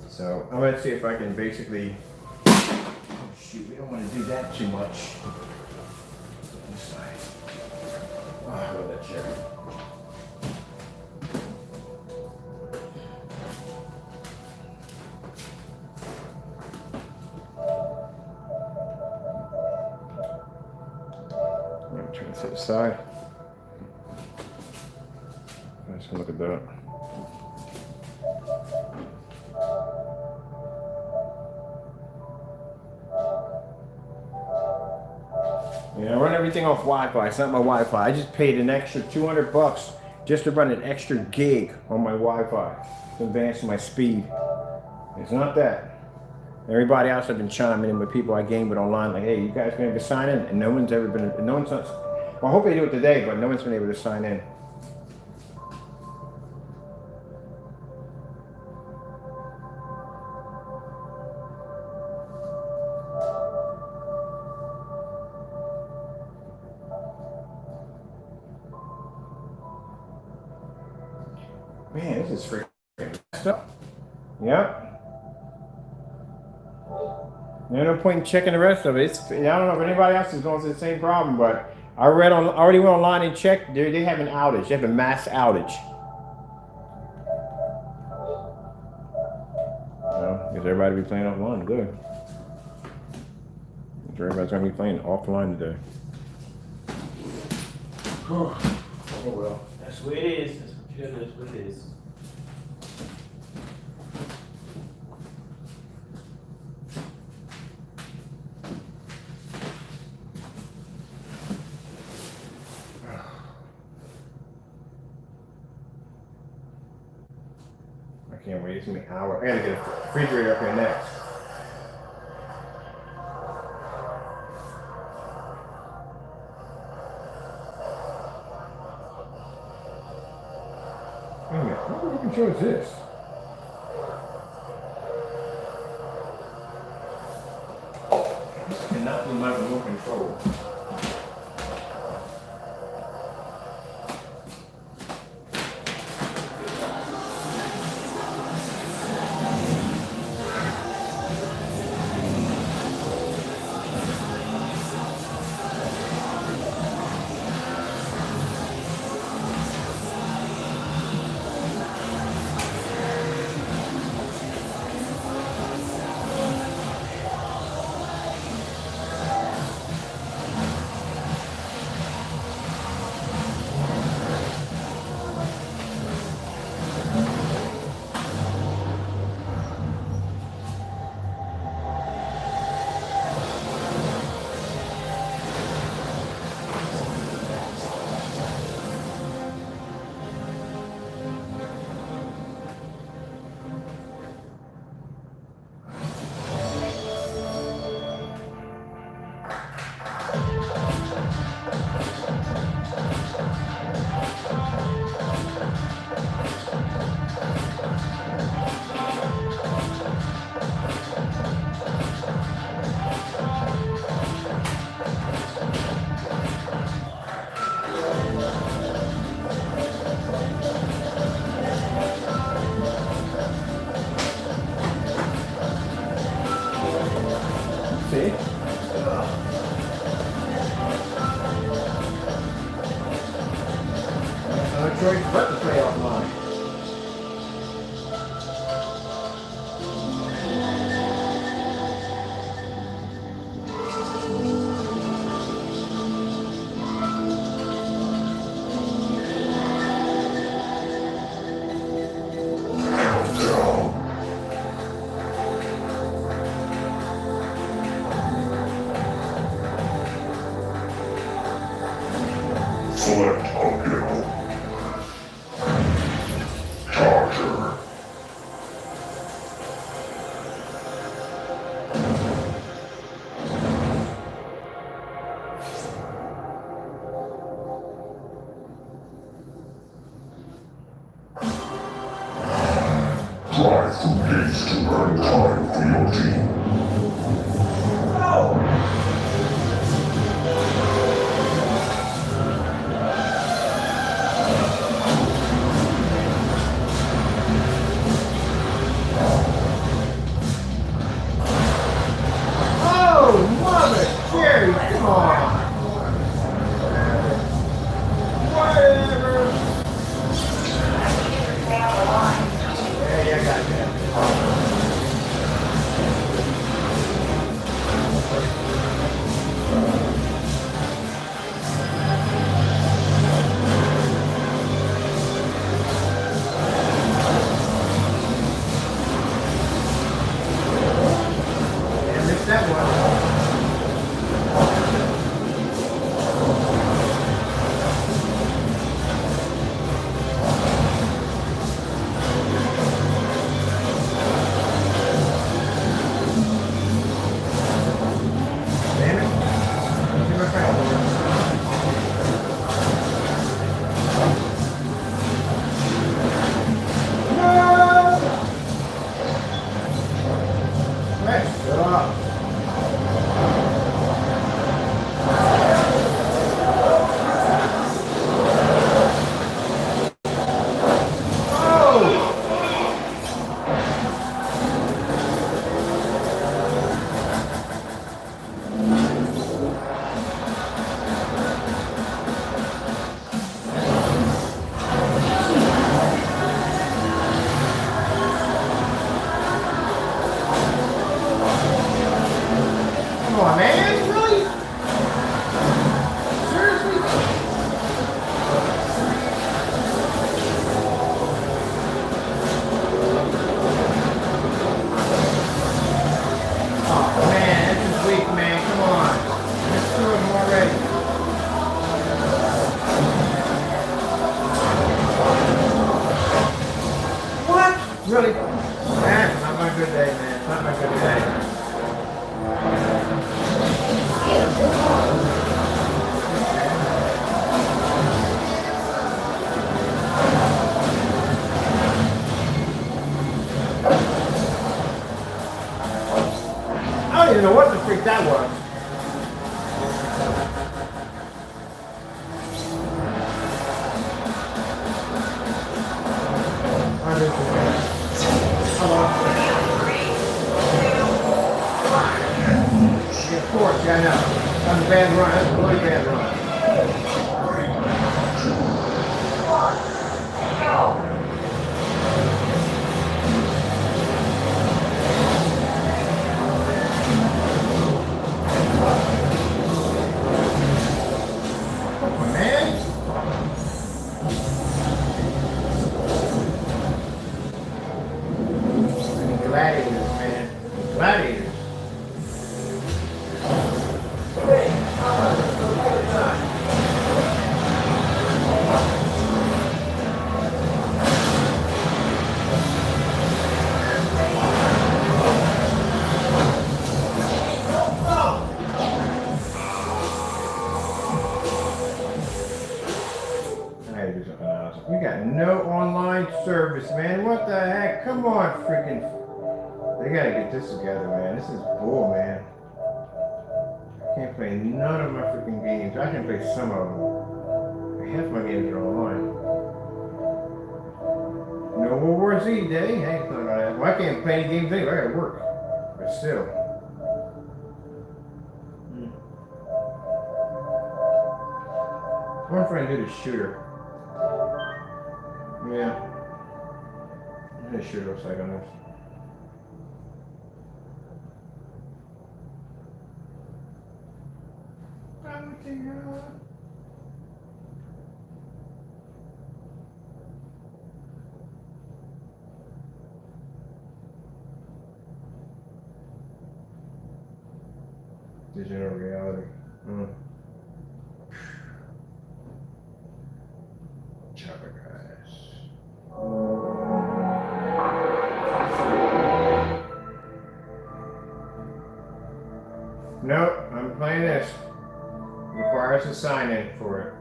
So I'm gonna see if I can basically. Oh shoot, we don't want to do that too much. This side. Oh, I love that chair. I'm gonna turn this to the side. I'm just gonna look at that. Yeah, I run everything off Wi-Fi. It's not my Wi-Fi. I just paid an extra $200 just to run an extra gig on my Wi-Fi to advance my speed. It's not that. Everybody else have been chiming in with people I game with online, like, hey, you guys gonna be signing? And no one's ever been. No one's not. Well, I hope they do it today, but no one's been able to sign in. Man, this is freaking messed up. Yep. There's no point in checking the rest of it. I don't know if anybody else is going through the same problem, but I already went online and checked. They have an outage. They have a mass outage. Well, because everybody be playing offline today. Everybody's gonna be playing offline today. Oh well, that's the way it is. That's what it is. I can't wait. It's gonna be an hour. I gotta get a refrigerator up here next. Wait a minute. What control is this? This cannot be my remote control. See? No choice but to play offline. Select object. Charger. Drive through gates to earn time for your team. even know what the freak that was. Yeah, of course, yeah, I know. That's a bad run. That's a really bad run. Gladiators, man. Gladiators. We got no online service, man. What the heck? Come on, freaking. They gotta get this together, man. This is bull, man. I can't play none of my freaking games. I can play some of them. Half my games are online. No World War Z day. I ain't talking about that. Well, I can't play any games anyway. I gotta work. But still. What if I do the shooter? Yeah. I'm gonna shoot looks like on this. Digital reality. Chopper guys. Nope, I'm playing this. Requires a sign in for it.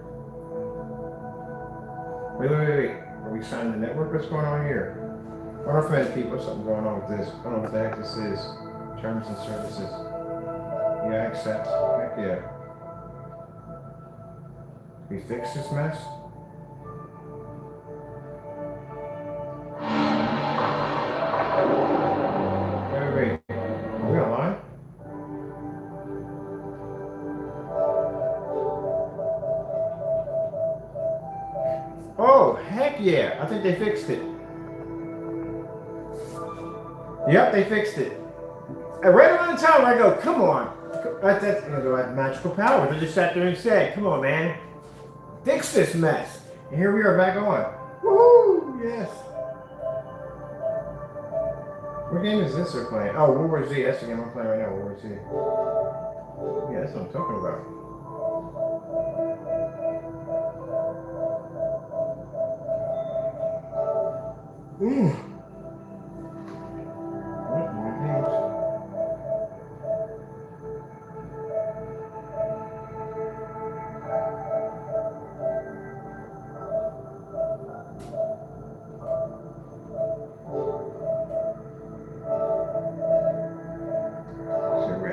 Wait. Are we signing the network? What's going on here? I wonder if I had people something going on with this. I don't know what the heck this is. Terms and services. Yeah, accept. Heck yeah. We fix this mess? Wait. Are we online? Oh, heck yeah. I think they fixed it. Yep, they fixed it. And right around the time I go, come on. That's magical powers. I just sat there and said, come on, man. Fix this mess. And here we are back on. Woohoo! Yes. What game is this they're playing? Oh, World War Z. That's the game I'm playing right now, World War Z. Yeah, that's what I'm talking about.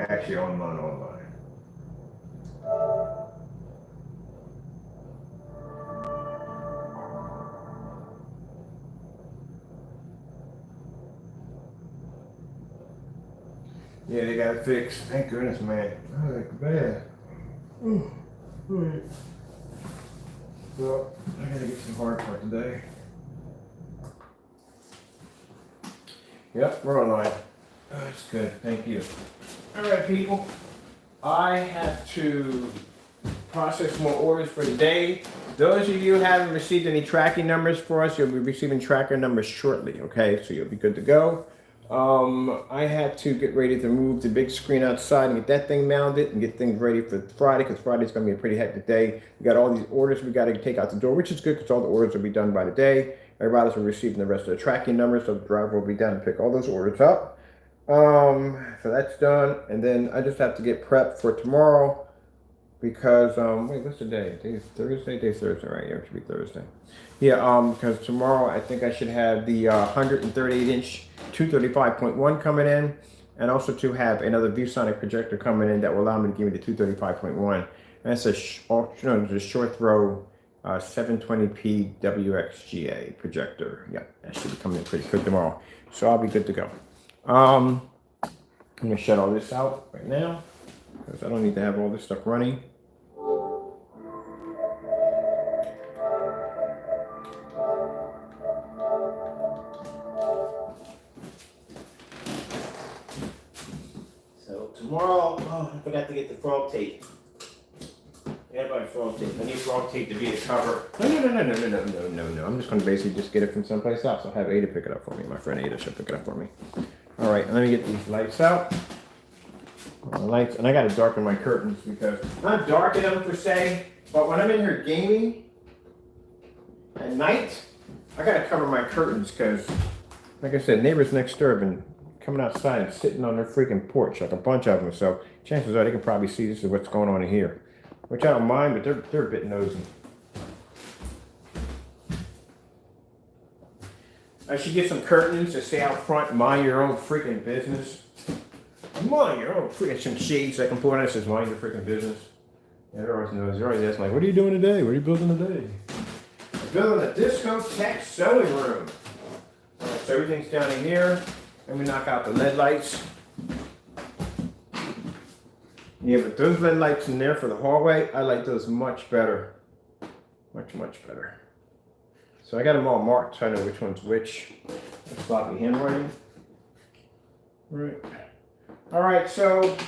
Actually online. Yeah, they got it fixed. Thank goodness, man. That was like bad. Alright. Well, I gotta get some hard part today. Yep, we're online. Oh, that's good. Thank you. All right, people. I have to process more orders for the day. Those of you who haven't received any tracking numbers for us, you'll be receiving tracker numbers shortly, okay? So you'll be good to go. I had to get ready to move the big screen outside and get that thing mounted and get things ready for Friday, because Friday's going to be a pretty hectic day. We got all these orders we got to take out the door, which is good because all the orders will be done by the day. Everybody else will be receiving the rest of the tracking numbers, so the driver will be down to pick all those orders up. So that's done, and then I just have to get prepped for tomorrow because wait, what's the day? Today's Thursday. Today's Thursday, right? Yeah, it should be Thursday. Yeah, because tomorrow I think I should have the 138-inch 235.1 coming in. and also to have another ViewSonic projector coming in that will allow me to give me the 235.1. And that's a the short throw 720p WXGA projector. Yeah, that should be coming in pretty quick tomorrow. So I'll be good to go. I'm gonna shut all this out right now because I don't need to have all this stuff running. So tomorrow, oh, I forgot to get the frog tape. Yeah, by frog tape. I need frog tape to be a cover. No. I'm just going to basically just get it from someplace else. I'll have Ada pick it up for me. My friend Ada should pick it up for me. All right, let me get these lights out. Lights, and I got to darken my curtains because I'm not darken them per se, but when I'm in here gaming at night, I got to cover my curtains because, like I said, neighbors next door have been coming outside and sitting on their freaking porch, like a bunch of them. So chances are they can probably see this is what's going on in here. Which I don't mind, but they're a bit nosy. I should get some curtains to say out front, mind your own freaking business. Mind your own freaking, some shades I can put on it that says mind your freaking business. Yeah, they're always nosy. They're always asking like, what are you doing today? What are you building today? I'm building a discotheque sewing room. All right, so everything's down in here. And we knock out the LED lights. Yeah, but those LED lights in there for the hallway, I like those much better. Much better. So I got them all marked so I know which one's which. Sloppy handwriting. Right. All right, so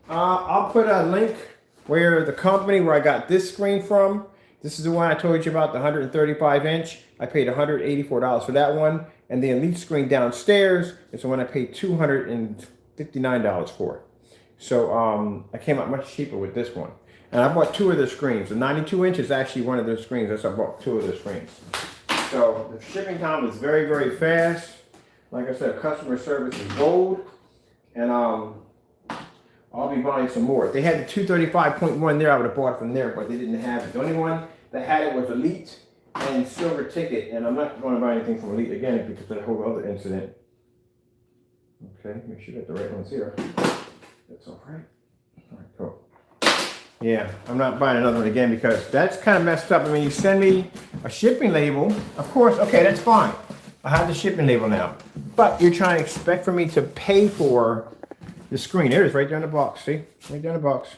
I'll put a link where the company where I got this screen from. This is the one I told you about, the 135 inch. I paid $184 for that one. And the Elite screen downstairs is the one I paid $259 for. So I came out much cheaper with this one. And I bought two of the screens. The 92 inch is actually one of those screens. That's why I bought two of the screens. So the shipping time is very, very fast. Like I said, customer service is gold. And I'll be buying some more. If they had the 235.1 there, I would have bought it from there, but they didn't have it. The only one that had it was Elite and Silver Ticket. And I'm not going to buy anything from Elite again because of that whole other incident. Okay, make sure you got the right ones here. That's all right. All right, cool. Yeah, I'm not buying another one again because that's kind of messed up. I mean, you send me a shipping label, of course, okay, that's fine. I have the shipping label now. But you're trying to expect for me to pay for the screen. There it is, right there in the box. See? Right there in the box.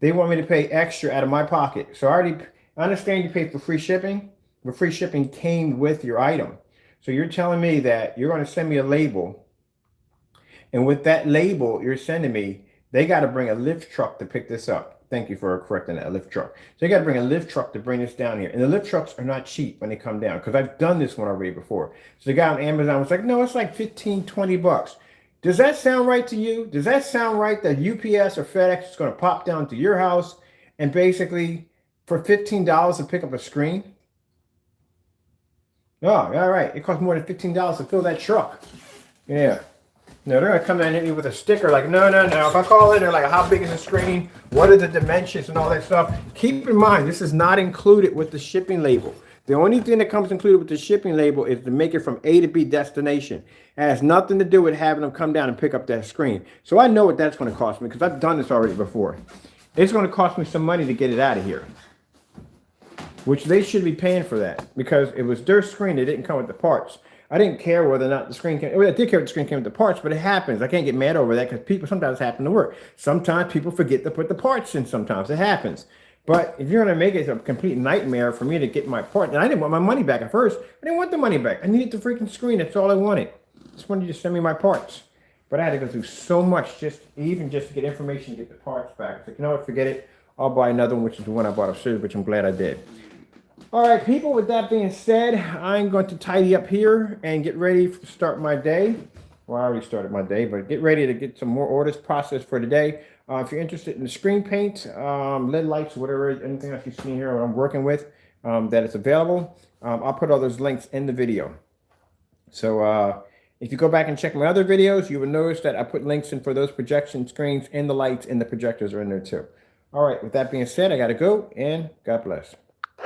They want me to pay extra out of my pocket. So I understand you paid for free shipping, but free shipping came with your item. So you're telling me that you're going to send me a label. And with that label you're sending me, they got to bring a lift truck to pick this up. Thank you for correcting that, a lift truck. So they got to bring a lift truck to bring this down here. And the lift trucks are not cheap when they come down because I've done this one already before. So the guy on Amazon was like, no, it's like 15, 20 bucks. Does that sound right to you? Does that sound right that UPS or FedEx is going to pop down to your house and basically for $15 to pick up a screen? Oh, all right. It costs more than $15 to fill that truck. Yeah. No, they're going to come down and hit me with a sticker like, no. If I call in, they're like, how big is the screen? What are the dimensions and all that stuff? Keep in mind, this is not included with the shipping label. The only thing that comes included with the shipping label is to make it from A to B destination. It has nothing to do with having them come down and pick up that screen. So I know what that's going to cost me because I've done this already before. It's going to cost me some money to get it out of here. Which they should be paying for that because it was their screen. They didn't come with the parts. I didn't care whether or not the screen came. Well, I did care if the screen came with the parts, but it happens. I can't get mad over that because people sometimes happen to work. Sometimes people forget to put the parts in. Sometimes it happens. But if you're going to make it a complete nightmare for me to get my part, and I didn't want my money back at first. I didn't want the money back. I needed the freaking screen. That's all I wanted. I just wanted you to send me my parts. But I had to go through so much just to get information to get the parts back. It's like, you know what, forget it. I'll buy another one, which is the one I bought upstairs, which I'm glad I did. All right, people, with that being said, I'm going to tidy up here and get ready to start my day. Well, I already started my day, but get ready to get some more orders processed for today. If you're interested in the screen paint, LED lights, whatever, anything else you see here, what I'm working with, that is available, I'll put all those links in the video. So if you go back and check my other videos, you will notice that I put links in for those projection screens and the lights and the projectors are in there too. All right, with that being said, I got to go and God bless.